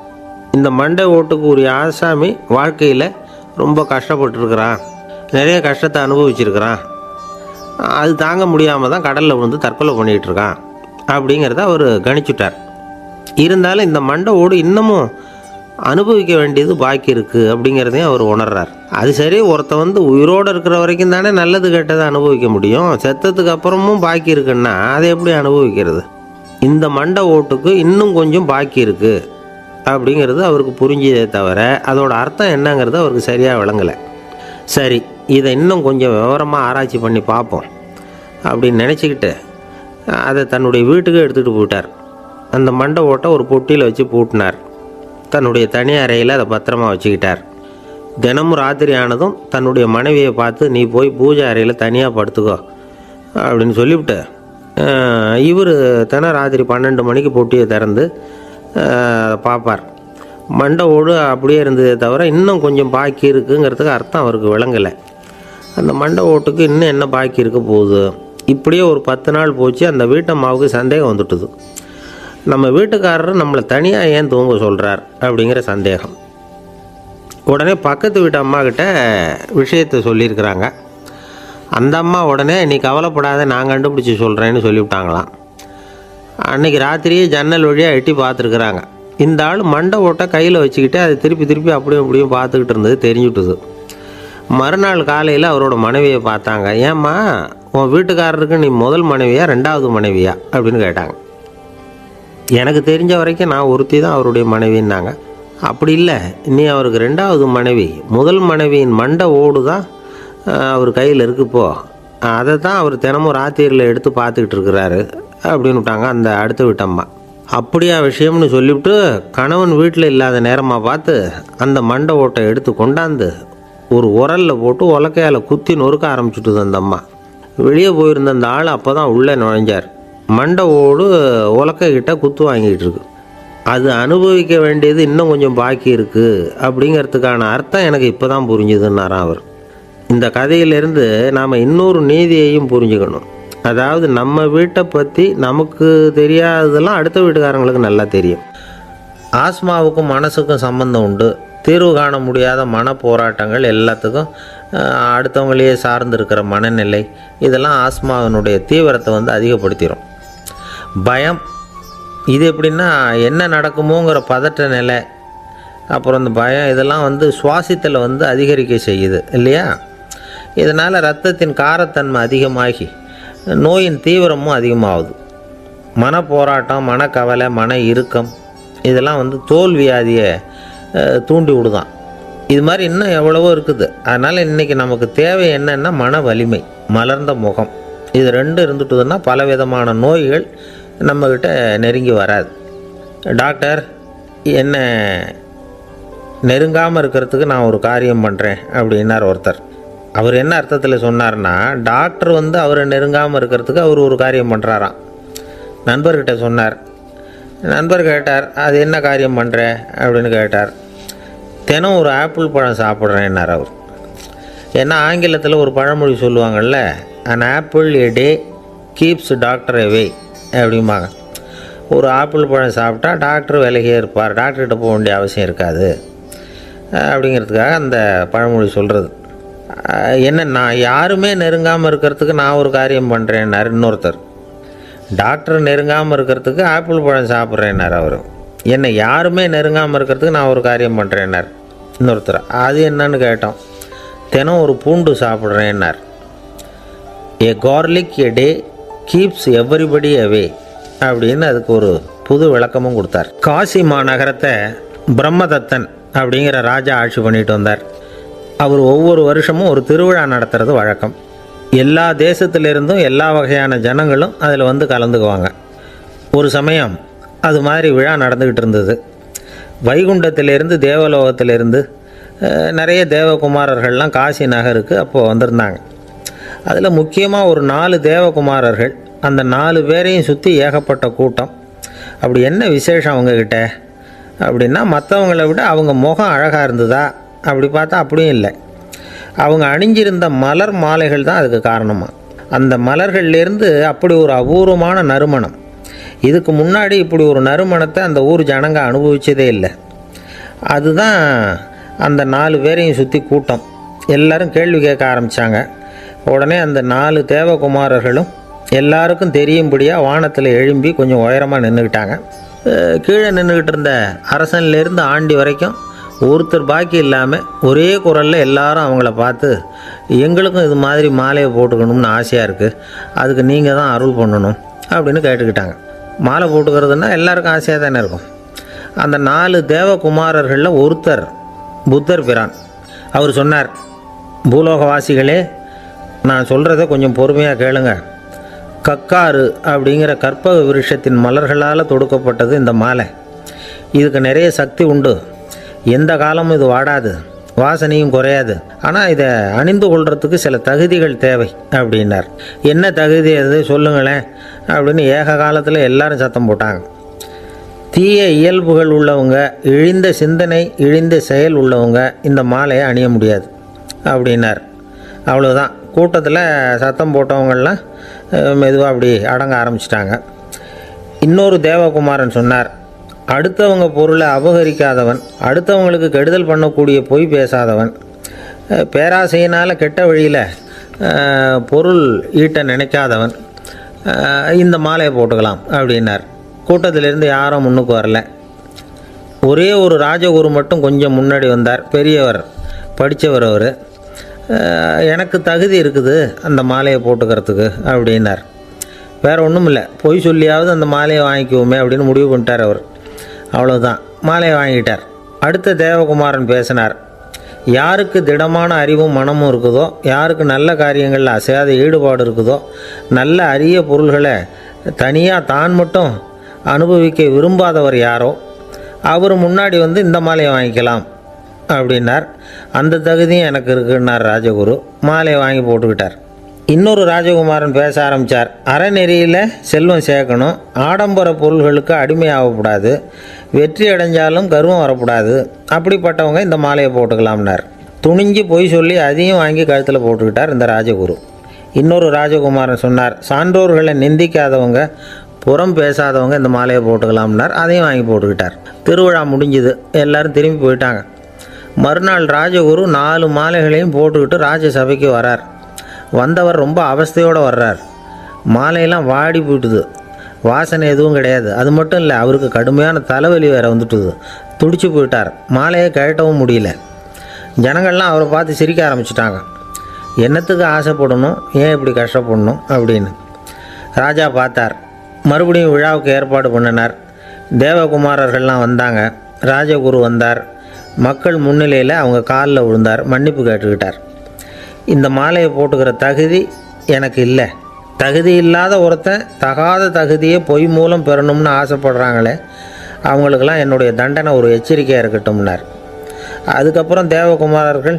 இந்த மண்டை ஓட்டுக்கு உரிய ஆசாமி வாழ்க்கையில் ரொம்ப கஷ்டப்பட்டுருக்கிறான், நிறைய கஷ்டத்தை அனுபவிச்சிருக்கிறான், அது தாங்க முடியாமல் தான் கடலில் தற்கொலை பண்ணிகிட்ருக்கான் அப்படிங்கிறத அவர் கணிச்சுட்டார். இருந்தாலும் இந்த மண்டை ஓடு இன்னமும் அனுபவிக்க வேண்டியது பாக்கி இருக்குது அப்படிங்கிறதையும் அவர் உணர்றார். அது சரி, ஒருத்தன் உயிரோடு இருக்கிற வரைக்கும் தானே நல்லது கெட்டதை அனுபவிக்க முடியும். செத்ததுக்கு அப்புறமும் பாக்கி இருக்குன்னா அதை எப்படி அனுபவிக்கிறது? இந்த மண்டை ஓட்டுக்கு இன்னும் கொஞ்சம் பாக்கி இருக்குது அப்படிங்கிறது அவருக்கு புரிஞ்சதே தவிர அதோட அர்த்தம் என்னங்கிறது அவருக்கு சரியாக விளங்கலை. சரி, இதை இன்னும் கொஞ்சம் விவரமாக ஆராய்ச்சி பண்ணி பார்ப்போம் அப்படின்னு நினச்சிக்கிட்டு அதை தன்னுடைய வீட்டுக்கு எடுத்துகிட்டு போயிட்டார். அந்த மண்டை ஓட்டை ஒரு பொட்டியில் வச்சு பூட்டினார். தன்னுடைய தனி அறையில் அதை பத்திரமா வச்சுக்கிட்டார். தினமும் ராத்திரி ஆனதும் தன்னுடைய மனைவியை பார்த்து, நீ போய் பூஜை அறையில் தனியாக படுத்துக்கோ அப்படின்னு சொல்லிவிட்டு இவர் ராத்திரி 12 மணிக்கு பொட்டியை திறந்து பார்ப்பார். மண்டை ஓடு அப்படியே இருந்ததே தவிர இன்னும் கொஞ்சம் பாக்கி இருக்குங்கிறதுக்கு அர்த்தம் அவருக்கு விளங்கலை. அந்த மண்டை ஓட்டுக்கு இன்னும் என்ன பாக்கி இருக்க போகுது? இப்படியே ஒரு 10 நாள் போச்சு. அந்த வீட்டம்மாவுக்கு சந்தேகம் வந்துட்டுது. நம்ம வீட்டுக்காரர் நம்மளை தனியாக ஏன் தூங்க சொல்கிறார் அப்படிங்கிற சந்தேகம். உடனே பக்கத்து வீட்டு அம்மாக்கிட்ட விஷயத்தை சொல்லியிருக்கிறாங்க. அந்த அம்மா உடனே நீ கவலைப்படாத, நான் கண்டுபிடிச்சி சொல்கிறேன்னு சொல்லிவிட்டாங்களாம். அன்றைக்கி ராத்திரியே ஜன்னல் வழியாக எட்டி பார்த்துருக்குறாங்க. இந்த ஆள் மண்டை ஓட்டை கையில் வச்சுக்கிட்டு அதை திருப்பி திருப்பி அப்படியும் இப்படியும் பார்த்துக்கிட்டு இருந்தது தெரிஞ்சுட்டுது. மறுநாள் காலையில் அவரோட மனைவியை பார்த்தாங்க. ஏம்மா, உன் வீட்டுக்காரருக்கு நீ முதல் மனைவியா ரெண்டாவது மனைவியா அப்படின்னு கேட்டாங்க. எனக்கு தெரிஞ்ச வரைக்கும் நான் ஒருத்தி தான் அவருடைய மனைவின்னாங்க. அப்படி இல்லை, நீ அவருக்கு ரெண்டாவது மனைவி. முதல் மனைவியின் மண்டை ஓடு தான் அவர் கையில் இருக்குப்போ, அதை தான் அவர் தினமும் ராத்திரியில் எடுத்து பார்த்துக்கிட்டு இருக்கிறாரு அப்படின்னு விட்டாங்க அந்த அடுத்த வீட்டம்மா. அப்படியா விஷயம்னு சொல்லிவிட்டு கணவன் வீட்டில் இல்லாத நேரமாக பார்த்து அந்த மண்டை ஓட்டை எடுத்து கொண்டாந்து ஒரு உரலில் போட்டு உலக்கையால் குத்தி நொறுக்க ஆரம்பிச்சுட்டுது அந்த அம்மா. வெளியே போயிருந்த அந்த ஆள் அப்போ தான் உள்ளே நுழைஞ்சார். மண்டை ஓடு உலக்கைக்கிட்ட குத்து வாங்கிட்டு இருக்கு. அது அனுபவிக்க வேண்டியது இன்னும் கொஞ்சம் பாக்கி இருக்குது அப்படிங்கிறதுக்கான அர்த்தம் எனக்கு இப்போ தான் புரிஞ்சுதுன்னாராம் அவர். இந்த கதையிலேருந்து நாம் இன்னொரு நீதியையும் புரிஞ்சுக்கணும். அதாவது நம்ம வீட்டை பற்றி நமக்கு தெரியாததெல்லாம் அடுத்த வீட்டுக்காரங்களுக்கு நல்லா தெரியும். ஆஸ்மாவுக்கும் மனசுக்கும் சம்பந்தம் உண்டு. தீர்வு காண முடியாத மன போராட்டங்கள் எல்லாத்துக்கும் அடுத்தவங்களையே சார்ந்து இருக்கிற மனநிலை, இதெல்லாம் ஆஸ்மாவினுடைய தீவிரத்தை வந்து அதிகப்படுத்திடும். பயம், இது எப்படின்னா என்ன நடக்குமோங்கிற பதற்ற நிலை, அப்புறம் இந்த பயம் இதெல்லாம் வந்து சுவாசித்தலை வந்து அதிகரிக்க செய்யுது இல்லையா? இதனால் இரத்தத்தின் காரத்தன்மை அதிகமாகி நோயின் தீவிரமும் அதிகமாகுது. மனப்போராட்டம், மனக்கவலை, மன இறுக்கம் இதெல்லாம் வந்து தோல் வியாதியை தூண்டி விடுதான். இது மாதிரி இன்னும் எவ்வளவோ இருக்குது. அதனால் இன்றைக்கி நமக்கு தேவை என்னென்னா மன வலிமை, மலர்ந்த முகம். இது ரெண்டும் இருந்துட்டுதுன்னா பலவிதமான நோய்கள் நம்மக்கிட்ட நெருங்கி வராது. டாக்டர், என்ன நெருங்காமல் இருக்கிறதுக்கு நான் ஒரு காரியம் பண்ணுறேன் அப்படின்னார் ஒருத்தர். அவர் என்ன அர்த்தத்தில் சொன்னார்னா, டாக்டர் வந்து அவரை நெருங்காமல் இருக்கிறதுக்கு அவர் ஒரு காரியம் பண்ணுறாராம். நண்பர்கிட்ட சொன்னார். நண்பர் கேட்டார், அது என்ன காரியம் பண்ணுற அப்படின்னு கேட்டார். தினம் ஒரு ஆப்பிள் பழம் சாப்பிட்றேன்னார் அவர். ஏன்னா ஆங்கிலத்தில் ஒரு பழமொழி சொல்லுவாங்கள்ல, an apple a day keeps doctor away அப்படிம்பாங்க. ஒரு ஆப்பிள் பழம் சாப்பிட்டா டாக்டர் விலகியே இருப்பார், டாக்டர்கிட்ட போக வேண்டிய அவசியம் இருக்காது அப்படிங்கிறதுக்காக அந்த பழமொழி சொல்கிறது. என்ன, நான் யாருமே நெருங்காமல் இருக்கிறதுக்கு நான் ஒரு காரியம் பண்ணுறேன்னார் இன்னொருத்தர். டாக்டர் நெருங்காமல் இருக்கிறதுக்கு ஆப்பிள் பழம் சாப்பிட்றேன்னார் அவர். என்னை யாருமே நெருங்காமல் இருக்கிறதுக்கு நான் ஒரு காரியம் பண்ணுறேன்னார் இன்னொருத்தர். அது என்னன்னு கேட்டோம். தினம் ஒரு பூண்டு சாப்பிட்றேன்னார். ஏ கார்லிக் எ டே கீப்ஸ் எவ்ரிபடி அவே அப்படின்னு அதுக்கு ஒரு புது விளக்கமும் கொடுத்தார். காசி மாநகரத்தை பிரம்மதத்தன் அப்படிங்கிற ராஜா ஆட்சி பண்ணிட்டு வந்தார். அவர் ஒவ்வொரு வருஷமும் ஒரு திருவிழா நடத்துறது வழக்கம். எல்லா தேசத்திலிருந்தும் எல்லா வகையான ஜனங்களும் அதில் வந்து கலந்துக்குவாங்க. ஒரு சமயம் அது மாதிரி விழா நடந்துக்கிட்டு இருந்தது. வைகுண்டத்திலேருந்து தேவலோகத்திலேருந்து நிறைய தேவகுமாரர்கள்லாம் காசி நகருக்கு அப்போது வந்திருந்தாங்க. அதில் முக்கியமாக ஒரு 4 தேவகுமாரர்கள். அந்த 4 பேரையும் சுற்றி ஏகப்பட்ட கூட்டம். அப்படி என்ன விசேஷம் அவங்கக்கிட்ட அப்படின்னா, மற்றவங்களை விட அவங்க முகம் அழகாக இருந்ததா அப்படி பார்த்தா அப்படியும் இல்லை. அவங்க அணிஞ்சிருந்த மலர் மாலைகள் தான் அதுக்கு காரணமாக. அந்த மலர்கள்லேருந்து அப்படி ஒரு அபூர்வமான நறுமணம். இதுக்கு முன்னாடி இப்படி ஒரு நறுமணத்தை அந்த ஊர் ஜனங்க அனுபவிச்சதே இல்லை. அதுதான் அந்த 4 பேரையும் சுற்றி கூட்டம். எல்லோரும் கேள்வி கேட்க ஆரம்பித்தாங்க. உடனே அந்த 4 தேவகுமாரர்களும் எல்லாருக்கும் தெரியும்படியாக வானத்தில் எழும்பி கொஞ்சம் உயரமாக நின்றுக்கிட்டாங்க. கீழே நின்றுக்கிட்டு இருந்த அரசன்லேருந்து ஆண்டி வரைக்கும் ஒருத்தர் பாக்கி இல்லாமல் ஒரே குரலில் எல்லாரும் அவங்கள பார்த்து, எங்களுக்கும் இது மாதிரி மாலையை போட்டுக்கணும்னு ஆசையாக இருக்குது, அதுக்கு நீங்கள் தான் அருள் பண்ணணும் அப்படின்னு கேட்டுக்கிட்டாங்க. மாலை போட்டுக்கிறதுனா எல்லாருக்கும் ஆசையாக தானே இருக்கும். அந்த 4 தேவகுமாரர்களில் ஒருத்தர் புத்தர் பிரான். அவர் சொன்னார், பூலோகவாசிகளே, நான் சொல்கிறத கொஞ்சம் பொறுமையாக கேளுங்க. கக்காரு அப்படிங்கிற கற்பக விருஷத்தின் மலர்களால் தொடுக்கப்பட்டது இந்த மாலை. இதுக்கு நிறைய சக்தி உண்டு. எந்த காலமும் இது வாடாது, வாசனையும் குறையாது. ஆனால் இதை அணிந்து கொள்றதுக்கு சில தகுதிகள் தேவை அப்படின்னார். என்ன தகுதி அது சொல்லுங்களேன் அப்படின்னு ஏக காலத்தில் எல்லாரும் சத்தம் போட்டாங்க. தீய இயல்புகள் உள்ளவங்க, இழிந்த சிந்தனை, இழிந்த செயல் உள்ளவங்க இந்த மாலையை அணிய முடியாது அப்படின்னார். அவ்வளோதான். கூட்டத்தில் சத்தம் போட்டவங்கள்லாம் மெதுவாக அப்படி அடங்க ஆரம்பிச்சிட்டாங்க. இன்னொரு தேவகுமாரன் சொன்னார், அடுத்தவங்க பொருளை அபகரிக்காதவன், அடுத்தவங்களுக்கு கெடுதல் பண்ணக்கூடிய பொய் பேசாதவன், பேராசையினால் கெட்ட வழியில் பொருள் ஈட்ட நினைக்காதவன் இந்த மாலையை போட்டுக்கலாம் அப்படின்னார். கூட்டத்திலேருந்து யாரும் முன்னுக்கு வரல. ஒரே ஒரு ராஜகுரு மட்டும் கொஞ்சம் முன்னாடி வந்தார். பெரியவர், படித்தவர் அவர். எனக்கு தகுதி இருக்குது அந்த மாலையை போட்டுக்கிறதுக்கு அப்படின்னார். வேறு ஒன்றும் இல்லை, பொய் சொல்லியாவது அந்த மாலையை வாங்கிக்குவோமே அப்படின்னு முடிவு பண்ணிட்டார் அவர். அவ்வளோதான், மாலையை வாங்கிட்டார். அடுத்த தேவகுமாரன் பேசினார். யாருக்கு திடமான அறிவும் மனமும் இருக்குதோ, யாருக்கு நல்ல காரியங்களில் அசையாத ஈடுபாடு இருக்குதோ, நல்ல அரிய பொருள்களை தனியாக தான் மட்டும் அனுபவிக்க விரும்பாதவர் யாரோ அவர் முன்னாடி வந்து இந்த மாலையை வாங்கிக்கலாம் அப்படின்னார். அந்த தகுதியும் எனக்கு இருக்குன்னார் ராஜகுரு. மாலையை வாங்கி போட்டுக்கிட்டார். இன்னொரு ராஜகுமாரன் பேச ஆரம்பித்தார். அறநெறியில் செல்வம் சேர்க்கணும், ஆடம்பர பொருள்களுக்கு அடிமையாகக்கூடாது, வெற்றி அடைஞ்சாலும் கர்வம் வரக்கூடாது, அப்படிப்பட்டவங்க இந்த மாலையை போட்டுக்கலாம்னார். துணிஞ்சு பொய் சொல்லி அதையும் வாங்கி கழுத்தில் போட்டுக்கிட்டார் இந்த ராஜகுரு. இன்னொரு ராஜகுமாரன் சொன்னார். சான்றோர்களை நிந்திக்காதவங்க, புறம் பேசாதவங்க இந்த மாலையை போட்டுக்கலாம்னார். அதையும் வாங்கி போட்டுக்கிட்டார். திருவிழா முடிஞ்சுது, எல்லோரும் திரும்பி போயிட்டாங்க. மறுநாள் ராஜகுரு 4 மாலைகளையும் போட்டுக்கிட்டு ராஜசபைக்கு வரார். வந்தவர் ரொம்ப அவஸ்தையோடு வர்றார். மாலையெல்லாம் வாடி போயிட்டுது, வாசனை எதுவும் கிடையாது. அது மட்டும் இல்லை, அவருக்கு கடுமையான தலைவலி வேறு வந்துட்டுது. துடிச்சு போயிட்டார். மாலையை கழட்டவும் முடியல. ஜனங்கள்லாம் அவரை பார்த்து சிரிக்க ஆரம்பிச்சிட்டாங்க. என்னத்துக்கு ஆசைப்படணும், ஏன் இப்படி கஷ்டப்படணும் அப்படின்னு. ராஜா பார்த்தார். மறுபடியும் விழாவுக்கு ஏற்பாடு பண்ணினார். தேவகுமாரர்கள்லாம் வந்தாங்க. ராஜகுரு வந்தார். மக்கள் முன்னிலையில் அவங்க காலில் விழுந்தார், மன்னிப்பு கேட்டுக்கிட்டார். இந்த மாலையை போட்டுக்கிற தகுதி எனக்கு இல்லை. தகுதி இல்லாத ஒருத்தன் தகாத தகுதியை பொய் மூலம் பெறணும்னு ஆசைப்படுறாங்களே, அவங்களுக்கெல்லாம் என்னுடைய தண்டனை ஒரு எச்சரிக்கையாக இருக்கட்டும்னார். அதுக்கப்புறம் தேவகுமாரர்கள்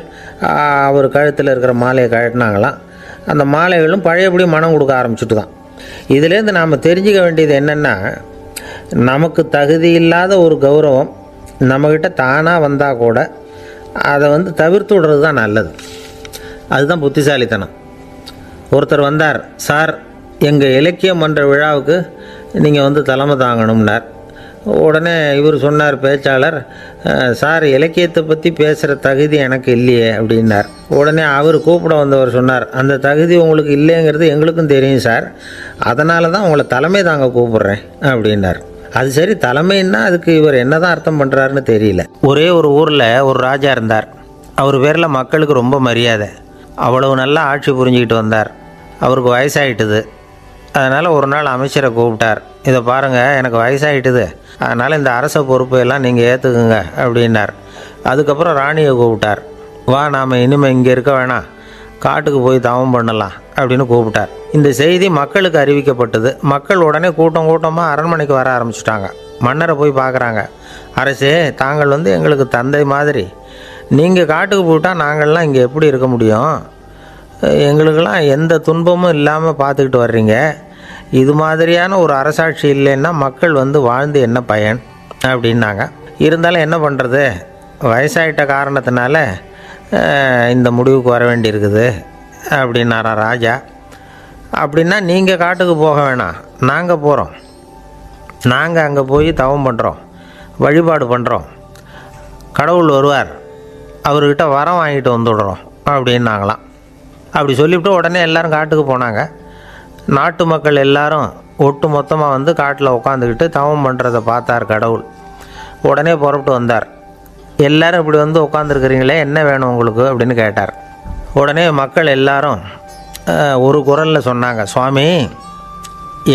அவர் கழுத்தில் இருக்கிற மாலையை கழட்டினாங்களாம். அந்த மாலைகளும் பழையபடி மனம் கொடுக்க ஆரம்பிச்சுட்டு தான். இதுலேருந்து நாம் தெரிஞ்சுக்க வேண்டியது என்னென்னா, நமக்கு தகுதி இல்லாத ஒரு கௌரவம் நம்மக்கிட்ட தானாக வந்தால் கூட அதை வந்து தவிர்த்து விடுறது தான் நல்லது. அதுதான் புத்திசாலித்தனம். ஒருத்தர் வந்தார். சார், எங்கள் இலக்கிய மன்ற விழாவுக்கு நீங்கள் வந்து தலைமை தாங்கணும்னார். உடனே இவர் சொன்னார், பேச்சாளர், சார் இலக்கியத்தை பற்றி பேசுகிற தகுதி எனக்கு இல்லையே அப்படின்னார். உடனே அவர் கூப்பிட வந்தவர் சொன்னார், அந்த தகுதி உங்களுக்கு இல்லைங்கிறது எங்களுக்கும் தெரியும் சார், அதனால தான் உங்களை தலைமை தாங்க கூப்பிட்றேன் அப்படின்னார். அது சரி, தலைமைன்னா அதுக்கு இவர் என்ன தான் அர்த்தம் பண்ணுறாருன்னு தெரியல. ஒரே ஒரு ஊரில் ஒரு ராஜா இருந்தார். அவர் பேரில் மக்களுக்கு ரொம்ப மரியாதை. அவ்வளவு நல்லா ஆட்சி புரிஞ்சுக்கிட்டு வந்தார். அவருக்கு வயசாகிட்டுது. அதனால் ஒரு நாள் அமைச்சரை கூப்பிட்டார். இதை பாருங்கள், எனக்கு வயசாகிட்டுது, அதனால் இந்த அரச பொறுப்பையெல்லாம் நீங்கள் ஏற்றுக்குங்க அப்படின்னார். அதுக்கப்புறம் ராணியை கூப்பிட்டார். வா, நாம் இனிமேல் இங்கே இருக்க வேணாம், காட்டுக்கு போய் தவம் பண்ணலாம் அப்படின்னு கூப்பிட்டார். இந்த செய்தி மக்களுக்கு அறிவிக்கப்பட்டது. மக்கள் உடனே கூட்டமாக அரண்மனைக்கு வர ஆரம்பிச்சிட்டாங்க. மன்னரை போய் பார்க்குறாங்க. அரசே, தாங்கள் வந்து எங்களுக்கு தந்தை மாதிரி, நீங்கள் காட்டுக்கு போயிட்டால் நாங்கள்லாம் இங்கே எப்படி இருக்க முடியும்? எங்களுக்கெல்லாம் எந்த துன்பமும் இல்லாமல் பார்த்துக்கிட்டு வர்றீங்க. இது மாதிரியான ஒரு அரசாட்சி இல்லைன்னா மக்கள் வந்து வாழ்ந்து என்ன பயன் அப்படின்னாங்க. இருந்தாலும் என்ன பண்ணுறது, வயசாயிட்ட காரணத்தினால இந்த முடிவுக்கு வர வேண்டியிருக்குது அப்படின்னாரா ராஜா. அப்படின்னா நீங்கள் காட்டுக்கு போக வேணாம், நாங்கள் போகிறோம். நாங்கள் அங்கே போய் தவம் பண்ணுறோம், வழிபாடு பண்ணுறோம். கடவுள் வருவார், அவர்கிட்ட வரம் வாங்கிட்டு வந்துடுறோம் அப்படின்னாங்களாம். அப்படி சொல்லிவிட்டு உடனே எல்லோரும் காட்டுக்கு போனாங்க. நாட்டு மக்கள் எல்லாரும் ஒட்டு மொத்தமாக வந்து காட்டில் உட்காந்துக்கிட்டு தவம் பண்ணுறதை பார்த்தார் கடவுள். உடனே புறப்பட்டு வந்தார். எல்லோரும் இப்படி வந்து உட்காந்துருக்குறீங்களே, என்ன வேணும் உங்களுக்கு அப்படின்னு கேட்டார். உடனே மக்கள் எல்லாரும் ஒரு குரலில் சொன்னாங்க, சுவாமி,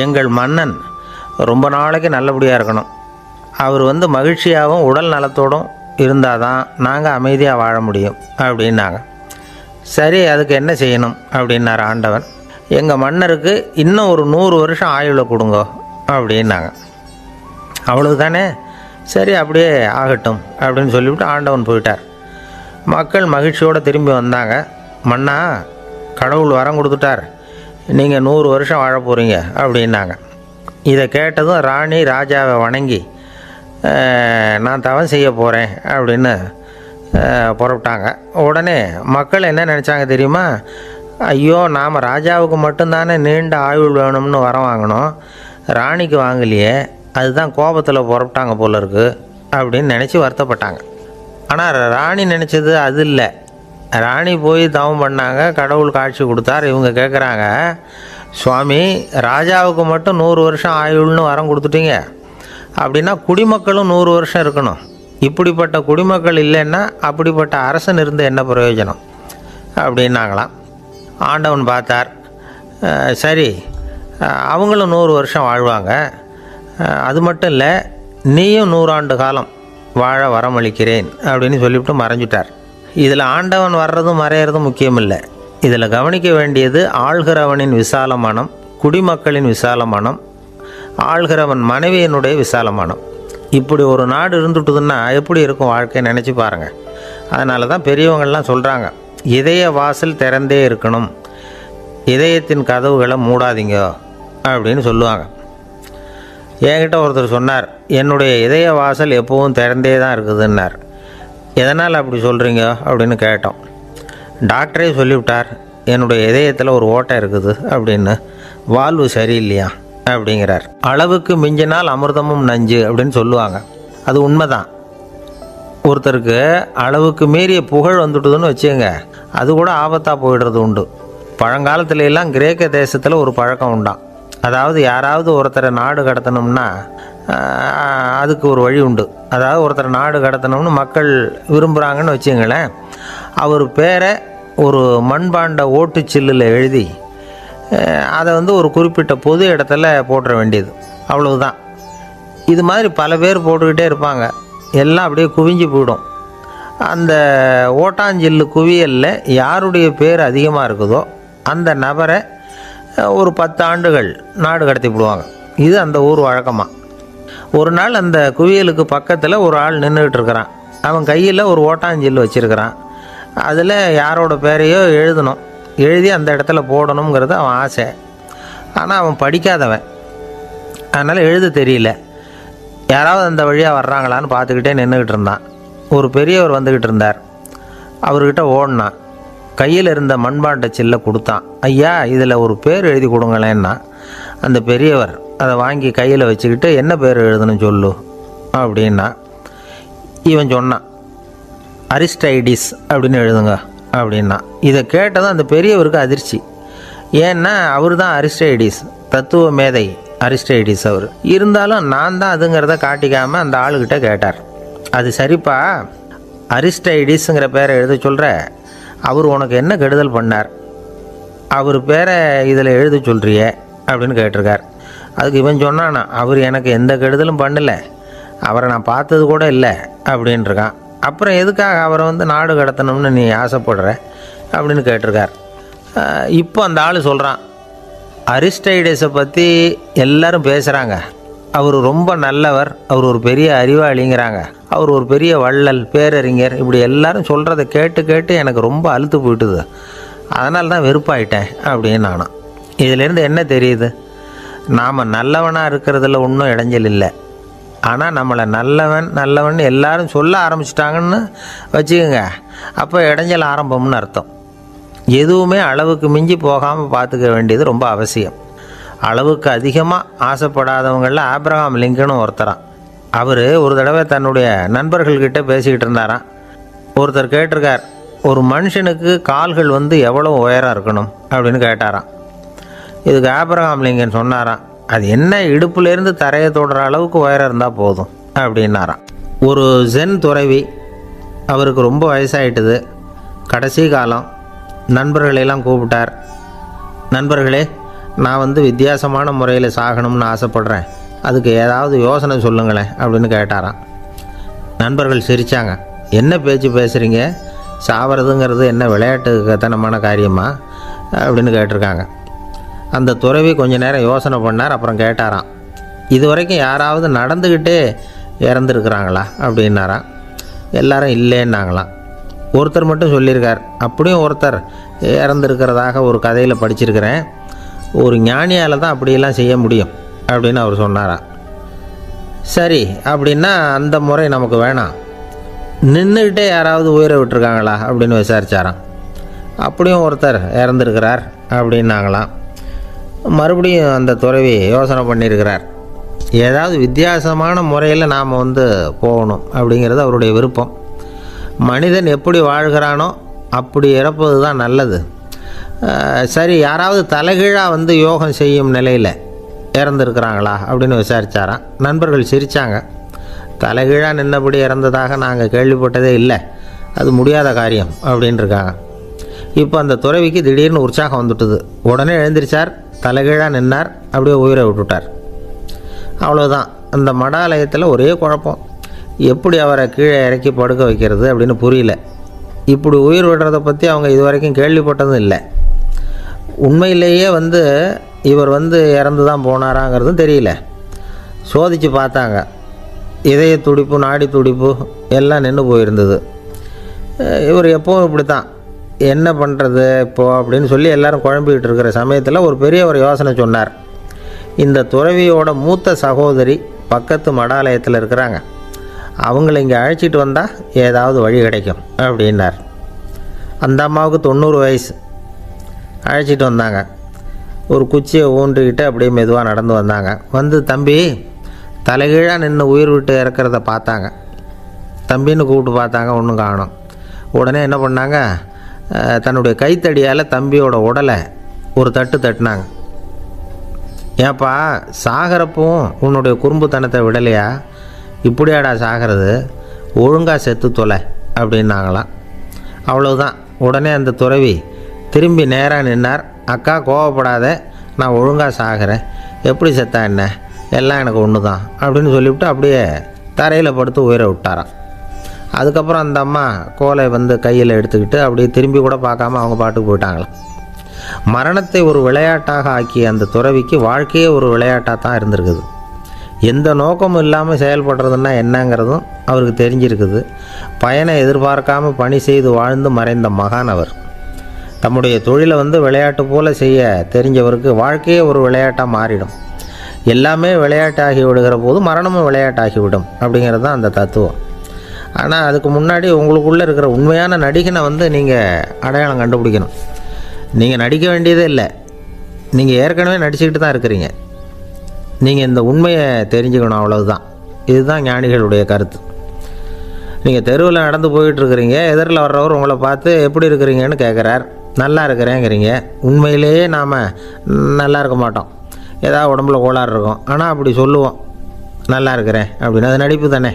எங்கள் மன்னன் ரொம்ப நாளைக்கு நல்லபடியாக இருக்கணும். அவர் வந்து மகிழ்ச்சியாகவும் உடல் நலத்தோடும் இருந்தால் தான் நாங்கள் அமைதியாக வாழ முடியும் அப்படின்னாங்க. சரி, அதுக்கு என்ன செய்யணும் அப்படின்னார் ஆண்டவன். எங்கள் மன்னருக்கு இன்னும் ஒரு 100 வருஷம் ஆயுளை கொடுங்க அப்படின்னாங்க. அவ்வளவு தானே, சரி அப்படியே ஆகட்டும் அப்படின்னு சொல்லிவிட்டு ஆண்டவன் போயிட்டார். மக்கள் மகிழ்ச்சியோடு திரும்பி வந்தாங்க. மன்னா, கடவுள் வரம் கொடுத்துட்டார், நீங்கள் 100 வருஷம் வாழ போகிறீங்க அப்படின்னாங்க. இதை கேட்டதும் ராணி ராஜாவை வணங்கி, நான் தவம் செய்ய போகிறேன் அப்படின்னு புறப்பட்டாங்க. உடனே மக்கள் என்ன நினச்சாங்க தெரியுமா? ஐயோ, நாம் ராஜாவுக்கு மட்டும்தானே நீண்ட ஆயுள் வேணும்னு வரம் வாங்கினோம், ராணிக்கு வாங்கலையே, அதுதான் கோபத்தில் புறப்பட்டாங்க போல இருக்குது அப்படின்னு நினச்சி வருத்தப்பட்டாங்க. ஆனால் ராணி நினச்சது அது இல்லை. ராணி போய் தவம் பண்ணாங்க, கடவுள் காட்சி கொடுத்தார். இவங்க கேட்குறாங்க, சுவாமி, ராஜாவுக்கு மட்டும் 100 வருஷம் ஆயுள்னு வரம் கொடுத்துட்டீங்க, அப்படின்னா குடிமக்களும் 100 வருஷம் இருக்கணும். இப்படிப்பட்ட குடிமக்கள் இல்லைன்னா அப்படிப்பட்ட அரசன் இருந்து என்ன பிரயோஜனம்? அப்படின்னாங்களாம். ஆண்டவன் பார்த்தார், சரி அவங்களும் 100 வருஷம் வாழ்வாங்க, அது மட்டும் இல்லை நீயும் 100 ஆண்டு காலம் வாழ வரமளிக்கிறேன் அப்படின்னு சொல்லிவிட்டு மறைஞ்சிட்டார். இதில் ஆண்டவன் வர்றதும் மறையிறதும் முக்கியம் இல்லை. இதில் கவனிக்க வேண்டியது ஆள்கிறவனின் விசால மனம், குடிமக்களின் விசால மனம், ஆள்கிறவன் மனைவியினுடைய விசால மனம். இப்படி ஒரு நாடு இருந்துட்டுதுன்னா எப்படி இருக்கும் வாழ்க்கையை நினச்சி பாருங்கள். அதனால தான் பெரியவங்கள்லாம் சொல்கிறாங்க, இதய வாசல் திறந்தே இருக்கணும், இதயத்தின் கதவுகளை மூடாதீங்க அப்படின்னு சொல்லுவாங்க. என்கிட்ட ஒருத்தர் சொன்னார், என்னுடைய இதய வாசல் எப்போவும் திறந்தே தான் இருக்குதுன்னார். எதனால் அப்படி சொல்கிறீங்க அப்படின்னு கேட்டோம். டாக்டரே சொல்லிவிட்டார், என்னுடைய இதயத்தில் ஒரு ஓட்டை இருக்குது அப்படின்னு, வால்வு சரியில்லையா அப்படிங்கிறார். அளவுக்கு மிஞ்சினால் அமிர்தமும் நஞ்சு அப்படின்னு சொல்லுவாங்க. அது உண்மைதான். ஒருத்தருக்கு அளவுக்கு மீறிய புகழ் வந்துட்டுதுன்னு வச்சுங்க, அது கூட ஆபத்தாக போயிடுறது உண்டு. பழங்காலத்துல எல்லாம் கிரேக்க தேசத்தில் ஒரு பழக்கம் உண்டாம். அதாவது யாராவது ஒருத்தரை நாடு கடத்தணும்னா அதுக்கு ஒரு வழி உண்டு. அதாவது ஒருத்தரை நாடு கடத்தணும்னு மக்கள் விரும்புகிறாங்கன்னு வச்சுங்களேன், அவர் பேரை ஒரு மண்பாண்ட ஓட்டுச்சில்லில் எழுதி அதை ஒரு குறிப்பிட்ட பொது இடத்துல போட்டுற வேண்டியது, அவ்வளவுதான். இது மாதிரி பல பேர் போட்டுக்கிட்டே இருப்பாங்க, எல்லாம் அப்படியே குவிஞ்சு போயிடும். அந்த ஓட்டாஞ்சில்லு குவியலில் யாருடைய பேர் அதிகமாக இருக்குதோ அந்த நபரை ஒரு 10 ஆண்டுகள் நாடு கடத்தி விடுவாங்க. இது அந்த ஊர் வழக்கமாக. ஒரு நாள் அந்த குவியலுக்கு பக்கத்தில் ஒரு ஆள் நின்றுக்கிட்டு இருக்கிறான். அவன் கையில் ஒரு ஓட்டாஞ்சில்லு வச்சுருக்கிறான். அதில் யாரோட பேரையோ எழுதணும், எழுதி அந்த இடத்துல போடணுங்கிறது அவன் ஆசை. ஆனால் அவன் படிக்காதவன், அதனால் எழுத தெரியல. யாராவது அந்த வழியாக வர்றாங்களான்னு பார்த்துக்கிட்டே நின்றுக்கிட்டு இருந்தான். ஒரு பெரியவர் வந்துக்கிட்டு இருந்தார். அவர்கிட்ட ஓடினான். கையில் இருந்த மண்பாண்ட சில்லை கொடுத்தான். ஐயா, இதில் ஒரு பேர் எழுதி கொடுங்களேன்னா. அந்த பெரியவர் அதை வாங்கி கையில் வச்சுக்கிட்டு, என்ன பேர் எழுதணும் சொல்லு அப்படின்னா. இவன் சொன்னான், அரிஸ்டைடிஸ் அப்படின்னு எழுதுங்க அப்படின்னா. இதை கேட்டதும் அந்த பெரியவருக்கு அதிர்ச்சி. ஏன்னா அவர் தான் அரிஸ்டைடிஸ், தத்துவ மேதை அரிஸ்டைடிஸ் அவர். இருந்தாலும் நான் தான் அதுங்கிறத காட்டிக்காமல் அந்த ஆளுக்கிட்ட கேட்டார், அது சரிப்பா, அரிஸ்டைடிஸுங்கிற பேரை எழுத சொல்கிற, அவர் உனக்கு என்ன கெடுதல் பண்ணார், அவர் பேரை இதில் எழுத சொல்கிறியே அப்படின்னு கேட்டிருக்கார். அதுக்கு இவன் சொன்னானா, அவர் எனக்கு எந்த கெடுதலும் பண்ணலை, அவரை நான் பார்த்தது கூட இல்லை அப்படின்ட்டுருக்கான். அப்புறம் எதுக்காக அவரை நாடு கடத்தணும்னு நீ ஆசைப்படுற அப்படின்னு கேட்டிருக்கார். இப்போ அந்த ஆள் சொல்கிறான், அரிஸ்டைடஸை பற்றி எல்லாரும் பேசுகிறாங்க, அவர் ரொம்ப நல்லவர், அவர் ஒரு பெரிய அறிவாளிங்கிறாங்க, அவர் ஒரு பெரிய வள்ளல், பேரறிஞர், இப்படி எல்லாரும் சொல்கிறத கேட்டு கேட்டு எனக்கு ரொம்ப அலுத்து போயிட்டுது, அதனால தான் வெறுப்பாயிட்டேன் அப்படின்னு நானும். இதிலேருந்து என்ன தெரியுது, நாம் நல்லவனாக இருக்கிறதுல ஒன்றும் இடைஞ்சல் இல்லை. ஆனால் நம்மளை நல்லவன் எல்லாரும் சொல்ல ஆரம்பிச்சிட்டாங்கன்னு வச்சுக்கோங்க, அப்போ இடைஞ்சல் ஆரம்பம்னு அர்த்தம். எதுவுமே அளவுக்கு மிஞ்சி போகாமல் பார்த்துக்க வேண்டியது ரொம்ப அவசியம். அளவுக்கு அதிகமாக ஆசைப்படாதவங்களில் ஆப்ரஹாம் லிங்கனும் ஒருத்தரான். அவர் ஒரு தடவை தன்னுடைய நண்பர்கள்கிட்ட பேசிக்கிட்டு இருந்தாராம். ஒருத்தர் கேட்டிருக்கார், ஒரு மனுஷனுக்கு கால்கள் எவ்வளோ உயரம் இருக்கணும் அப்படின்னு கேட்டாராம். இதுக்கு ஆப்ரஹாம் லிங்கன் சொன்னாராம், அது என்ன, இடுப்புலேருந்து தரையை தொடுற அளவுக்கு உயரம் இருந்தால் போதும் அப்படின்னாராம். ஒரு ஜென் துறவி, அவருக்கு ரொம்ப வயசாகிட்டுது, கடைசி காலம். நண்பர்களெல்லாம் கூப்பிட்டார். நண்பர்களே, நான் வித்தியாசமான முறையில் சாகணும்னு ஆசைப்படுறேன், அதுக்கு ஏதாவது யோசனை சொல்லுங்களேன் அப்படின்னு கேட்டாராம். நண்பர்கள் சிரித்தாங்க. என்ன பேச்சு பேசுகிறீங்க, சாவறதுங்கிறது என்ன விளையாட்டு கத்தனமான காரியமா அப்படின்னு கேட்டிருக்காங்க. அந்த துறவி கொஞ்ச நேரம் யோசனை பண்ணார். அப்புறம் கேட்டாராம், இது வரைக்கும் யாராவது நடந்துக்கிட்டே இறந்துருக்குறாங்களா அப்படின்னாராம். எல்லாரும் இல்லைன்னாங்களாம். ஒருத்தர் மட்டும் சொல்லியிருக்கார், அப்படியும் ஒருத்தர் இறந்துருக்கிறதாக ஒரு கதையில் படிச்சிருக்கிறேன், ஒரு ஞானியால் தான் அப்படியெல்லாம் செய்ய முடியும் அப்படின்னு அவர் சொன்னாராம். சரி, அப்படின்னா அந்த முறை நமக்கு வேணாம், நின்றுக்கிட்டே யாராவது உயிரை விட்டுருக்காங்களா அப்படின்னு விசாரித்தாராம். அப்படியும் ஒருத்தர் இறந்துருக்கிறார் அப்படின்னாங்களாம். மறுபடியும் அந்த துறவி யோசனை பண்ணியிருக்கிறார், ஏதாவது வித்தியாசமான முறையில் நாம் போகணும் அப்படிங்கிறது அவருடைய விருப்பம். மனிதன் எப்படி வாழ்கிறானோ அப்படி இறப்பது தான் நல்லது. சரி, யாராவது தலைகீழாக யோகம் செய்யும் நிலையில் இறந்துருக்கிறாங்களா அப்படின்னு விசாரித்தாராம். நண்பர்கள் சிரித்தாங்க. தலைகீழாக நின்னபடி இறந்ததாக நாங்கள் கேள்விப்பட்டதே இல்லை, அது முடியாத காரியம் அப்படின்ட்டுருக்காங்க. இப்போ அந்த துறவிக்கு திடீர்னு உற்சாகம் வந்துட்டுது. உடனே எழுந்திரிச்சார், தலைகீழாக நின்னார், அப்படியே உயிரை விட்டுட்டார். அவ்வளோதான். அந்த மடாலயத்தில் ஒரே குழப்பம். எப்படி அவரை கீழே இறக்கி படுக்க வைக்கிறது அப்படின்னு புரியல. இப்படி உயிர் விடுறதை பற்றி அவங்க இது வரைக்கும் கேள்விப்பட்டதும் இல்லை. உண்மையிலேயே இவர் இறந்து தான் போனாராங்கிறதும் தெரியல. சோதித்து பார்த்தாங்க. இதய துடிப்பு, நாடி துடிப்பு எல்லாம் நின்று போயிருந்தது. இவர் எப்பவும் இப்படி தான், என்ன பண்ணுறது இப்போது அப்படின்னு சொல்லி எல்லோரும் குழம்பிக்கிட்டு இருக்கிற சமயத்தில் ஒரு பெரிய ஒரு யோசனை சொன்னார். இந்த துறவியோட மூத்த சகோதரி பக்கத்து மடாலயத்தில் இருக்கிறாங்க, அவங்கள இங்கே அழைச்சிட்டு வந்தால் ஏதாவது வழி கிடைக்கும் அப்படின்னார். அந்த அம்மாவுக்கு 90 வயசு. அழைச்சிட்டு வந்தாங்க. ஒரு குச்சியை ஊன்றிக்கிட்டு அப்படியே மெதுவாக நடந்து வந்தாங்க. தம்பி தலைகீழாக நின்று உயிர் விட்டு இறக்கிறத பார்த்தாங்க. தம்பின்னு கூப்பிட்டு பார்த்தாங்க, ஒன்றும் காணோம். உடனே என்ன பண்ணாங்க, தன்னுடைய கைத்தடியால் தம்பியோட உடலை ஒரு தட்டு தட்டினாங்க. ஏப்பா, சாகிறப்பவும் உன்னுடைய குறும்புத்தனத்தை விடலையா? இப்படியாடா சாகிறது, ஒழுங்காக செத்து தொலை அப்படின்னாங்களாம். அவ்வளவுதான். உடனே அந்த துறவி திரும்பி நேராக நின்னார். அக்கா கோவப்படாத, நான் ஒழுங்காக சாகிறேன், எப்படி செத்தா என்ன, எல்லாம் எனக்கு ஒன்று தான் அப்படின்னு சொல்லிவிட்டு அப்படியே தரையில் படுத்து உயிரை விட்டாராம். அதுக்கப்புறம் அந்த அம்மா கோலை கையில் எடுத்துக்கிட்டு அப்படியே திரும்பி கூட பார்க்காம அவங்க பாட்டுக்கு போயிட்டாங்களாம். மரணத்தை ஒரு விளையாட்டாக ஆக்கிய அந்த துறவிக்கு வாழ்க்கையே ஒரு விளையாட்டாக தான் இருந்திருக்குது. எந்த நோக்கமும் இல்லாமல் செயல்படுறதுன்னா என்னங்கிறதும் அவருக்கு தெரிஞ்சிருக்குது. பயனை எதிர்பார்க்காமல் பணி செய்து வாழ்ந்து மறைந்த மகான் அவர். தம்முடைய தொழிலை விளையாட்டு போல் செய்ய தெரிஞ்சவருக்கு வாழ்க்கையே ஒரு விளையாட்டாக மாறிடும். எல்லாமே விளையாட்டாகி விடுகிற போது மரணமும் விளையாட்டாகிவிடும் அப்படிங்கிறது தான் அந்த தத்துவம். ஆனால் அதுக்கு முன்னாடி உங்களுக்குள்ளே இருக்கிற உண்மையான நடிகனை நீங்கள் அடையாளம் கண்டுபிடிக்கணும். நீங்கள் நடிக்க வேண்டியதே இல்லை, நீங்கள் ஏற்கனவே நடிச்சுக்கிட்டு தான் இருக்கிறீங்க. நீங்கள் இந்த உண்மையை தெரிஞ்சுக்கணும், அவ்வளவுதான். இதுதான் ஞானிகளுடைய கருத்து. நீங்கள் தெருவில் நடந்து போயிட்டுருக்கிறீங்க, எதிரில் வர்றவர் உங்களை பார்த்து எப்படி இருக்கிறீங்கன்னு கேட்குறார். நல்லா இருக்கிறேங்கிறீங்க. உண்மையிலேயே நாம் நல்லா இருக்க மாட்டோம், ஏதாவது உடம்புல கோளாறு இருக்கும். ஆனால் அப்படி சொல்லுவோம், நல்லா இருக்கிறேன் அப்படின்னு. அது நடிப்பு தானே.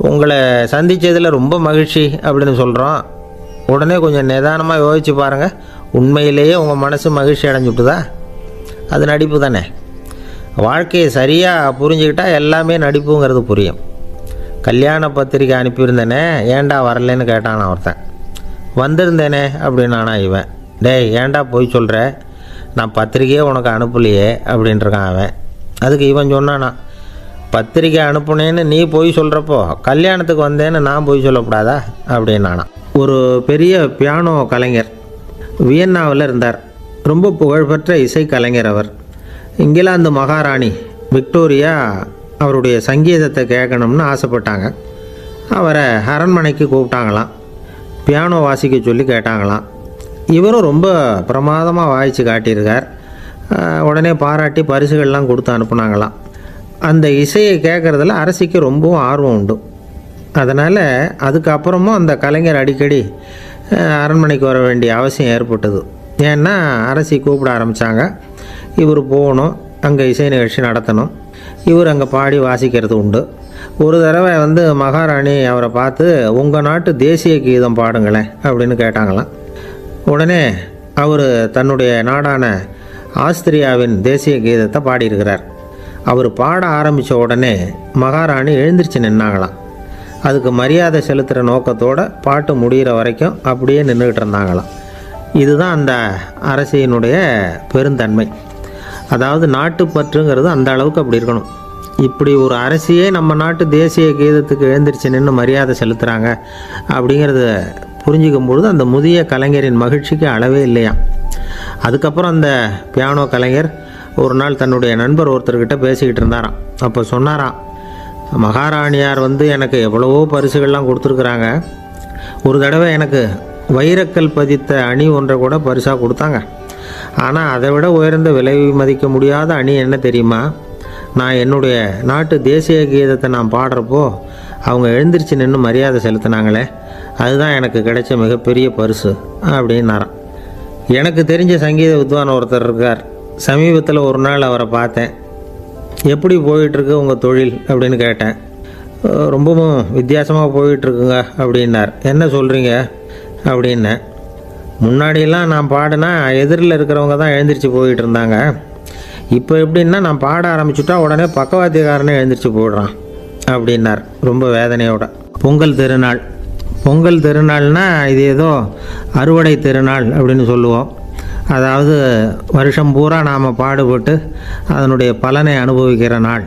உங்களை சந்தித்ததில் ரொம்ப மகிழ்ச்சி அப்படின்னு சொல்கிறோம். உடனே கொஞ்சம் நிதானமாக யோசித்து பாருங்கள், உண்மையிலேயே உங்கள் மனசு மகிழ்ச்சி அடைஞ்சுட்டுதா? அது நடிப்பு தானே. வாழ்க்கையை சரியாக புரிஞ்சுக்கிட்டால் எல்லாமே நடிப்புங்கிறது புரியும். கல்யாண பத்திரிக்கை அனுப்பியிருந்தேனே, ஏன்டா வரலன்னு கேட்டான் ஒருத்தன். வந்திருந்தேனே அப்படின்னானா இவன். டேய், ஏன்டா போய் சொல்கிற, நான் பத்திரிக்கையே உனக்கு அனுப்பலையே அப்படின்ட்டுருக்கான் அவன். அதுக்கு இவன் சொன்னானா, பத்திரிக்கை அனுப்புனேன்னு நீ போய் சொல்கிறப்போ கல்யாணத்துக்கு வந்தேன்னு நான் போய் சொல்லக்கூடாதா அப்படின்னானா. ஒரு பெரிய பியானோ கலைஞர் வியன்னாவில் இருந்தார். ரொம்ப புகழ்பெற்ற இசை கலைஞர் அவர். இங்கிலாந்து மகாராணி விக்டோரியா அவருடைய சங்கீதத்தை கேட்கணும்னு ஆசைப்பட்டாங்க. அவரை அரண்மனைக்கு கூப்பிட்டாங்களாம். பியானோ வாசிக்க சொல்லி கேட்டாங்களாம். இவரும் ரொம்ப பிரமாதமாக வாய்ச்சி காட்டியிருக்கார். உடனே பாராட்டி பரிசுகள்லாம் கொடுத்து அனுப்புனாங்களாம். அந்த இசையை கேட்குறதுல அரசிக்கு ரொம்பவும் ஆர்வம் உண்டு. அதனால் அதுக்கப்புறமும் அந்த கலைஞர் அடிக்கடி அரண்மனைக்கு வர வேண்டிய அவசியம் ஏற்பட்டது. ஏன்னா அரசி கூப்பிட ஆரம்பித்தாங்க. இவர் போகணும், அங்கே இசை நிகழ்ச்சி நடத்தணும். இவர் அங்கே பாடி வாசிக்கிறது உண்டு. ஒரு தடவை மகாராணி அவரை பார்த்து, உங்கள் நாட்டு தேசிய கீதம் பாடுங்களேன் அப்படின்னு கேட்டாங்களாம். உடனே அவர் தன்னுடைய நாடான ஆஸ்திரியாவின் தேசிய கீதத்தை பாடியிருக்கிறார். அவர் பாட ஆரம்பித்த உடனே மகாராணி எழுந்திரிச்சு நின்னாங்களாம். அதுக்கு மரியாதை செலுத்துகிற நோக்கத்தோடு பாட்டு முடிகிற வரைக்கும் அப்படியே நின்றுக்கிட்டு இருந்தாங்களாம். இதுதான் அந்த அரசியினுடைய பெருந்தன்மை. அதாவது நாட்டுப்பற்றுங்கிறது அந்த அளவுக்கு அப்படி இருக்கணும். இப்படி ஒரு அரசியே நம்ம நாட்டு தேசிய கீதத்துக்கு எழுந்திரிச்சு நின்று மரியாதை செலுத்துகிறாங்க அப்படிங்கிறத புரிஞ்சிக்கும் பொழுது அந்த முதிய கலைஞரின் மகிழ்ச்சிக்கு அளவே இல்லையாம். அதுக்கப்புறம் அந்த பியானோ கலைஞர் ஒரு நாள் தன்னுடைய நண்பர் ஒருத்தர்கிட்ட பேசிக்கிட்டு இருந்தாராம். அப்போ சொன்னாராம், மகாராணியார் எனக்கு எவ்வளவோ பரிசுகள்லாம் கொடுத்துருக்குறாங்க. ஒரு தடவை எனக்கு வைரக்கல் பதித்த அணி ஒன்றை கூட பரிசாக கொடுத்தாங்க. ஆனால் அதை விட உயர்ந்த விலை மதிக்க முடியாத அணி என்ன தெரியுமா? நான் என்னுடைய நாட்டு தேசிய கீதத்தை நான் பாடுறப்போ அவங்க எழுந்திரிச்சு நின்று மரியாதை செலுத்தினாங்களே, அதுதான் எனக்கு கிடைச்ச மிகப்பெரிய பரிசு அப்படின்னாராம். எனக்கு தெரிஞ்ச சங்கீத வித்வான் ஒருத்தர் இருக்கார். சமீபத்தில் ஒரு நாள் அவரை பார்த்தேன். எப்படி போயிட்டுருக்கு உங்கள் தொழில் அப்படின்னு கேட்டேன். ரொம்பவும் வித்தியாசமாக போயிட்டுருக்குங்க அப்படின்னார். என்ன சொல்கிறீங்க அப்படின்னேன். முன்னாடியெல்லாம் நான் பாடினா எதிரில் இருக்கிறவங்க தான் எழுந்திரிச்சு போயிட்டு இருந்தாங்க. இப்போ எப்படின்னா நான் பாட ஆரம்பிச்சுட்டா உடனே பக்கவாத்தியக்காரனே எழுந்திரிச்சு போயிடுறான் அப்படின்னார் ரொம்ப வேதனையோட. பொங்கல் திருநாள். பொங்கல் திருநாள்னா இது ஏதோ அறுவடை திருநாள் அப்படின்னு சொல்லுவோம். அதாவது வருஷம் பூரா நாம் பாடுபட்டு அதனுடைய பலனை அனுபவிக்கிற நாள்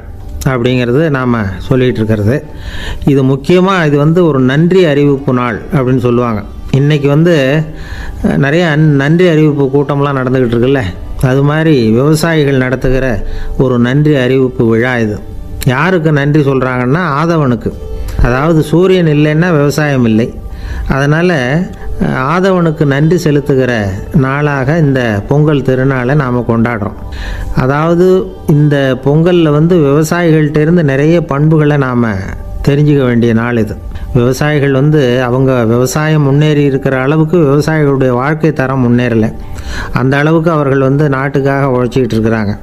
அப்படிங்கிறது நாம் சொல்லிகிட்டு இருக்கிறது. இது முக்கியமாக இது ஒரு நன்றி அறிவிப்பு நாள் அப்படின்னு சொல்லுவாங்க. இன்றைக்கி நிறைய நன்றி அறிவிப்பு கூட்டம்லாம் நடந்துக்கிட்டு இருக்குல்ல, அது மாதிரி விவசாயிகள் நடத்துகிற ஒரு நன்றி அறிவிப்பு விழா இது. யாருக்கு நன்றி சொல்கிறாங்கன்னா ஆதவனுக்கு. அதாவது சூரியன் இல்லைன்னா விவசாயம் இல்லை. அதனால் ஆதவனுக்கு நன்றி செலுத்துகிற நாளாக இந்த பொங்கல் திருநாளை நாம் கொண்டாடுறோம். அதாவது இந்த பொங்கலில் விவசாயிகள்கிட்டேருந்து நிறைய பண்புகளை நாம் தெரிஞ்சுக்க வேண்டிய நாள் இது. விவசாயிகள் அவங்க விவசாயம் முன்னேறி இருக்கிற அளவுக்கு விவசாயிகளுடைய வாழ்க்கை தரம் முன்னேறலை. அந்த அளவுக்கு அவர்கள் நாட்டுக்காக உழைச்சிக்கிட்டு இருக்கிறாங்க.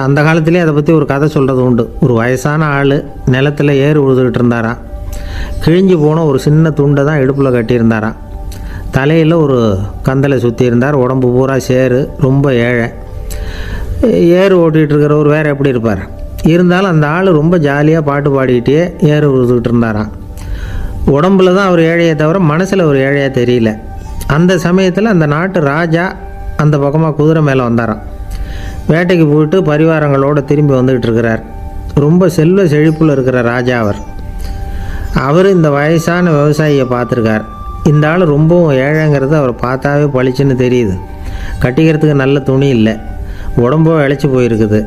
அந்த காலத்திலே அதை பற்றி ஒரு கதை சொல்கிறது உண்டு. ஒரு வயசான ஆள் நிலத்தில் ஏறு உழுதுகிட்டு இருந்தாராம். கிழிஞ்சு போன ஒரு சின்ன துண்டை தான் இடுப்பில் கட்டியிருந்தாராம். தலையில் ஒரு கந்தலை சுற்றி இருந்தார். உடம்பு பூரா சேரு, ரொம்ப ஏழை. ஏறு ஓட்டிகிட்டு இருக்கிறவர் வேறு எப்படி இருப்பார்? இருந்தாலும் அந்த ஆள் ரொம்ப ஜாலியாக பாட்டு பாடிக்கிட்டே ஏறு உழுதுகிட்டு இருந்தாராம். உடம்புல தான் அவர் ஏழையை தவிர மனசில் ஒரு ஏழையாக தெரியல. அந்த சமயத்தில் அந்த நாட்டு ராஜா அந்த பக்கமாக குதிரை மேலே வந்தாராம். வேட்டைக்கு போயிட்டு பரிவாரங்களோடு திரும்பி வந்துக்கிட்டு இருக்கிறார். ரொம்ப செல்வ செழிப்பில் இருக்கிற ராஜா அவர் இந்த வயசான விவசாயியை பார்த்துருக்கார். இந்த ஆள் ரொம்பவும் ஏழைங்கிறது அவர் பார்த்தாவே பளிச்சுன்னு தெரியுது. கட்டிக்கிறதுக்கு நல்ல துணி இல்லை, உடம்போ இழைச்சி போயிருக்குது,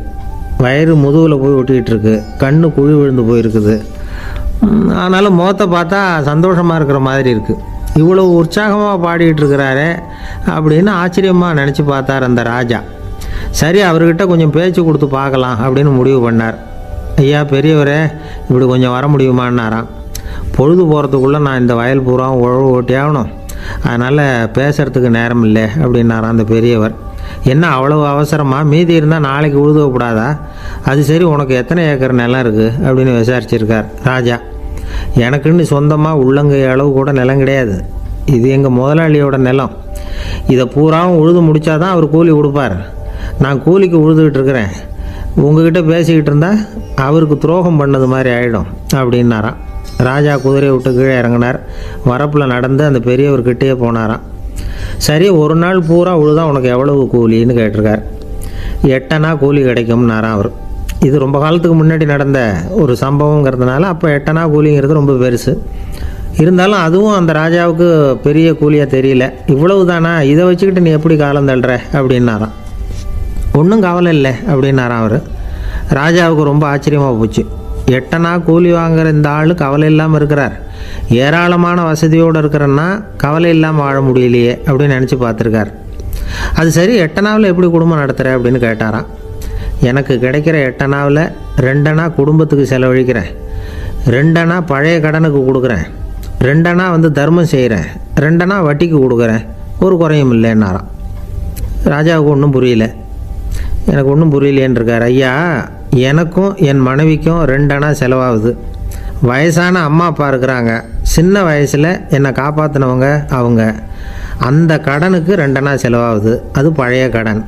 வயிறு முதுகில் போய் ஒட்டிக்கிட்டு இருக்கு, கண்ணு குழி விழுந்து போயிருக்குது. ஆனாலும் முகத்தை பார்த்தா சந்தோஷமாக இருக்கிற மாதிரி இருக்குது. இவ்வளோ உற்சாகமாக பாடிக்கிட்டு இருக்கிறாரே அப்படின்னு ஆச்சரியமாக நினச்சி பார்த்தார் அந்த ராஜா. சரி, அவர்கிட்ட கொஞ்சம் பேச்சு கொடுத்து பார்க்கலாம் அப்படின்னு முடிவு பண்ணார். ஐயா பெரியவரே, இப்படி கொஞ்சம் வர முடியுமான்னாராம். பொழுது போகிறதுக்குள்ளே நான் இந்த வயல் பூரா உழவு ஓட்டி ஆகணும், அதனால் பேசுகிறதுக்கு நேரம் இல்லை அப்படின்னாராம் அந்த பெரியவர். என்ன அவ்வளவு அவசரமாக? மீதி இருந்தால் நாளைக்கு உழுதக்கூடாதா? அது சரி, உனக்கு எத்தனை ஏக்கர் நிலம் இருக்குது அப்படின்னு விசாரிச்சிருக்கார் ராஜா. எனக்குன்னு சொந்தமாக உள்ளங்கை அளவு கூட நிலம் கிடையாது. இது எங்கள் முதலாளியோட நிலம். இதை பூராவும் உழுது முடித்தாதான் அவர் கூலி கொடுப்பார். நான் கூலிக்கு உழுதுகிட்டு இருக்கிறேன். உங்ககிட்ட பேசிக்கிட்டு இருந்தால் அவருக்கு துரோகம் பண்ணது மாதிரி ஆகிடும் அப்படின்னாராம். ராஜா குதிரையை விட்டு கீழே இறங்கினார். வரப்பில் நடந்து அந்த பெரியவர்கிட்டே போனாராம். சரி, ஒரு நாள் பூரா உழுதா உனக்கு எவ்வளவு கூலின்னு கேட்டிருக்கார். 8 அணா கூலி கிடைக்கும்னாராம் அவர். இது ரொம்ப காலத்துக்கு முன்னாடி நடந்த ஒரு சம்பவங்கிறதுனால அப்போ 8 அணா கூலிங்கிறது ரொம்ப பெருசு. இருந்தாலும் அதுவும் அந்த ராஜாவுக்கு பெரிய கூலியாக தெரியல. இவ்வளவு தானா, இதை வச்சுக்கிட்டு நீ எப்படி காலம் தள்ளுற அப்படின்னாராம். ஒன்றும் கவலை இல்லை அப்படின்னாராம் அவர். ராஜாவுக்கு ரொம்ப ஆச்சரியமாக போச்சு. 8 அணா கூலி வாங்குகிற இந்த ஆள் கவலை இல்லாமல் இருக்கிறார், ஏராளமான வசதியோடு இருக்கிறன்னா கவலை இல்லாமல் வாழ முடியலையே அப்படின்னு நினச்சி பார்த்துருக்கார். அது சரி, 8 அணாவில் எப்படி குடும்பம் நடத்துகிற அப்படின்னு கேட்டாராம். எனக்கு கிடைக்கிற 8 அணாவில் 2 அணா குடும்பத்துக்கு செலவழிக்கிறேன், 2 அணா பழைய கடனுக்கு கொடுக்குறேன், 2 அணா தர்மம் செய்கிறேன், 2 அணா வட்டிக்கு கொடுக்குறேன், ஒரு குறையும் இல்லைன்னாராம். ராஜாவுக்கு ஒன்றும் புரியல. எனக்கு ஒன்றும் புரியலேன்னு இருக்கார். ஐயா, எனக்கும் என் மனைவிக்கும் 2 அணா செலவாகுது. வயசான அம்மா அப்பா இருக்கிறாங்க, சின்ன வயசில் என்னை காப்பாற்றினவங்க அவங்க. அந்த கடனுக்கு 2 அணா செலவாகுது, அது பழைய கடன்.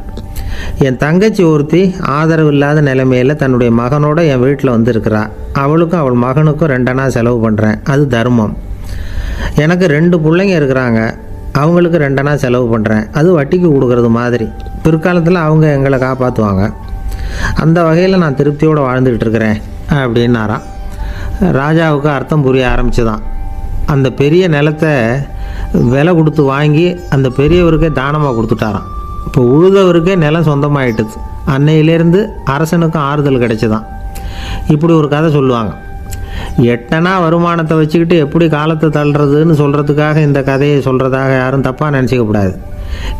என் தங்கச்சி ஒருத்தி ஆதரவு இல்லாத நிலைமையில் தன்னுடைய மகனோட என் வீட்டில் இருக்கிறா. அவளுக்கும் அவள் மகனுக்கும் 2 அணா செலவு பண்ணுறேன், அது தர்மம். எனக்கு 2 பிள்ளைங்க இருக்கிறாங்க, அவங்களுக்கு 2 அணா செலவு பண்ணுறேன், அது வட்டிக்கு கொடுக்கறது மாதிரி. பிற்காலத்தில் அவங்க எங்களை காப்பாற்றுவாங்க. அந்த வகையில் நான் திருப்தியோடு வாழ்ந்துக்கிட்டு இருக்கிறேன் அப்படின்னாராம். ராஜாவுக்கு அர்த்தம் புரிய ஆரம்பிச்சுதான். அந்த பெரிய நிலத்தை விலை கொடுத்து வாங்கி அந்த பெரியவருக்கே தானமாக கொடுத்துட்டாராம். இப்போ உழுதவருக்கே நிலம் சொந்தமாகிட்டுது. அன்னையிலேருந்து அரசனுக்கும் ஆறுதல் கிடைச்சிதான். இப்படி ஒரு கதை சொல்லுவாங்க. 8 அணா வருமானத்தை வச்சுக்கிட்டு எப்படி காலத்தை தள்ளுறதுன்னு சொல்கிறதுக்காக இந்த கதையை சொல்கிறதாக யாரும் தப்பாக நினச்சிக்கக்கூடாது.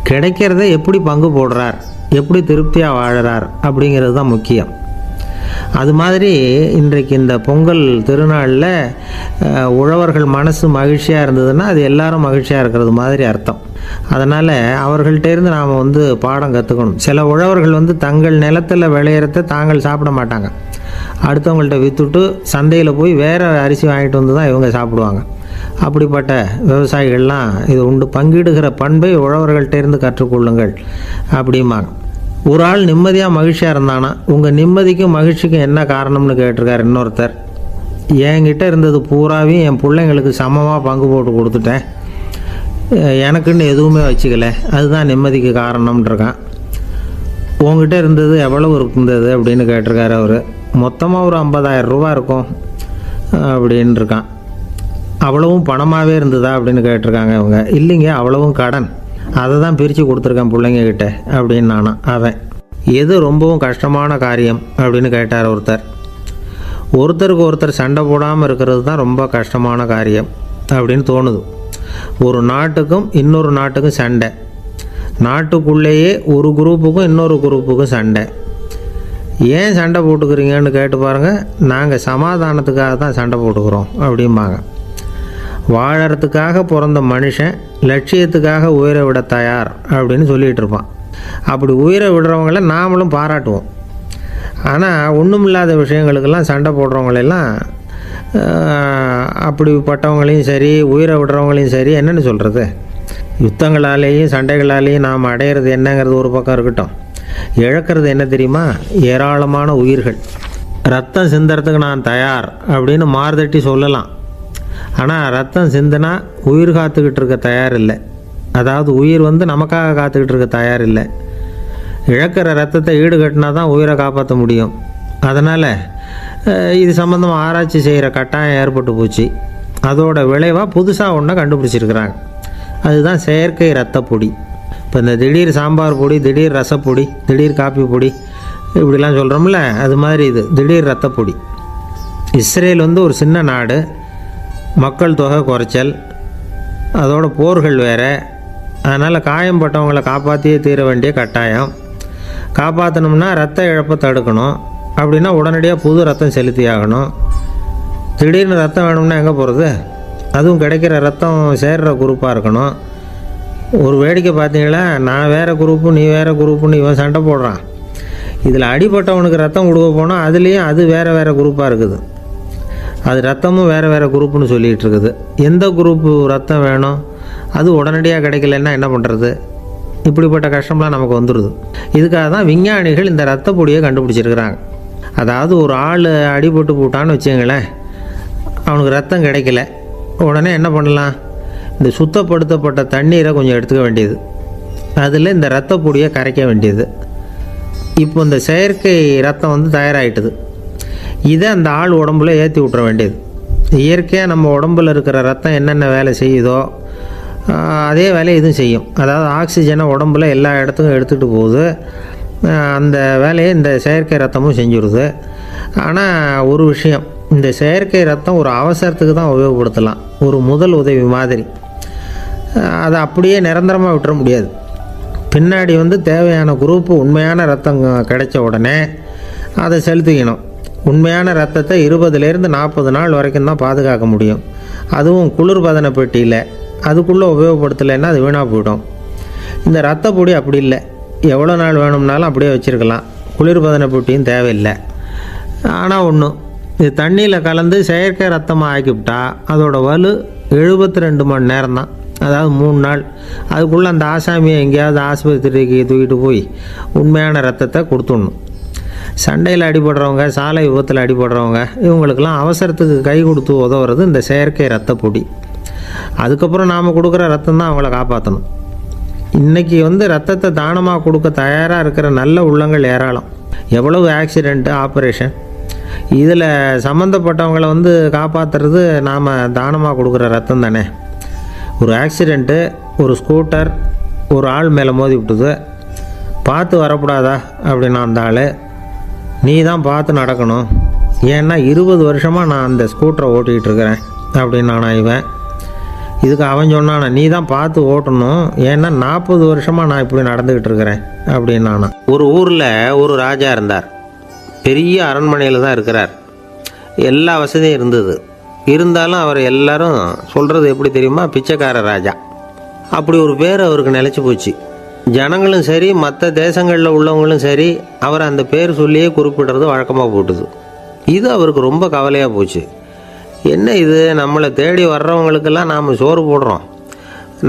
கிடைக்கிறத எப்படி பங்கு போடுறார், எப்படி திருப்தியாக வாழறார் அப்படிங்கிறது தான் முக்கியம். அது மாதிரி இன்றைக்கு இந்த பொங்கல் திருநாளில் உழவர்கள் மனசு மகிழ்ச்சியாக இருந்ததுன்னா அது எல்லாரும் மகிழ்ச்சியாக இருக்கிறது மாதிரி அர்த்தம். அதனால் அவர்கள்ட்டேருந்து நாம் பாடம் கற்றுக்கணும். சில உழவர்கள் தங்கள் நிலத்தில் விளையிறத தாங்கள் சாப்பிட மாட்டாங்க, அடுத்தவங்கள்ட்ட விற்றுட்டு சந்தையில் போய் வேறு அரிசி வாங்கிட்டு தான் இவங்க சாப்பிடுவாங்க. அப்படிப்பட்ட விவசாயிகள்லாம் இது உண்டு. பங்கிடுகிற பண்பை உழவர்கள்ட்டேருந்து கற்றுக்கொள்ளுங்கள் அப்படிம்பாங்க. ஒரு ஆள் நிம்மதியாக மகிழ்ச்சியாக இருந்தானா, உங்கள் நிம்மதிக்கும் மகிழ்ச்சிக்கும் என்ன காரணம்னு கேட்டிருக்கார் இன்னொருத்தர். என்கிட்ட இருந்தது பூராவையும் என் பிள்ளைங்களுக்கு சமமாக பங்கு போட்டு கொடுத்துட்டேன், எனக்குன்னு எதுவுமே வச்சுக்கல, அதுதான் நிம்மதிக்கு காரணம்ன்றிருக்கான். உங்ககிட்ட இருந்தது எவ்வளவு இருந்தது அப்படின்னு கேட்டிருக்காரு அவர். மொத்தமாக ஒரு 50,000 ரூபா இருக்கும் அப்படின்னு இருக்கான். அவ்வளவும் பணமாகவே இருந்ததா அப்படின்னு கேட்டிருக்காங்க அவங்க. இல்லைங்க, அவ்வளவும் கடன், அதை தான் பிரித்து கொடுத்துருக்கேன் பிள்ளைங்கக்கிட்ட அப்படின்னு நானா. அவன் எது ரொம்பவும் கஷ்டமான காரியம் அப்படின்னு கேட்டார் ஒருத்தர். ஒருத்தருக்கு ஒருத்தர் சண்டை போடாமல் இருக்கிறது தான் ரொம்ப கஷ்டமான காரியம் அப்படின்னு தோணுது. ஒரு நாட்டுக்கும் இன்னொரு நாட்டுக்கும் சண்டை, நாட்டுக்குள்ளேயே ஒரு குரூப்புக்கும் இன்னொரு குரூப்புக்கும் சண்டை. ஏன் சண்டை போட்டுக்கிறீங்கன்னு கேட்டு பாருங்கள். நாங்கள் சமாதானத்துக்காக தான் சண்டை போட்டுக்கிறோம் அப்படிம்பாங்க. வாழறதுக்காக பிறந்த மனுஷன் லட்சியத்துக்காக உயிரை விட தயார் அப்படின்னு சொல்லிகிட்டு இருப்பான். அப்படி உயிரை விடுறவங்கள நாமளும் பாராட்டுவோம். ஆனால் ஒன்றும் இல்லாத விஷயங்களுக்கெல்லாம் சண்டை போடுறவங்களெல்லாம், அப்படிப்பட்டவங்களையும் சரி உயிரை விடுறவங்களையும் சரி என்னென்னு சொல்கிறது, யுத்தங்களாலேயும் சண்டைகளாலேயும் நாம் அடையிறது என்னங்கிறது ஒரு பக்கம் இருக்கட்டும், இழக்கிறது என்ன தெரியுமா? ஏராளமான உயிர்கள். ரத்தம் சிந்துறதுக்கு நான் தயார் அப்படின்னு மார்தட்டி சொல்லலாம். ஆனால் ரத்தம் சிந்தினா உயிர் காத்துக்கிட்டு இருக்க தயார் இல்லை. அதாவது உயிர் நமக்காக காத்துக்கிட்டு இருக்க தயார் இல்லை. இழக்கிற ரத்தத்தை ஈடுகட்டினா தான் உயிரை காப்பாற்ற முடியும். அதனால் இது சம்மந்தமாக ஆராய்ச்சி செய்கிற கட்டாயம் ஏற்பட்டு போச்சு. அதோட விளைவாக புதுசாக ஒன்றை கண்டுபிடிச்சிருக்கிறாங்க. அதுதான் செயற்கை ரத்த பொடி. இப்போ இந்த திடீர் சாம்பார் பொடி, திடீர் ரசப்பொடி, திடீர் காப்பி பொடி இப்படிலாம் சொல்கிறோம்ல, அது மாதிரி இது திடீர் ரத்த பொடி. இஸ்ரேல் ஒரு சின்ன நாடு, மக்கள் தொகை குறைச்சல், அதோட போர்கள் வேறு. அதனால் காயம்பட்டவங்களை காப்பாற்றியே தீர வேண்டிய கட்டாயம். காப்பாற்றணும்னா ரத்த இழப்பை தடுக்கணும். அப்படின்னா உடனடியாக புது ரத்தம் செலுத்தி ஆகணும். திடீர்னு ரத்தம் வேணும்னா எங்கே போகிறது? அதுவும் கிடைக்கிற ரத்தம் சேர்கிற குரூப்பாக இருக்கணும். ஒரு வேடிக்கை பார்த்தீங்களா, நான் வேறு குரூப்பு நீ வேறு குரூப்புன்னு இவன் சண்டை போடுறான். இதில் அடிப்பட்டவனுக்கு ரத்தம் கொடுக்க போனால் அதுலேயும் அது வேறு வேறு குரூப்பாக இருக்குது. அது ரத்தமும் வேறு வேறு குரூப்புன்னு சொல்லிகிட்டு இருக்குது. எந்த குரூப்பு ரத்தம் வேணும், அது உடனடியாக கிடைக்கலன்னா என்ன பண்ணுறது? இப்படிப்பட்ட கஷ்டம்லாம் நமக்கு வந்துடுது. இதுக்காக தான் விஞ்ஞானிகள் இந்த ரத்த பொடியை கண்டுபிடிச்சிருக்கிறாங்க. அதாவது ஒரு ஆள் அடிபட்டு போட்டான்னு வச்சுங்களேன், அவனுக்கு ரத்தம் கிடைக்கல, உடனே என்ன பண்ணலாம்? இந்த சுத்தப்படுத்தப்பட்ட தண்ணீரை கொஞ்சம் எடுத்துக்க வேண்டியது, அதில் இந்த ரத்த பொடியை கரைக்க வேண்டியது. இப்போ இந்த செயற்கை ரத்தம் தயாராகிட்டுது. இதை அந்த ஆள் உடம்புல ஏற்றி விட்டுற வேண்டியது. இயற்கையாக நம்ம உடம்பில் இருக்கிற ரத்தம் என்னென்ன வேலை செய்யுதோ அதே வேலையை இதுவும் செய்யும். அதாவது ஆக்சிஜனை உடம்புல எல்லா இடத்துக்கும் எடுத்துகிட்டு போகுது. அந்த வேலையை இந்த செயற்கை ரத்தமும் செஞ்சுடுது. ஆனால் ஒரு விஷயம், இந்த செயற்கை ரத்தம் ஒரு அவசரத்துக்கு தான் உபயோகப்படுத்தலாம், ஒரு முதல் உதவி மாதிரி. அதை அப்படியே நிரந்தரமாக விட்டுற முடியாது. பின்னாடி தேவையான குரூப்பு உண்மையான ரத்தம் கிடைச்ச உடனே அதை செலுத்திக்கணும். உண்மையான ரத்தத்தை 20லேருந்து 40 நாள் வரைக்கும் தான் பாதுகாக்க முடியும். அதுவும் குளிர்பதன பெட்டியில். அதுக்குள்ளே உபயோகப்படுத்தலைன்னா அது வீணாக போயிடும். இந்த ரத்த பொடி அப்படி இல்லை, எவ்வளோ நாள் வேணும்னாலும் அப்படியே வச்சுருக்கலாம். குளிர்பதன பெட்டியும் தேவையில்லை. ஆனால் ஒன்று, இது தண்ணியில் கலந்து செயற்கை ரத்தமாக ஆக்கிவிட்டா அதோட வலு 72 மணி நேரம் தான். அதாவது 3 நாள். அதுக்குள்ளே அந்த ஆசாமியை எங்கேயாவது ஆஸ்பத்திரிக்கு தூக்கிட்டு போய் உண்மையான ரத்தத்தை கொடுத்துடணும். சண்டையில் அடிபடுறவங்க, சாலை விபத்தில் அடிபடுறவங்க, இவங்களுக்கெல்லாம் அவசரத்துக்கு கை கொடுத்து உதவுறது இந்த செயற்கை ரத்த பொடி. அதுக்கப்புறம் நாம் கொடுக்குற ரத்தம் தான் அவங்கள காப்பாற்றணும். இன்றைக்கி ரத்தத்தை தானமாக கொடுக்க தயாராக இருக்கிற நல்ல உள்ளங்கள் ஏராளம். எவ்வளவு ஆக்சிடெண்ட்டு, ஆப்ரேஷன், இதில் சம்மந்தப்பட்டவங்களை காப்பாற்றுறது நாம் தானமாக கொடுக்குற ரத்தம் தானே. ஒரு ஆக்சிடெண்ட்டு, ஒரு ஸ்கூட்டர் ஒரு ஆள் மேலே மோதி விட்டுது, பார்த்து வரக்கூடாதா அப்படின்னா அந்த ஆள், நீ தான் பார்த்து நடக்கணும், ஏன்னா 20 வருஷமாக நான் அந்த ஸ்கூட்டரை ஓட்டிகிட்டு இருக்கிறேன் அப்படின்னு நானா இவன். இதுக்கு அவன் சொன்னானா, நீ தான் பார்த்து ஓட்டணும், ஏன்னா 40 வருஷமாக நான் இப்படி நடந்துக்கிட்டு இருக்கிறேன் அப்படின்னு நானா. ஒரு ஊரில் ஒரு ராஜா இருந்தார். பெரிய அரண்மனையில் தான் இருக்கிறார். எல்லா வசதியும் இருந்தது. இருந்தாலும் அவர் எல்லாரும் சொல்கிறது எப்படி தெரியுமா? பிச்சைக்கார ராஜா. அப்படி ஒரு பேர் அவருக்கு நிலச்சி போச்சு. ஜனங்களும் சரி, மற்ற தேசங்களில் உள்ளவங்களும் சரி, அவர் அந்த பேர் சொல்லியே குறிப்பிடுறது வழக்கமாக போட்டுது. இது அவருக்கு ரொம்ப கவலையாக போச்சு. என்ன இது, நம்மளை தேடி வர்றவங்களுக்கெல்லாம் நாம் சோறு போடுறோம்,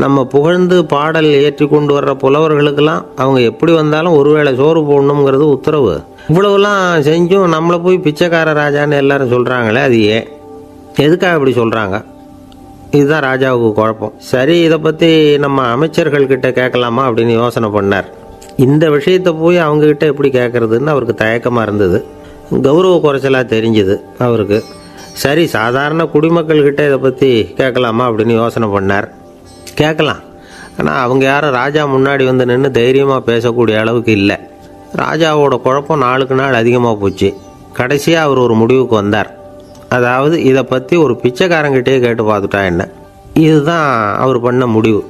நம்ம புகழ்ந்து பாடல் ஏற்றி கொண்டு வர்ற புலவர்களுக்கெல்லாம் அவங்க எப்படி வந்தாலும் ஒருவேளை சோறு போடணுங்கிறது உத்தரவு. இவ்வளவுலாம் செஞ்சும் நம்மளை போய் பிச்சைக்கார ராஜான்னு எல்லாரும் சொல்கிறாங்களே, அது ஏன், எதுக்காக இப்படி சொல்கிறாங்க? இதுதான் ராஜாவுக்கு குழப்பம். சரி, இதை பற்றி நம்ம அமைச்சர்கள்கிட்ட கேட்கலாமா அப்படின்னு யோசனை பண்ணார். இந்த விஷயத்தை போய் அவங்கக்கிட்ட எப்படி கேட்குறதுன்னு அவருக்கு தயக்கமாக இருந்தது. கௌரவ குறைச்சலாக தெரிஞ்சுது அவருக்கு. சரி, சாதாரண குடிமக்கள்கிட்ட இதை பற்றி கேட்கலாமா அப்படின்னு யோசனை பண்ணார். கேட்கலாம், ஆனால் அவங்க யாரும் ராஜா முன்னாடி வந்து நின்று தைரியமாக பேசக்கூடிய அளவுக்கு இல்லை. ராஜாவோட குழப்பம் நாளுக்கு நாள் அதிகமாக போச்சு. கடைசியாக அவர் ஒரு முடிவுக்கு வந்தார். அதாவது இதை பற்றி ஒரு பிச்சைக்காரங்கிட்டே கேட்டு பார்த்துட்டா என்ன. இதுதான் அவர் பண்ண முடிவு.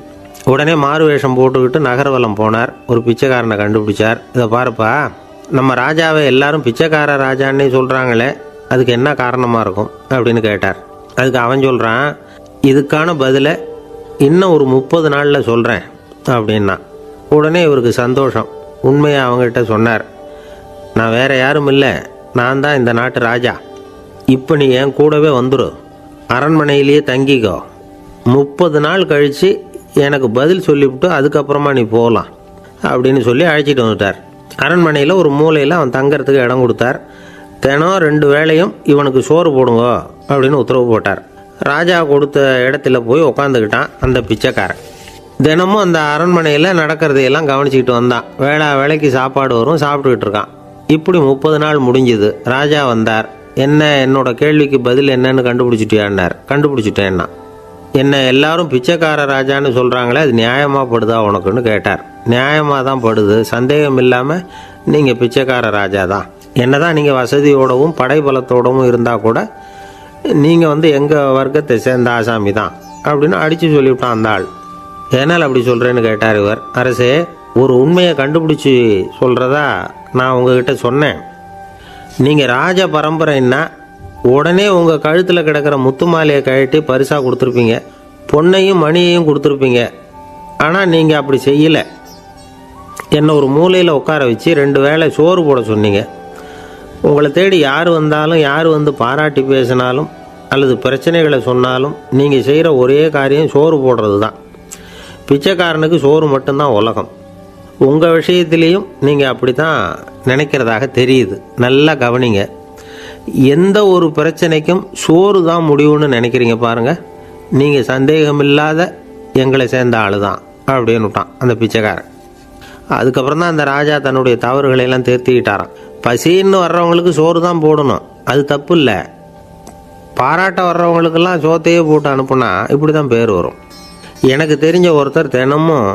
உடனே மாறு வேஷம் போட்டுக்கிட்டு நகர்வலம் போனார். ஒரு பிச்சைக்காரனை கண்டுபிடிச்சார். இதை பாருப்பா, நம்ம ராஜாவை எல்லாரும் பிச்சைக்கார ராஜான்னே சொல்கிறாங்களே, அதுக்கு என்ன காரணமாக இருக்கும் அப்படின்னு கேட்டார். அதுக்கு அவன் சொல்கிறான், இதுக்கான பதிலை இன்னும் ஒரு 30 நாளில் சொல்கிறேன் அப்படின்னா. உடனே இவருக்கு சந்தோஷம். உண்மையை அவங்ககிட்ட சொன்னார். நான் வேறு யாரும் இல்லை, நான் தான் இந்த நாட்டு ராஜா. இப்போ நீ என் கூடவே வந்துடு, அரண்மனையிலேயே தங்கிக்கோ. 30 நாள் கழித்து எனக்கு பதில் சொல்லிவிட்டு அதுக்கப்புறமா நீ போகலாம் அப்படின்னு சொல்லி அழைச்சிட்டு வந்துட்டார். அரண்மனையில் ஒரு மூலையில் அவன் தங்கறதுக்கு இடம் கொடுத்தார். தினம் 2 வேளையும் இவனுக்கு சோறு போடுங்க அப்படின்னு உத்தரவு போட்டார். ராஜா கொடுத்த இடத்துல போய் உக்காந்துக்கிட்டான் அந்த பிச்சைக்காரன். தினமும் அந்த அரண்மனையில் நடக்கிறதையெல்லாம் கவனிச்சிக்கிட்டு வந்தான். வேளைக்கு சாப்பாடு வரும், சாப்பிட்டுக்கிட்டு இருக்கான். இப்படி 30 நாள் முடிஞ்சுது. ராஜா வந்தார். என்ன, என்னோட கேள்விக்கு பதில் என்னன்னு கண்டுபிடிச்சிட்டியான்னார். கண்டுபிடிச்சிட்டேன்னா. என்ன எல்லாரும் பிச்சைக்கார ராஜான்னு சொல்கிறாங்களே, அது நியாயமாக படுதா உனக்குன்னு கேட்டார். நியாயமாக தான் படுது, சந்தேகம் இல்லாமல் நீங்கள் பிச்சைக்கார ராஜா தான். என்ன தான் நீங்கள் வசதியோடவும் படைபலத்தோடவும் இருந்தால் கூட நீங்கள் எங்கள் வர்க்கத்தை சேர்ந்த ஆசாமி தான் அப்படின்னு அடித்து சொல்லிவிட்டான் அந்த ஆள். ஏனால் அப்படி சொல்கிறேன்னு கேட்டார் இவர். அரசே, ஒரு உண்மையை கண்டுபிடிச்சி சொல்கிறதா நான் உங்ககிட்ட சொன்னேன். நீங்கள் ராஜ பரம்பரைன்னா உடனே உங்கள் கழுத்தில் கிடக்கிற முத்து மாலையை கழட்டி பரிசாக கொடுத்துருப்பீங்க, பொன்னையும் மணியையும் கொடுத்துருப்பீங்க. ஆனால் நீங்கள் அப்படி செய்யலை. என்னை ஒரு மூலையில் உட்கார வச்சு 2 வேளை சோறு போட சொன்னீங்க. உங்களை தேடி யார் வந்தாலும், யார் வந்து பாராட்டி பேசினாலும் அல்லது பிரச்சனைகளை சொன்னாலும் நீங்கள் செய்கிற ஒரே காரியம் சோறு போடுறது தான். பிச்சைக்காரனுக்கு சோறு மட்டும்தான் உலகம். உங்கள் விஷயத்திலையும் நீங்கள் அப்படி தான் நினைக்கிறதாக தெரியுது. நல்லா கவனிங்க. எந்த ஒரு பிரச்சனைக்கும் சோறு தான் முடிவுன்னு நினைக்கிறீங்க பாருங்கள். நீங்கள் சந்தேகமில்லாத எங்களை சேர்ந்த ஆள் தான் அப்படின்னு விட்டான் அந்த பிச்சைக்காரன். அதுக்கப்புறம் தான் அந்த ராஜா தன்னுடைய தவறுகளையெல்லாம் திருத்திக்கிட்டாராம். பசின்னு வர்றவங்களுக்கு சோறு தான் போடணும், அது தப்பு இல்லை. பாராட்ட வர்றவங்களுக்கெல்லாம் சோத்தையே போட்டு அனுப்புனா இப்படி தான் பேர் வரும். எனக்கு தெரிஞ்ச ஒருத்தர் தினமும்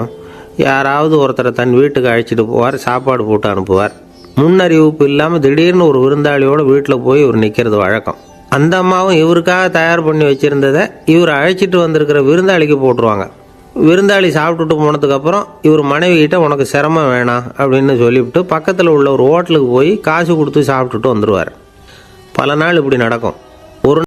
யாராவது ஒருத்தரை தன் வீட்டுக்கு அழைச்சிட்டு போவார், சாப்பாடு போட்டு அனுப்புவார். முன்னறிவிப்பு இல்லாமல் திடீர்னு ஒரு விருந்தாளியோட வீட்டில் போய் இவர் நிற்கிறது வழக்கம். அந்த அம்மாவும் இவருக்காக தயார் பண்ணி வச்சுருந்ததை இவர் அழைச்சிட்டு வந்திருக்கிற விருந்தாளிக்கு போட்டுருவாங்க. விருந்தாளி சாப்பிட்டுட்டு போனதுக்கப்புறம் இவர் மனைவிகிட்ட உனக்கு சிரமம் வேணாம் அப்படின்னு சொல்லிவிட்டு பக்கத்தில் உள்ள ஒரு ஹோட்டலுக்கு போய் காசு கொடுத்து சாப்பிட்டுட்டு வந்துடுவார். பல நாள் இப்படி நடக்கும்.